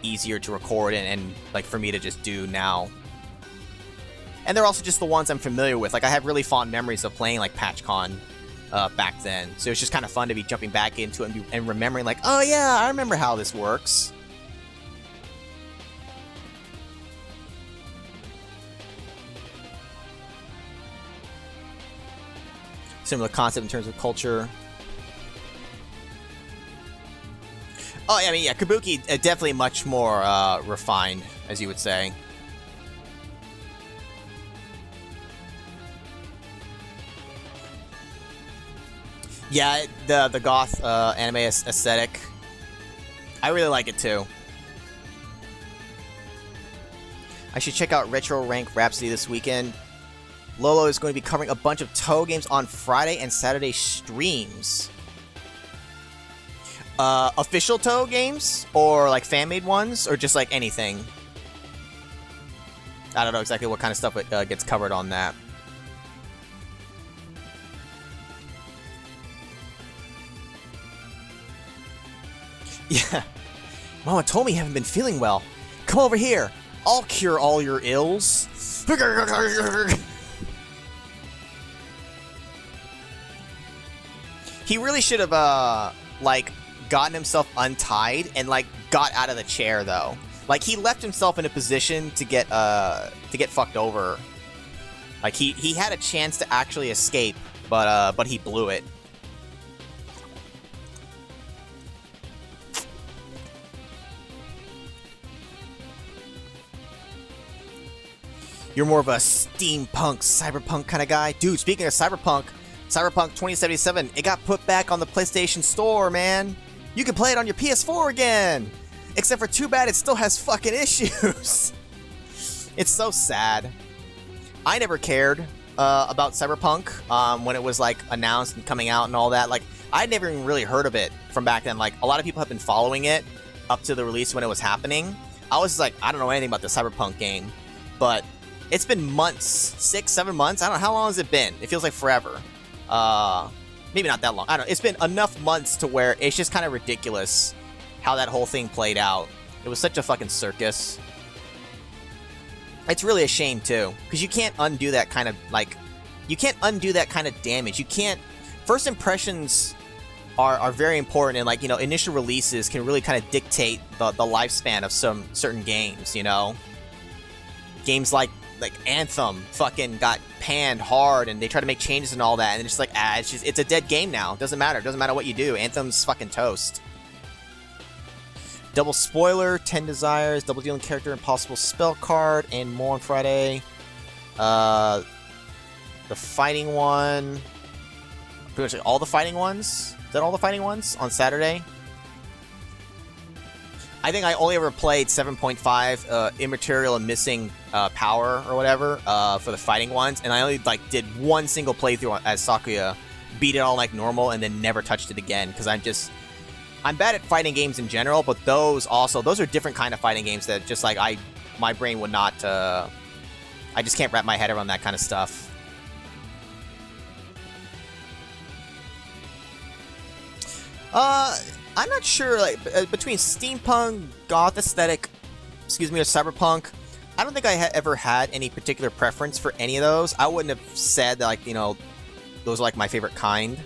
easier to record and like for me to just do now. And they're also just the ones I'm familiar with. Like I have really fond memories of playing like PatchCon back then, so it's just kind of fun to be jumping back into it and remembering like, oh yeah, I remember how this works. Similar concept in terms of culture. Oh, yeah, I mean, yeah, Kabuki, definitely much more refined, as you would say. Yeah, the goth anime aesthetic. I really like it, too. I should check out Retro Rank Rhapsody this weekend. Lolo is going to be covering a bunch of Toho games on Friday and Saturday streams. Official Toho games? Or like fan-made ones? Or just like anything? I don't know exactly what kind of stuff gets covered on that. Yeah. Mama told me you haven't been feeling well. Come over here. I'll cure all your ills. He really should have, like, gotten himself untied and, like, got out of the chair, though. Like, he left himself in a position to get fucked over. Like, he had a chance to actually escape, but he blew it. You're more of a steampunk, cyberpunk kind of guy? Dude, speaking of cyberpunk 2077, it got put back on the PlayStation Store, man. You can play it on your PS4 again. Except for too bad it still has fucking issues. It's so sad. I never cared about Cyberpunk when it was like announced and coming out and all that. Like, I'd never even really heard of it from back then. Like, a lot of people have been following it up to the release when it was happening. I was like, I don't know anything about the Cyberpunk game. But it's been months, 6, 7 months. I don't know, how long has it been? It feels like forever. Maybe not that long. I don't know. It's been enough months to where it's just kind of ridiculous how that whole thing played out. It was such a fucking circus. It's really a shame, too. Because you can't undo that kind of, like... You can't undo that kind of damage. You can't... First impressions are very important, and, like, you know, initial releases can really kind of dictate the lifespan of some certain games, you know? Games like Anthem fucking got panned hard, and they try to make changes and all that, and it's just like, it's a dead game now. It doesn't matter. It doesn't matter what you do. Anthem's fucking toast. Double spoiler, 10 desires, double dealing character, impossible spell card, and more on Friday. The fighting one. Pretty much all the fighting ones? Is that all the fighting ones? On Saturday? I think I only ever played 7.5 immaterial and missing power or whatever for the fighting ones, and I only like did one single playthrough as Sakuya, beat it all like normal, and then never touched it again because I'm bad at fighting games in general, but those are different kind of fighting games that just like my brain would not. I just can't wrap my head around that kind of stuff. I'm not sure, like, between steampunk, goth aesthetic, or cyberpunk, I don't think I ever had any particular preference for any of those. I wouldn't have said that, like, you know, those are, like, my favorite kind.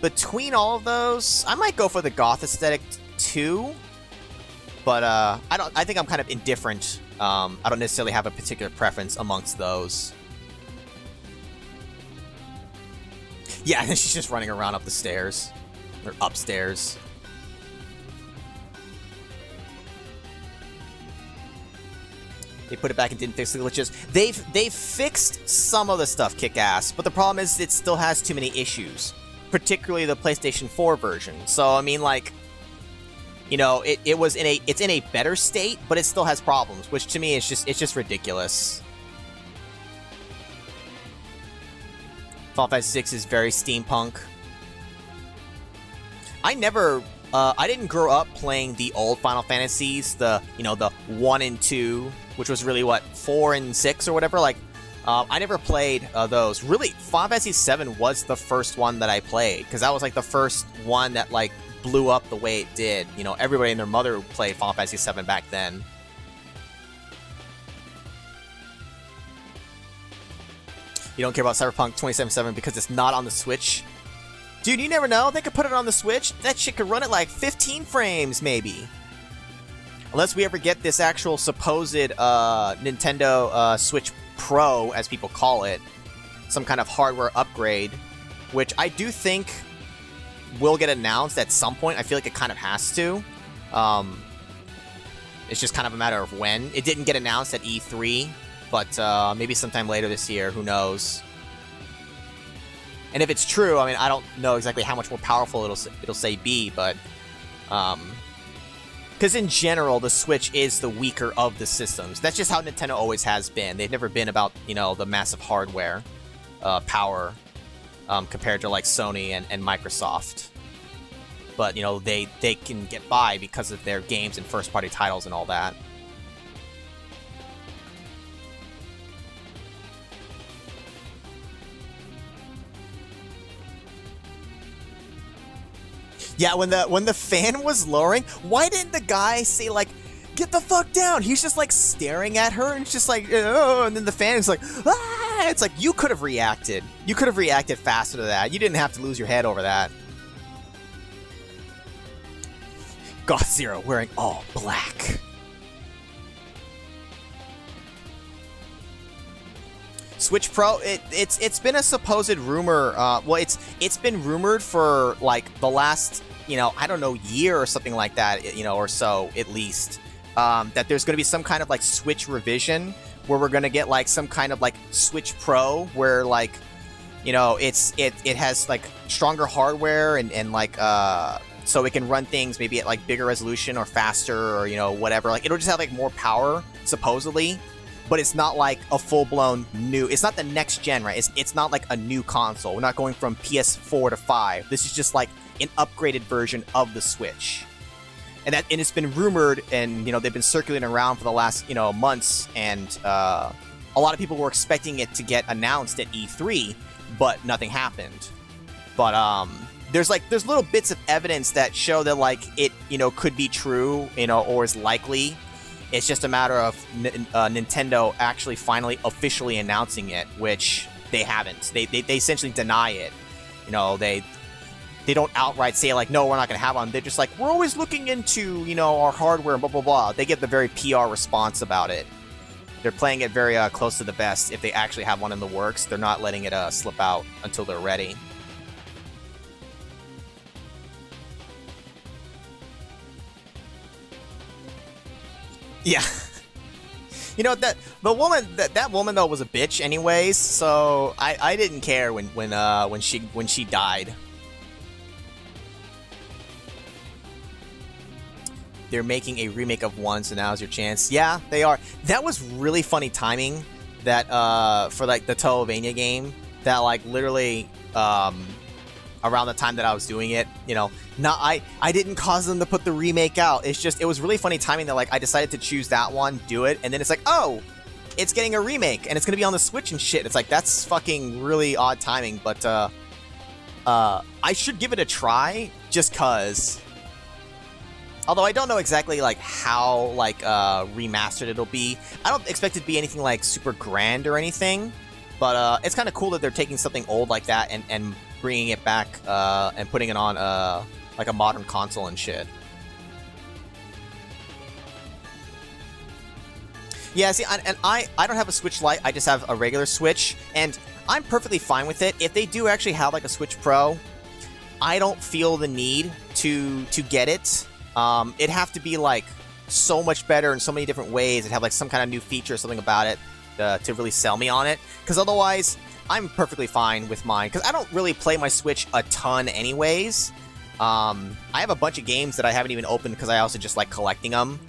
Between all of those, I might go for the goth aesthetic, too. But, I think I'm kind of indifferent. I don't necessarily have a particular preference amongst those. Yeah, and she's just running around up the stairs. Or upstairs. They put it back and didn't fix the glitches. They've fixed some of the stuff, kick-ass, but the problem is it still has too many issues. particularly the PlayStation 4 version. So I mean, like, you know, it's in a better state, but it still has problems, which to me is just ridiculous. Final Fantasy VI is very steampunk. I didn't grow up playing the old Final Fantasies, the 1 and 2, which was really what, 4 and 6 or whatever. Like, I never played those. Really, Final Fantasy VII was the first one that I played, because that was like the first one that like blew up the way it did. You know, everybody and their mother played Final Fantasy VII back then. You don't care about Cyberpunk 2077 because it's not on the Switch? Dude, you never know. They could put it on the Switch. That shit could run at like 15 frames, maybe. Unless we ever get this actual supposed Nintendo Switch Pro, as people call it. Some kind of hardware upgrade. Which I do think will get announced at some point. I feel like it kind of has to. It's just kind of a matter of when. It didn't get announced at E3. But maybe sometime later this year. Who knows? And if it's true, I mean, I don't know exactly how much more powerful it'll say be, but because in general, the Switch is the weaker of the systems. That's just how Nintendo always has been. They've never been about, you know, the massive hardware power compared to like Sony and Microsoft. But you know, they can get by because of their games and first-party titles and all that. Yeah, when the fan was lowering, why didn't the guy say, like, get the fuck down? He's just, like, staring at her, and it's just like, oh, and then the fan is like, ah! It's like, you could have reacted. You could have reacted faster to that. You didn't have to lose your head over that. Goth Zero wearing all black. Switch Pro, it's been a supposed rumor. Well, it's been rumored for like the last, you know, I don't know, year or something like that, you know, or so at least. That there's going to be some kind of like Switch revision where we're going to get like some kind of like Switch Pro where like, you know, it has like stronger hardware and like so it can run things maybe at like bigger resolution or faster or, you know, whatever. Like it'll just have like more power supposedly. But it's not like a full-blown new... It's not the next gen, right? It's not like a new console. We're not going from PS4 to 5. This is just like an upgraded version of the Switch. And it's been rumored, and, you know, they've been circulating around for the last, you know, months, and a lot of people were expecting it to get announced at E3, but nothing happened. But, there's little bits of evidence that show that, like, it, you know, could be true, you know, or is likely. It's just a matter of Nintendo actually finally officially announcing it, which they haven't. They essentially deny it. You know, they don't outright say like, no, we're not going to have one. They're just like, we're always looking into, you know, our hardware and blah, blah, blah. They give the very PR response about it. They're playing it very close to the vest. If they actually have one in the works, they're not letting it slip out until they're ready. Yeah. You know, that woman though was a bitch anyways, so I didn't care when she died. They're making a remake of 1, so now's your chance. Yeah, they are. That was really funny timing that for like the Toavania game that like literally around the time that I was doing it, you know, I didn't cause them to put the remake out. It's just, it was really funny timing that like I decided to choose that one, do it, and then it's like, oh, it's getting a remake and it's gonna be on the Switch and shit. It's like, that's fucking really odd timing, but I should give it a try just cause. Although I don't know exactly like how like remastered it'll be. I don't expect it to be anything like super grand or anything, but it's kind of cool that they're taking something old like that and bringing it back and putting it on like a modern console and shit. Yeah, see, and I don't have a Switch Lite, I just have a regular Switch, and I'm perfectly fine with it. If they do actually have like a Switch Pro, I don't feel the need to get it. It'd have to be like so much better in so many different ways. It'd have like some kind of new feature or something about it to really sell me on it. Because otherwise, I'm perfectly fine with mine because I don't really play my Switch a ton anyways. I have a bunch of games that I haven't even opened because I also just like collecting them.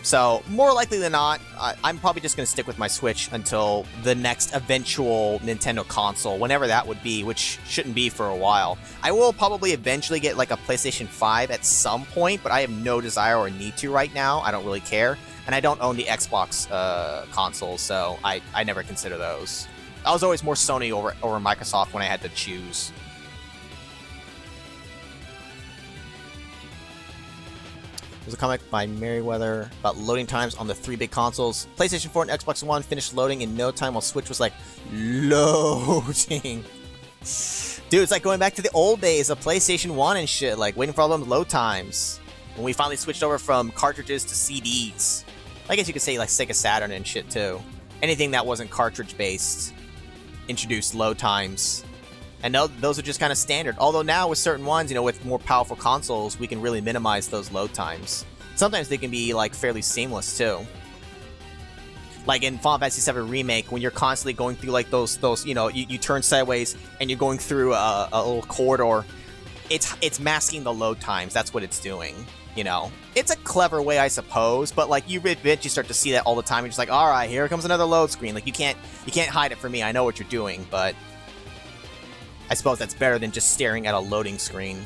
So more likely than not, I'm probably just going to stick with my Switch until the next eventual Nintendo console, whenever that would be, which shouldn't be for a while. I will probably eventually get like a PlayStation 5 at some point, but I have no desire or need to right now. I don't really care. And I don't own the Xbox consoles, so I never consider those. I was always more Sony over Microsoft when I had to choose. There's a comic by Merriweather about loading times on the 3 big consoles. PlayStation 4 and Xbox One finished loading in no time, while Switch was like, loading. Dude, it's like going back to the old days of PlayStation 1 and shit, like waiting for all them load times. When we finally switched over from cartridges to CDs. I guess you could say like Sega Saturn and shit too. Anything that wasn't cartridge-based introduced load times. And those are just kind of standard. Although now with certain ones, you know, with more powerful consoles, we can really minimize those load times. Sometimes they can be like fairly seamless too. Like in Final Fantasy VII Remake, when you're constantly going through like those you know, you turn sideways and you're going through a little corridor. It's masking the load times. That's what it's doing. You know, it's a clever way, I suppose, but like you eventually start to see that all the time. You're just like, all right, here comes another load screen. Like you can't hide it from me. I know what you're doing, but I suppose that's better than just staring at a loading screen.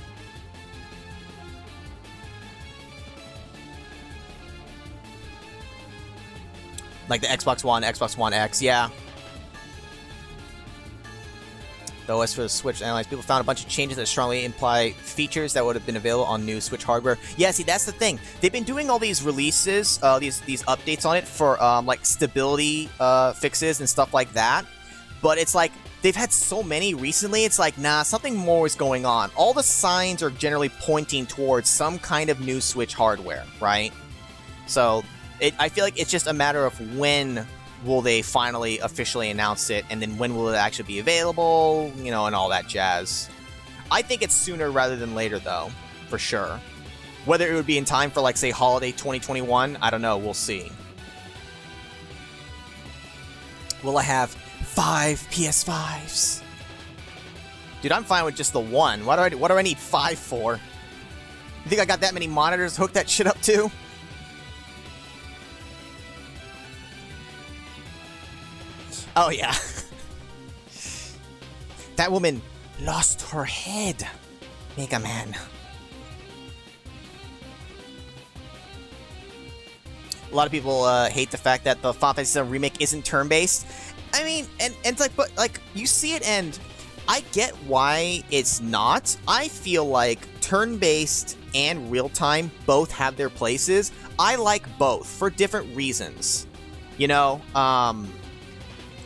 Like the Xbox One, Xbox One X, yeah. Though as for the Switch analyzed, people found a bunch of changes that strongly imply features that would have been available on new Switch hardware. Yeah, see, that's the thing. They've been doing all these releases, these updates on it for like stability fixes and stuff like that. But it's like they've had so many recently. It's like, nah, something more is going on. All the signs are generally pointing towards some kind of new Switch hardware, right? So I feel like it's just a matter of when will they finally officially announce it, and then when will it actually be available, you know, and all that jazz. I think it's sooner rather than later, though, for sure. Whether it would be in time for, like, say, holiday 2021, I don't know, we'll see. Will I have 5 PS5s? Dude, I'm fine with just the one. What do I need 5 for? You think I got that many monitors to hook that shit up to? Oh, yeah. That woman lost her head, Mega Man. A lot of people hate the fact that the Final Fantasy VII Remake isn't turn-based. I mean, and it's like, but like, you see it, and I get why it's not. I feel like turn-based and real-time both have their places. I like both for different reasons. You know,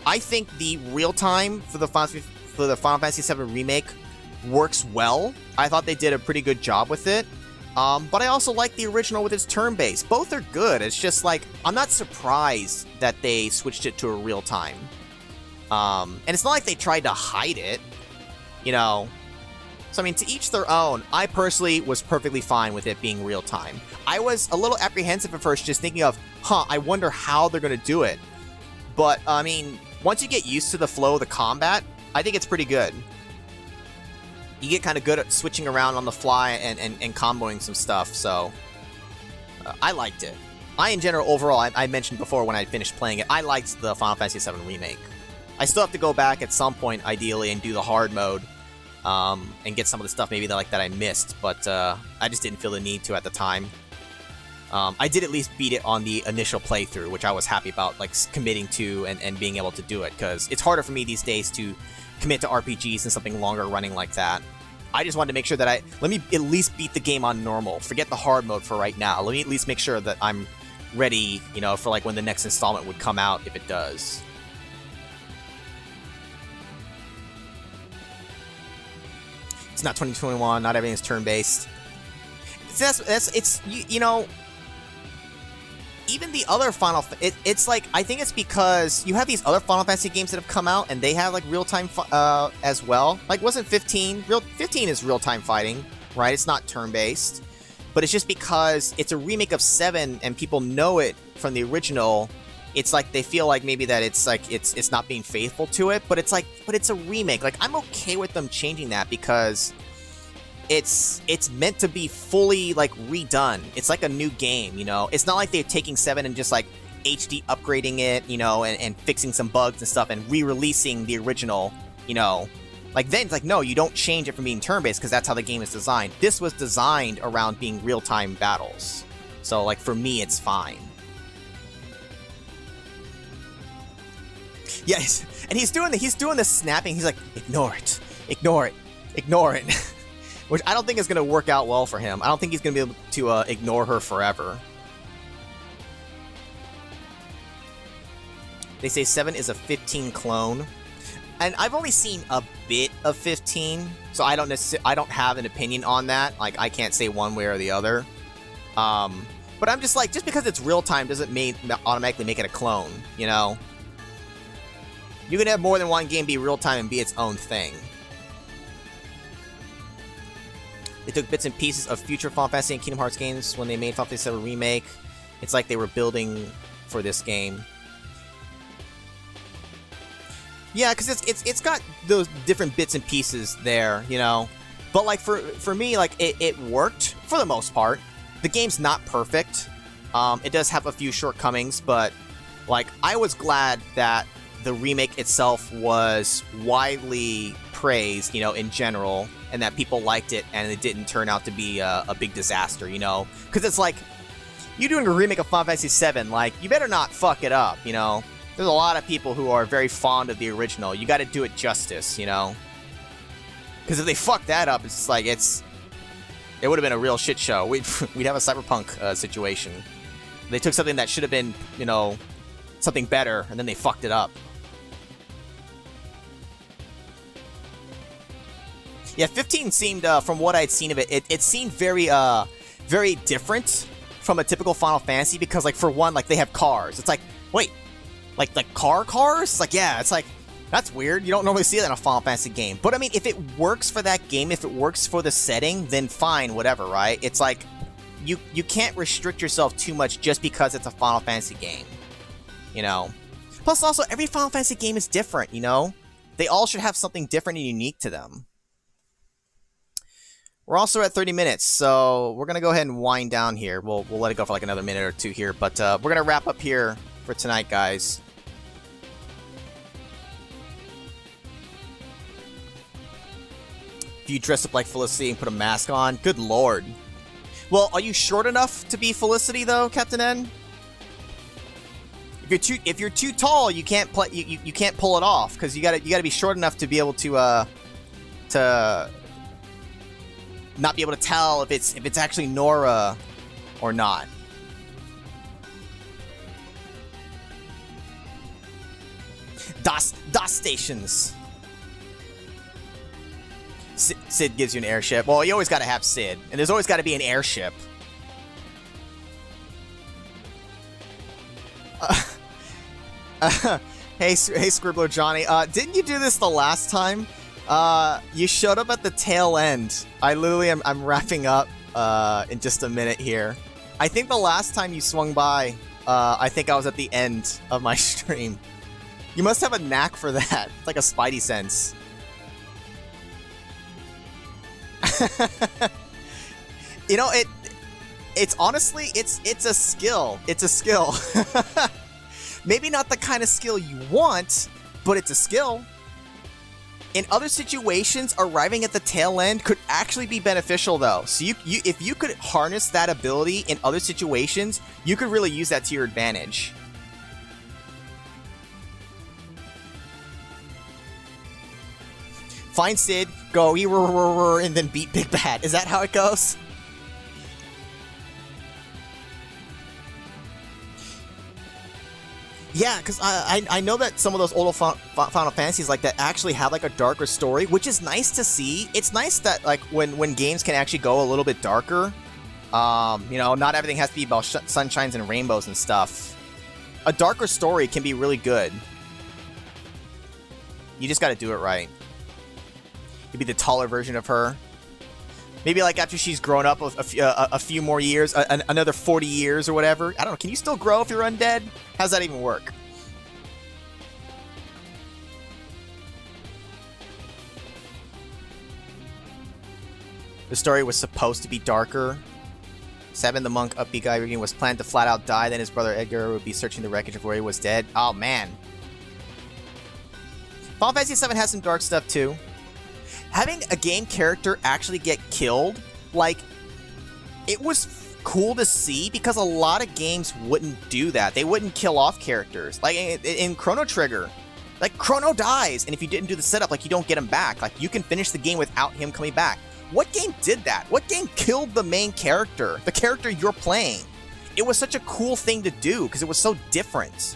I think the real-time for the Final Fantasy VII Remake works well. I thought they did a pretty good job with it. But I also like the original with its turn-based. Both are good. It's just like, I'm not surprised that they switched it to a real-time. And it's not like they tried to hide it, you know. So, I mean, to each their own. I personally was perfectly fine with it being real-time. I was a little apprehensive at first, just thinking of, I wonder how they're going to do it. But, I mean, once you get used to the flow of the combat, I think it's pretty good. You get kind of good at switching around on the fly and comboing some stuff, so I liked it. In general, overall, I mentioned before when I finished playing it, I liked the Final Fantasy VII Remake. I still have to go back at some point, ideally, and do the hard mode, and get some of the stuff maybe that I missed, but I just didn't feel the need to at the time. I did at least beat it on the initial playthrough, which I was happy about, like, committing to and being able to do it, because it's harder for me these days to commit to RPGs and something longer running like that. I just wanted to make sure that let me at least beat the game on normal. Forget the hard mode for right now. Let me at least make sure that I'm ready, you know, for like when the next installment would come out, if it does. It's not 2021, not everything's turn-based. You know, even the other Final... It's like, I think it's because you have these other Final Fantasy games that have come out, and they have, like, real-time as well. Like, wasn't 15... 15 is real-time fighting, right? It's not turn-based. But it's just because it's a remake of 7, and people know it from the original, it's like they feel like maybe that it's like it's not being faithful to it, but it's like, but it's a remake. Like, I'm okay with them changing that because it's meant to be fully like redone. It's like a new game, you know. It's not like they're taking 7 and just like HD upgrading it, you know, and fixing some bugs and stuff and re-releasing the original, you know. Like, then it's like, no, you don't change it from being turn-based because that's how the game is designed. This was designed around being real-time battles. So, like, for me, it's fine. Yes, and he's doing the snapping. He's like, ignore it, ignore it, ignore it. Which I don't think is going to work out well for him. I don't think he's going to be able to ignore her forever. They say 7 is a 15 clone. And I've only seen a bit of 15, so I don't have an opinion on that. Like, I can't say one way or the other. But I'm just like, just because it's real time doesn't automatically make it a clone, you know? You can have more than one game be real time and be its own thing. They took bits and pieces of future Final Fantasy and Kingdom Hearts games when they made Final Fantasy VII Remake. It's like they were building for this game. Yeah, because it's got those different bits and pieces there, you know. But like for me, like it worked for the most part. The game's not perfect. It does have a few shortcomings, but like I was glad that the remake itself was widely praised, you know, in general, and that people liked it, and it didn't turn out to be a big disaster, you know. Because it's like, you doing a remake of Final Fantasy VII, like, you better not fuck it up, you know. There's a lot of people who are very fond of the original. You got to do it justice, you know. Because if they fuck that up, it's like it would have been a real shit show. We'd have a cyberpunk situation. They took something that should have been, you know, something better, and then they fucked it up. Yeah, 15 seemed, from what I'd seen of it, it seemed very, very different from a typical Final Fantasy because, like, for one, like, they have cars. It's like, wait. Like cars? Like, yeah, it's like, that's weird. You don't normally see that in a Final Fantasy game. But, I mean, if it works for that game, if it works for the setting, then fine, whatever, right? It's like, you can't restrict yourself too much just because it's a Final Fantasy game, you know? Plus, also, every Final Fantasy game is different, you know? They all should have something different and unique to them. We're also at 30 minutes, so we're going to go ahead and wind down here. We'll let it go for like another minute or two here, but we're going to wrap up here for tonight, guys. If you dress up like Felicity and put a mask on, good lord. Well, are you short enough to be Felicity though, Captain N? If you're too tall, you can't play. You can't pull it off because you gotta be short enough to be able to not be able to tell if it's actually Nora or not. DOS stations. Sid gives you an airship. Well, you always got to have Sid, and there's always got to be an airship. Hey, Scribbler Johnny. Didn't you do this the last time? You showed up at the tail end. I'm wrapping up in just a minute here. I think the last time you swung by, I think I was at the end of my stream. You must have a knack for that. It's like a spidey sense. You know, it's honestly, it's a skill. It's a skill. Maybe not the kind of skill you want, but it's a skill. In other situations, arriving at the tail end could actually be beneficial, though. So if you could harness that ability in other situations, you could really use that to your advantage. Find Sid, go and then beat Big Bad. Is that how it goes? Yeah, because I know that some of those older Final Fantasies like that actually have like a darker story, which is nice to see. It's nice that like when games can actually go a little bit darker. You know, not everything has to be about sunshines and rainbows and stuff. A darker story can be really good. You just got to do it right. You'd be the taller version of her. Maybe like after she's grown up a few more years, another 40 years or whatever. I don't know. Can you still grow if you're undead? How's that even work? The story was supposed to be darker. 7, the monk, upbeat guy, was planned to flat out die. Then his brother Edgar would be searching the wreckage of where he was dead. Oh, man. Final Fantasy VII has some dark stuff, too. Having a game character actually get killed, like, it was cool to see because a lot of games wouldn't do that. They wouldn't kill off characters. Like, in Chrono Trigger, like, Chrono dies, and if you didn't do the setup, like, you don't get him back. Like, you can finish the game without him coming back. What game did that? What game killed the main character? The character you're playing? It was such a cool thing to do because it was so different.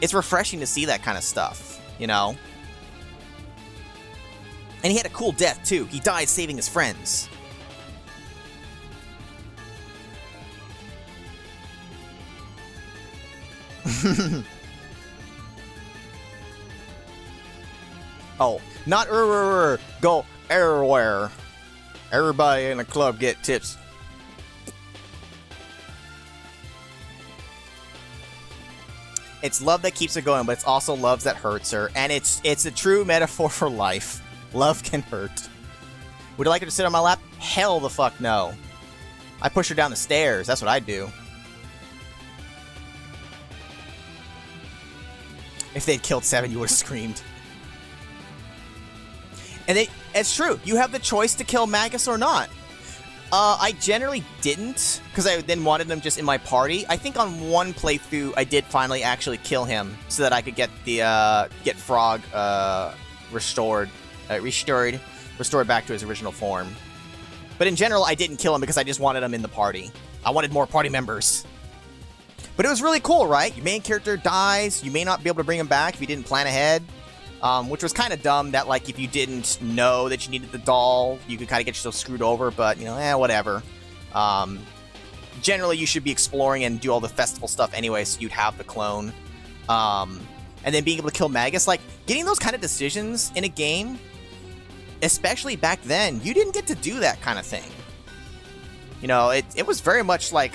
It's refreshing to see that kind of stuff, you know? And he had a cool death, too. He died saving his friends. Oh, not go everywhere. Everybody in the club get tips. It's love that keeps her going, but it's also love that hurts her. And it's a true metaphor for life. Love can hurt. Would I like her to sit on my lap? Hell the fuck no. I push her down the stairs. That's what I do. If they'd killed 7, you would have screamed. And it's true. You have the choice to kill Magus or not. I generally didn't, because I then wanted them just in my party. I think on one playthrough, I did finally actually kill him so that I could get the get Frog restored back to his original form. But in general, I didn't kill him because I just wanted him in the party. I wanted more party members. But it was really cool, right? Your main character dies. You may not be able to bring him back if you didn't plan ahead. Which was kind of dumb that, like, if you didn't know that you needed the doll, you could kind of get yourself screwed over, but, you know, whatever. Generally, you should be exploring and do all the festival stuff anyway, so you'd have the clone. And then being able to kill Magus, like, getting those kind of decisions in a game, especially back then, you didn't get to do that kind of thing. You know, it was very much, like,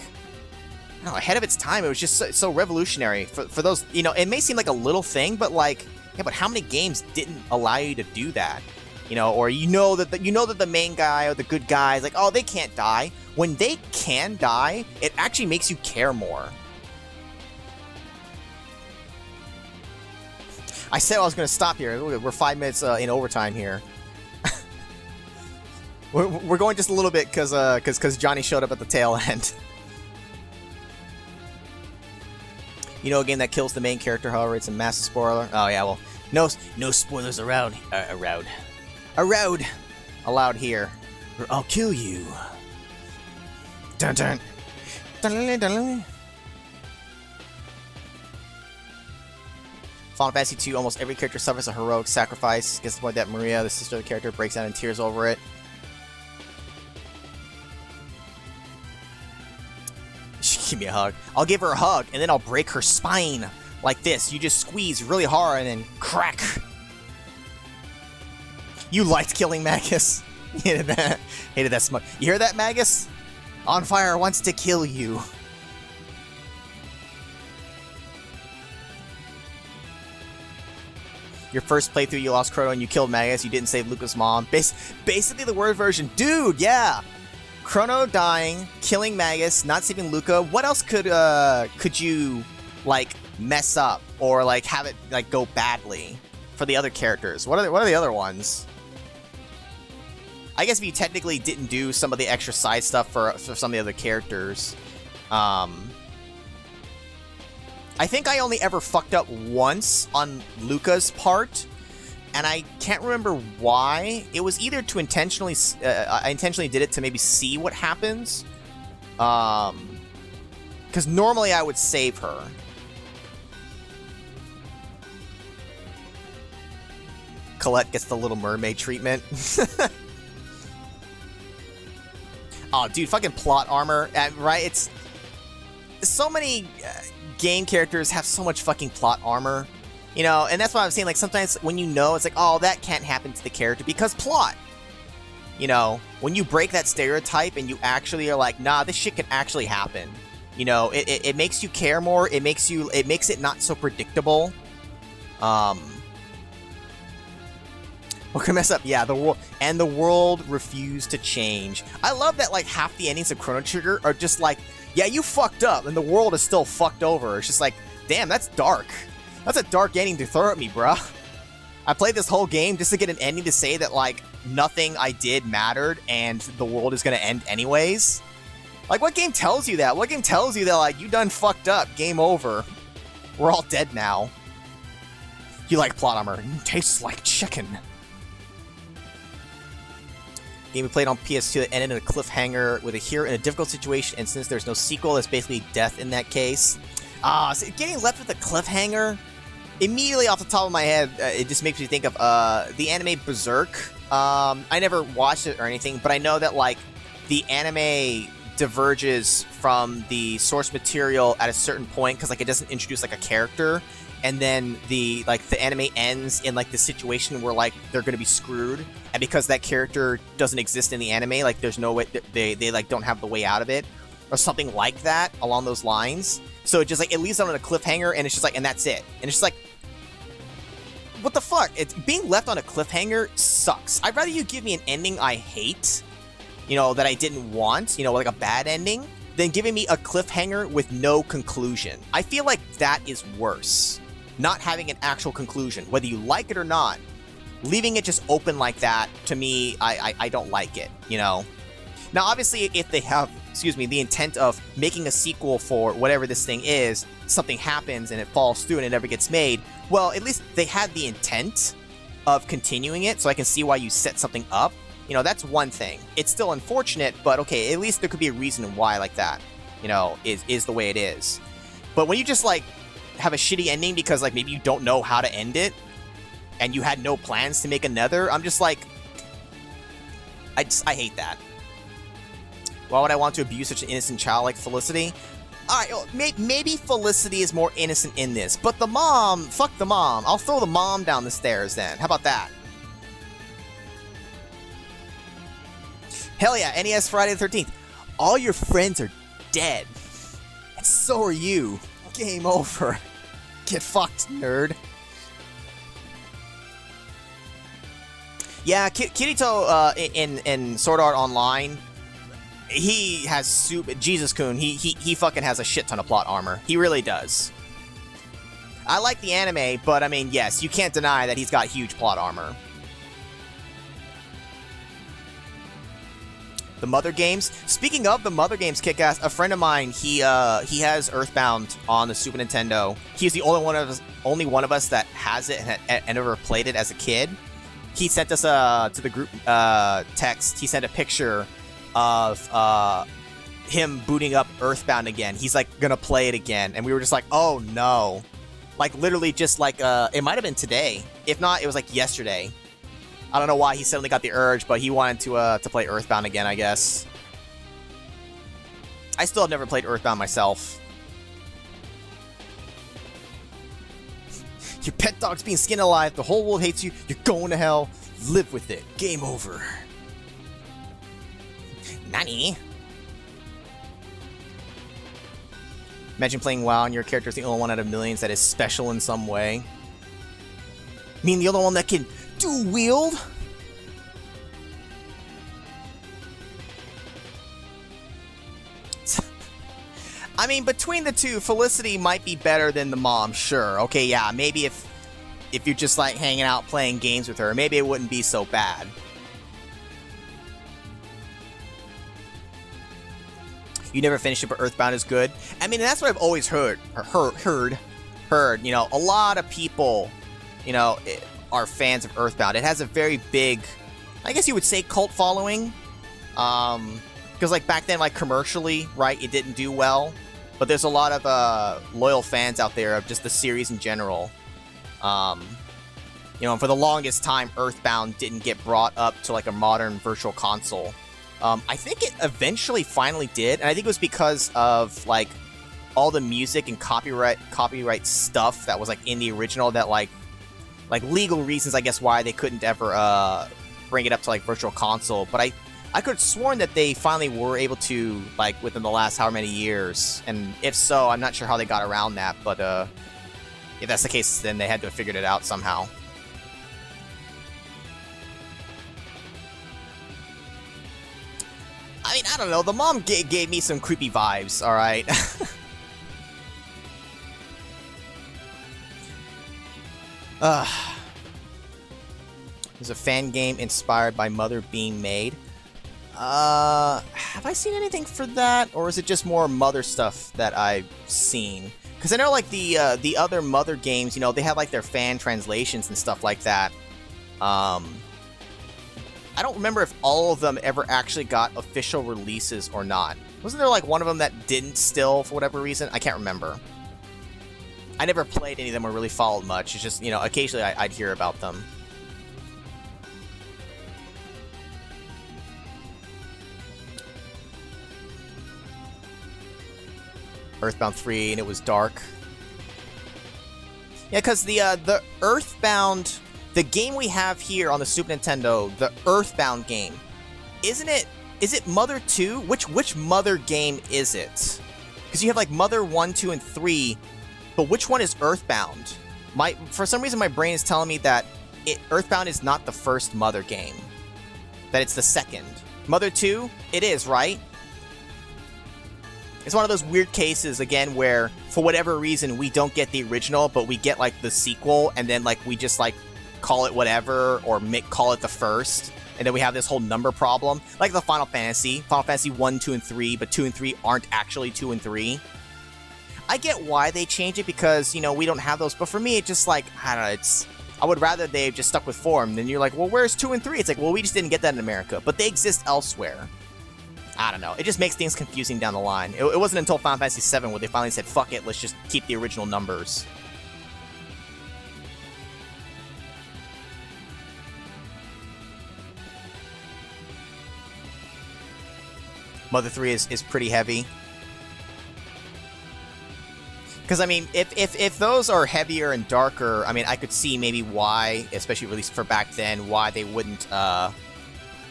I don't know, ahead of its time. It was just so revolutionary for those, you know, it may seem like a little thing, but, like, yeah, but how many games didn't allow you to do that? You know, or you know that the main guy or the good guy is like, oh, they can't die. When they can die, it actually makes you care more. I said I was going to stop here. We're 5 minutes in overtime here. we're going just a little bit because Johnny showed up at the tail end. You know, a game that kills the main character, however, it's a massive spoiler. Oh yeah, well, no spoilers allowed here, or I'll kill you. Dun dun. Dun dun dun. Final Fantasy II, almost every character suffers a heroic sacrifice. Gets the point that Maria, the sister of the character, breaks down in tears over it. Give me a hug. I'll give her a hug, and then I'll break her spine like this. You just squeeze really hard, and then crack. You liked killing Magus. Hated that smug. You hear that, Magus? On Fire wants to kill you. Your first playthrough, you lost Chrono and you killed Magus. You didn't save Luca's mom. Basically the word version. Dude, yeah. Chrono dying, killing Magus, not saving Luca. What else could you, like, mess up or, like, have it, like, go badly for the other characters? What are the other ones? I guess if you technically didn't do some of the extra side stuff for some of the other characters. I think I only ever fucked up once on Luca's part. And I can't remember why. It was either to intentionally... I intentionally did it to maybe see what happens. Because normally I would save her. Colette gets the Little Mermaid treatment. Oh, dude, fucking plot armor. Right? It's... So many game characters have so much fucking plot armor. You know, and that's why I'm saying, like, sometimes when you know, it's like, oh, that can't happen to the character because plot. You know, when you break that stereotype and you actually are like, nah, this shit can actually happen. You know, it makes you care more. It makes it not so predictable. What can mess up? Yeah, the world refused to change. I love that like half the endings of Chrono Trigger are just like, yeah, you fucked up, and the world is still fucked over. It's just like, damn, that's dark. That's a dark ending to throw at me, bruh. I played this whole game just to get an ending to say that like nothing I did mattered and the world is gonna end anyways. Like, what game tells you that? What game tells you that like you done fucked up, game over? We're all dead now. You like plot armor? Tastes like chicken. Game we played on PS2 that ended in a cliffhanger with a hero in a difficult situation, and since there's no sequel, it's basically death in that case. So getting left with a cliffhanger, immediately off the top of my head, it just makes me think of the anime Berserk. I never watched it or anything, but I know that like the anime diverges from the source material at a certain point because like it doesn't introduce like a character, and then the anime ends in like the situation where like they're gonna be screwed, and because that character doesn't exist in the anime, like there's no way they like don't have the way out of it or something like that along those lines. So it just like it leaves them on a cliffhanger, and it's just like, and that's it, and it's just like, what the fuck? It's being left on a cliffhanger sucks. I'd rather you give me an ending I hate, you know, that I didn't want, you know, like a bad ending, than giving me a cliffhanger with no conclusion. I feel like that is worse. Not having an actual conclusion, whether you like it or not. Leaving it just open like that, to me, I don't like it, you know? Now, obviously, if they have, the intent of making a sequel for whatever this thing is, something happens and it falls through and it never gets made, well, at least they had the intent of continuing it, so I can see why you set something up. You know, that's one thing. It's still unfortunate, but okay, at least there could be a reason why like that, you know, is the way it is. But when you just, like, have a shitty ending because, like, maybe you don't know how to end it, and you had no plans to make another, I'm just like, I hate that. Why would I want to abuse such an innocent child like Felicity? Alright, maybe Felicity is more innocent in this, but the mom, fuck the mom. I'll throw the mom down the stairs then. How about that? Hell yeah, NES Friday the 13th. All your friends are dead. And so are you. Game over. Get fucked, nerd. Yeah, Kirito in Sword Art Online, he has Jesus-kun, he fucking has a shit ton of plot armor. He really does. I like the anime, but I mean, yes, you can't deny that he's got huge plot armor. The Mother games. Speaking of the Mother games, kick-ass, a friend of mine, he has Earthbound on the Super Nintendo. He's the only one of us that has it and ever played it as a kid. He sent us to the group text. He sent a picture of him booting up Earthbound again. He's like gonna play it again, and we were just like, oh no, like literally just like it might have been today. If not, it was like yesterday. I don't know why he suddenly got the urge, but he wanted to play Earthbound again, I guess. I still have never played Earthbound myself. Your pet dog's being skinned alive. The whole world hates you. You're going to hell. Live with it. Game over. Nani? Imagine playing WoW and your character's the only one out of millions that is special in some way. I mean, the other one that can dual wield? I mean, between the two, Felicity might be better than the mom, sure. Okay, yeah, maybe if you're just like hanging out playing games with her, maybe it wouldn't be so bad. You never finished it, but Earthbound is good. I mean, that's what I've always heard. You know, a lot of people, you know, are fans of Earthbound. It has a very big, I guess you would say, cult following. Because like back then, like commercially, right, it didn't do well. But there's a lot of loyal fans out there of just the series in general. You know, and for the longest time, Earthbound didn't get brought up to like a modern virtual console. I think it eventually finally did, and I think it was because of like all the music and copyright stuff that was like in the original that like legal reasons, I guess, why they couldn't ever bring it up to like Virtual Console, but I could have sworn that they finally were able to, like, within the last however many years, and if so, I'm not sure how they got around that, but if that's the case, then they had to have figured it out somehow. I mean, I don't know, the mom gave me some creepy vibes, alright? There's a fan game inspired by Mother being made. Have I seen anything for that, or is it just more Mother stuff that I've seen? Because I know, like, the other Mother games, you know, they have, like, their fan translations and stuff like that. I don't remember if all of them ever actually got official releases or not. Wasn't there, like, one of them that didn't still, for whatever reason? I can't remember. I never played any of them or really followed much. It's just, you know, occasionally I'd hear about them. Earthbound 3, and it was dark. Yeah, because the Earthbound, the game we have here on the Super Nintendo, the Earthbound game, is it Mother 2? Which Mother game is it? Because you have, like, Mother 1, 2, and 3, but which one is Earthbound? For some reason, my brain is telling me that Earthbound is not the first Mother game. That it's the second. Mother 2? It is, right? It's one of those weird cases, again, where, for whatever reason, we don't get the original, but we get, like, the sequel, and then, like, we just, like, call it whatever, or call it the first, and then we have this whole number problem. Like the Final Fantasy 1, 2, and 3, but 2 and 3 aren't actually 2 and 3. I get why they change it, because, you know, we don't have those, but for me, it's just, like, I don't know, I would rather they just stuck with form. Then you're like, well, where's 2 and 3? It's like, well, we just didn't get that in America, but they exist elsewhere. I don't know. It just makes things confusing down the line. It wasn't until Final Fantasy 7 where they finally said, fuck it, let's just keep the original numbers. Mother 3 is pretty heavy. Because, I mean, if those are heavier and darker, I mean, I could see maybe why, especially at least for back then, why they wouldn't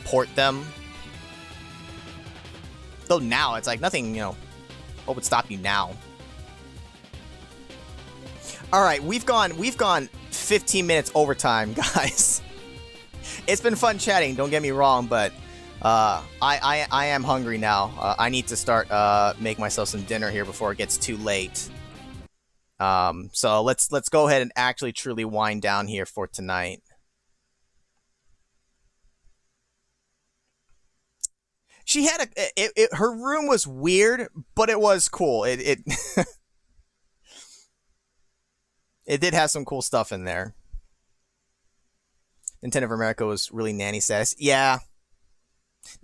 port them. Though now, it's like nothing, you know, what would stop you now? Alright, we've gone 15 minutes overtime, guys. It's been fun chatting, don't get me wrong, but I am hungry now. I need to start make myself some dinner here before it gets too late. So let's go ahead and actually truly wind down here for tonight. She had her room was weird, but it was cool. It it did have some cool stuff in there. Nintendo of America was really nanny status. Yeah.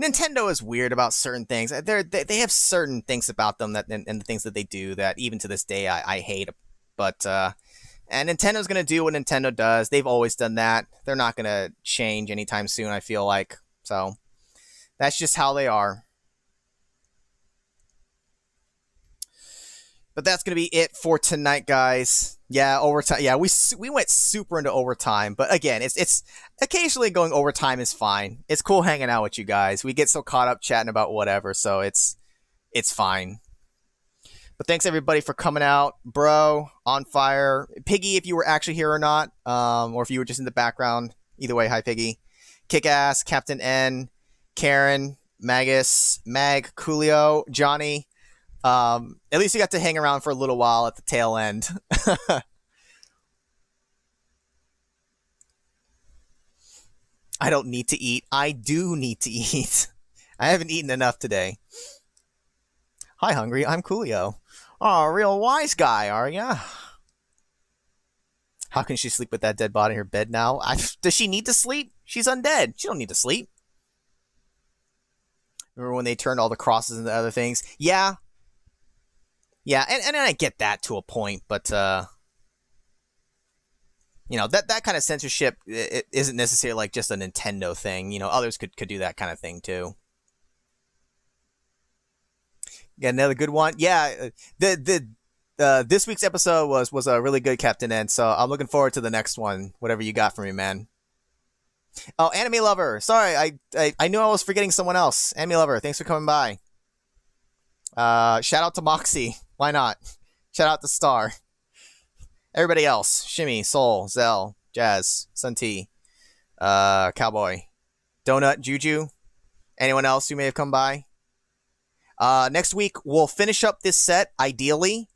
Nintendo is weird about certain things. They have certain things about them that and the things that they do that even to this day I hate. But and Nintendo's gonna do what Nintendo does. They've always done that. They're not gonna change anytime soon, I feel like. So that's just how they are. But that's going to be it for tonight, guys. Yeah, overtime. Yeah, we went super into overtime. But again, it's occasionally going overtime is fine. It's cool hanging out with you guys. We get so caught up chatting about whatever, so it's fine. But thanks everybody for coming out. Bro, On Fire. Piggy, if you were actually here or not, or if you were just in the background. Either way, hi Piggy. Kick-Ass, Captain N, Karen, Magus, Mag, Coolio, Johnny. At least you got to hang around for a little while at the tail end. I don't need to eat. I do need to eat. I haven't eaten enough today. Hi, Hungry. I'm Coolio. Oh, real wise guy, are ya? How can she sleep with that dead body in her bed now? Does she need to sleep? She's undead. She don't need to sleep. Remember when they turned all the crosses into other things? Yeah. Yeah, and I get that to a point, but, you know, that kind of censorship it isn't necessarily like just a Nintendo thing. You know, others could do that kind of thing, too. Got another good one? Yeah, this week's episode was a really good, Captain N, so I'm looking forward to the next one, whatever you got for me, man. Oh, Anime Lover. Sorry, I knew I was forgetting someone else. Anime Lover, thanks for coming by. Shout out to Moxie. Why not? Shout out to Star. Everybody else. Shimmy, Soul, Zell, Jazz, Sun T, Cowboy, Donut, Juju. Anyone else who may have come by? Next week, we'll finish up this set, ideally,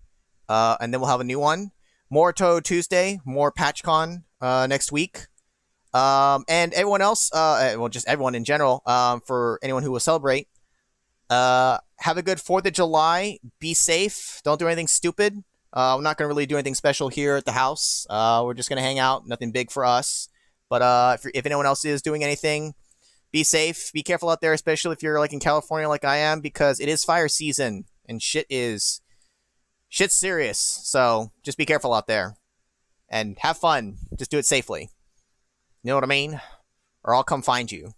and then we'll have a new one. More Toe Tuesday, more PatchCon next week. And everyone else, well, just everyone in general, for anyone who will celebrate, have a good 4th of July. Be safe. Don't do anything stupid. We're not going to really do anything special here at the house. We're just going to hang out. Nothing big for us. But if anyone else is doing anything, be safe. Be careful out there, especially if you're like in California like I am, because it is fire season and shit's serious. So just be careful out there and have fun. Just do it safely. You know what I mean? Or I'll come find you.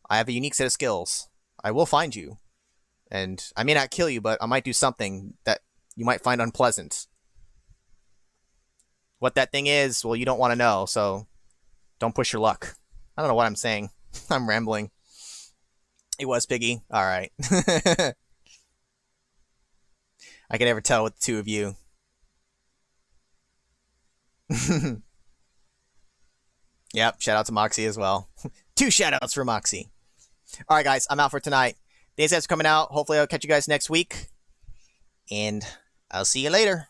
I have a unique set of skills. I will find you. And I may not kill you, but I might do something that you might find unpleasant. What that thing is, well, you don't want to know, so don't push your luck. I don't know what I'm saying. I'm rambling. It was Piggy. All right. I can never tell with the two of you. Yep, shout out to Moxie as well. 2 shout outs for Moxie. All right, guys, I'm out for tonight. Thanks guys for coming out. Hopefully I'll catch you guys next week. And I'll see you later.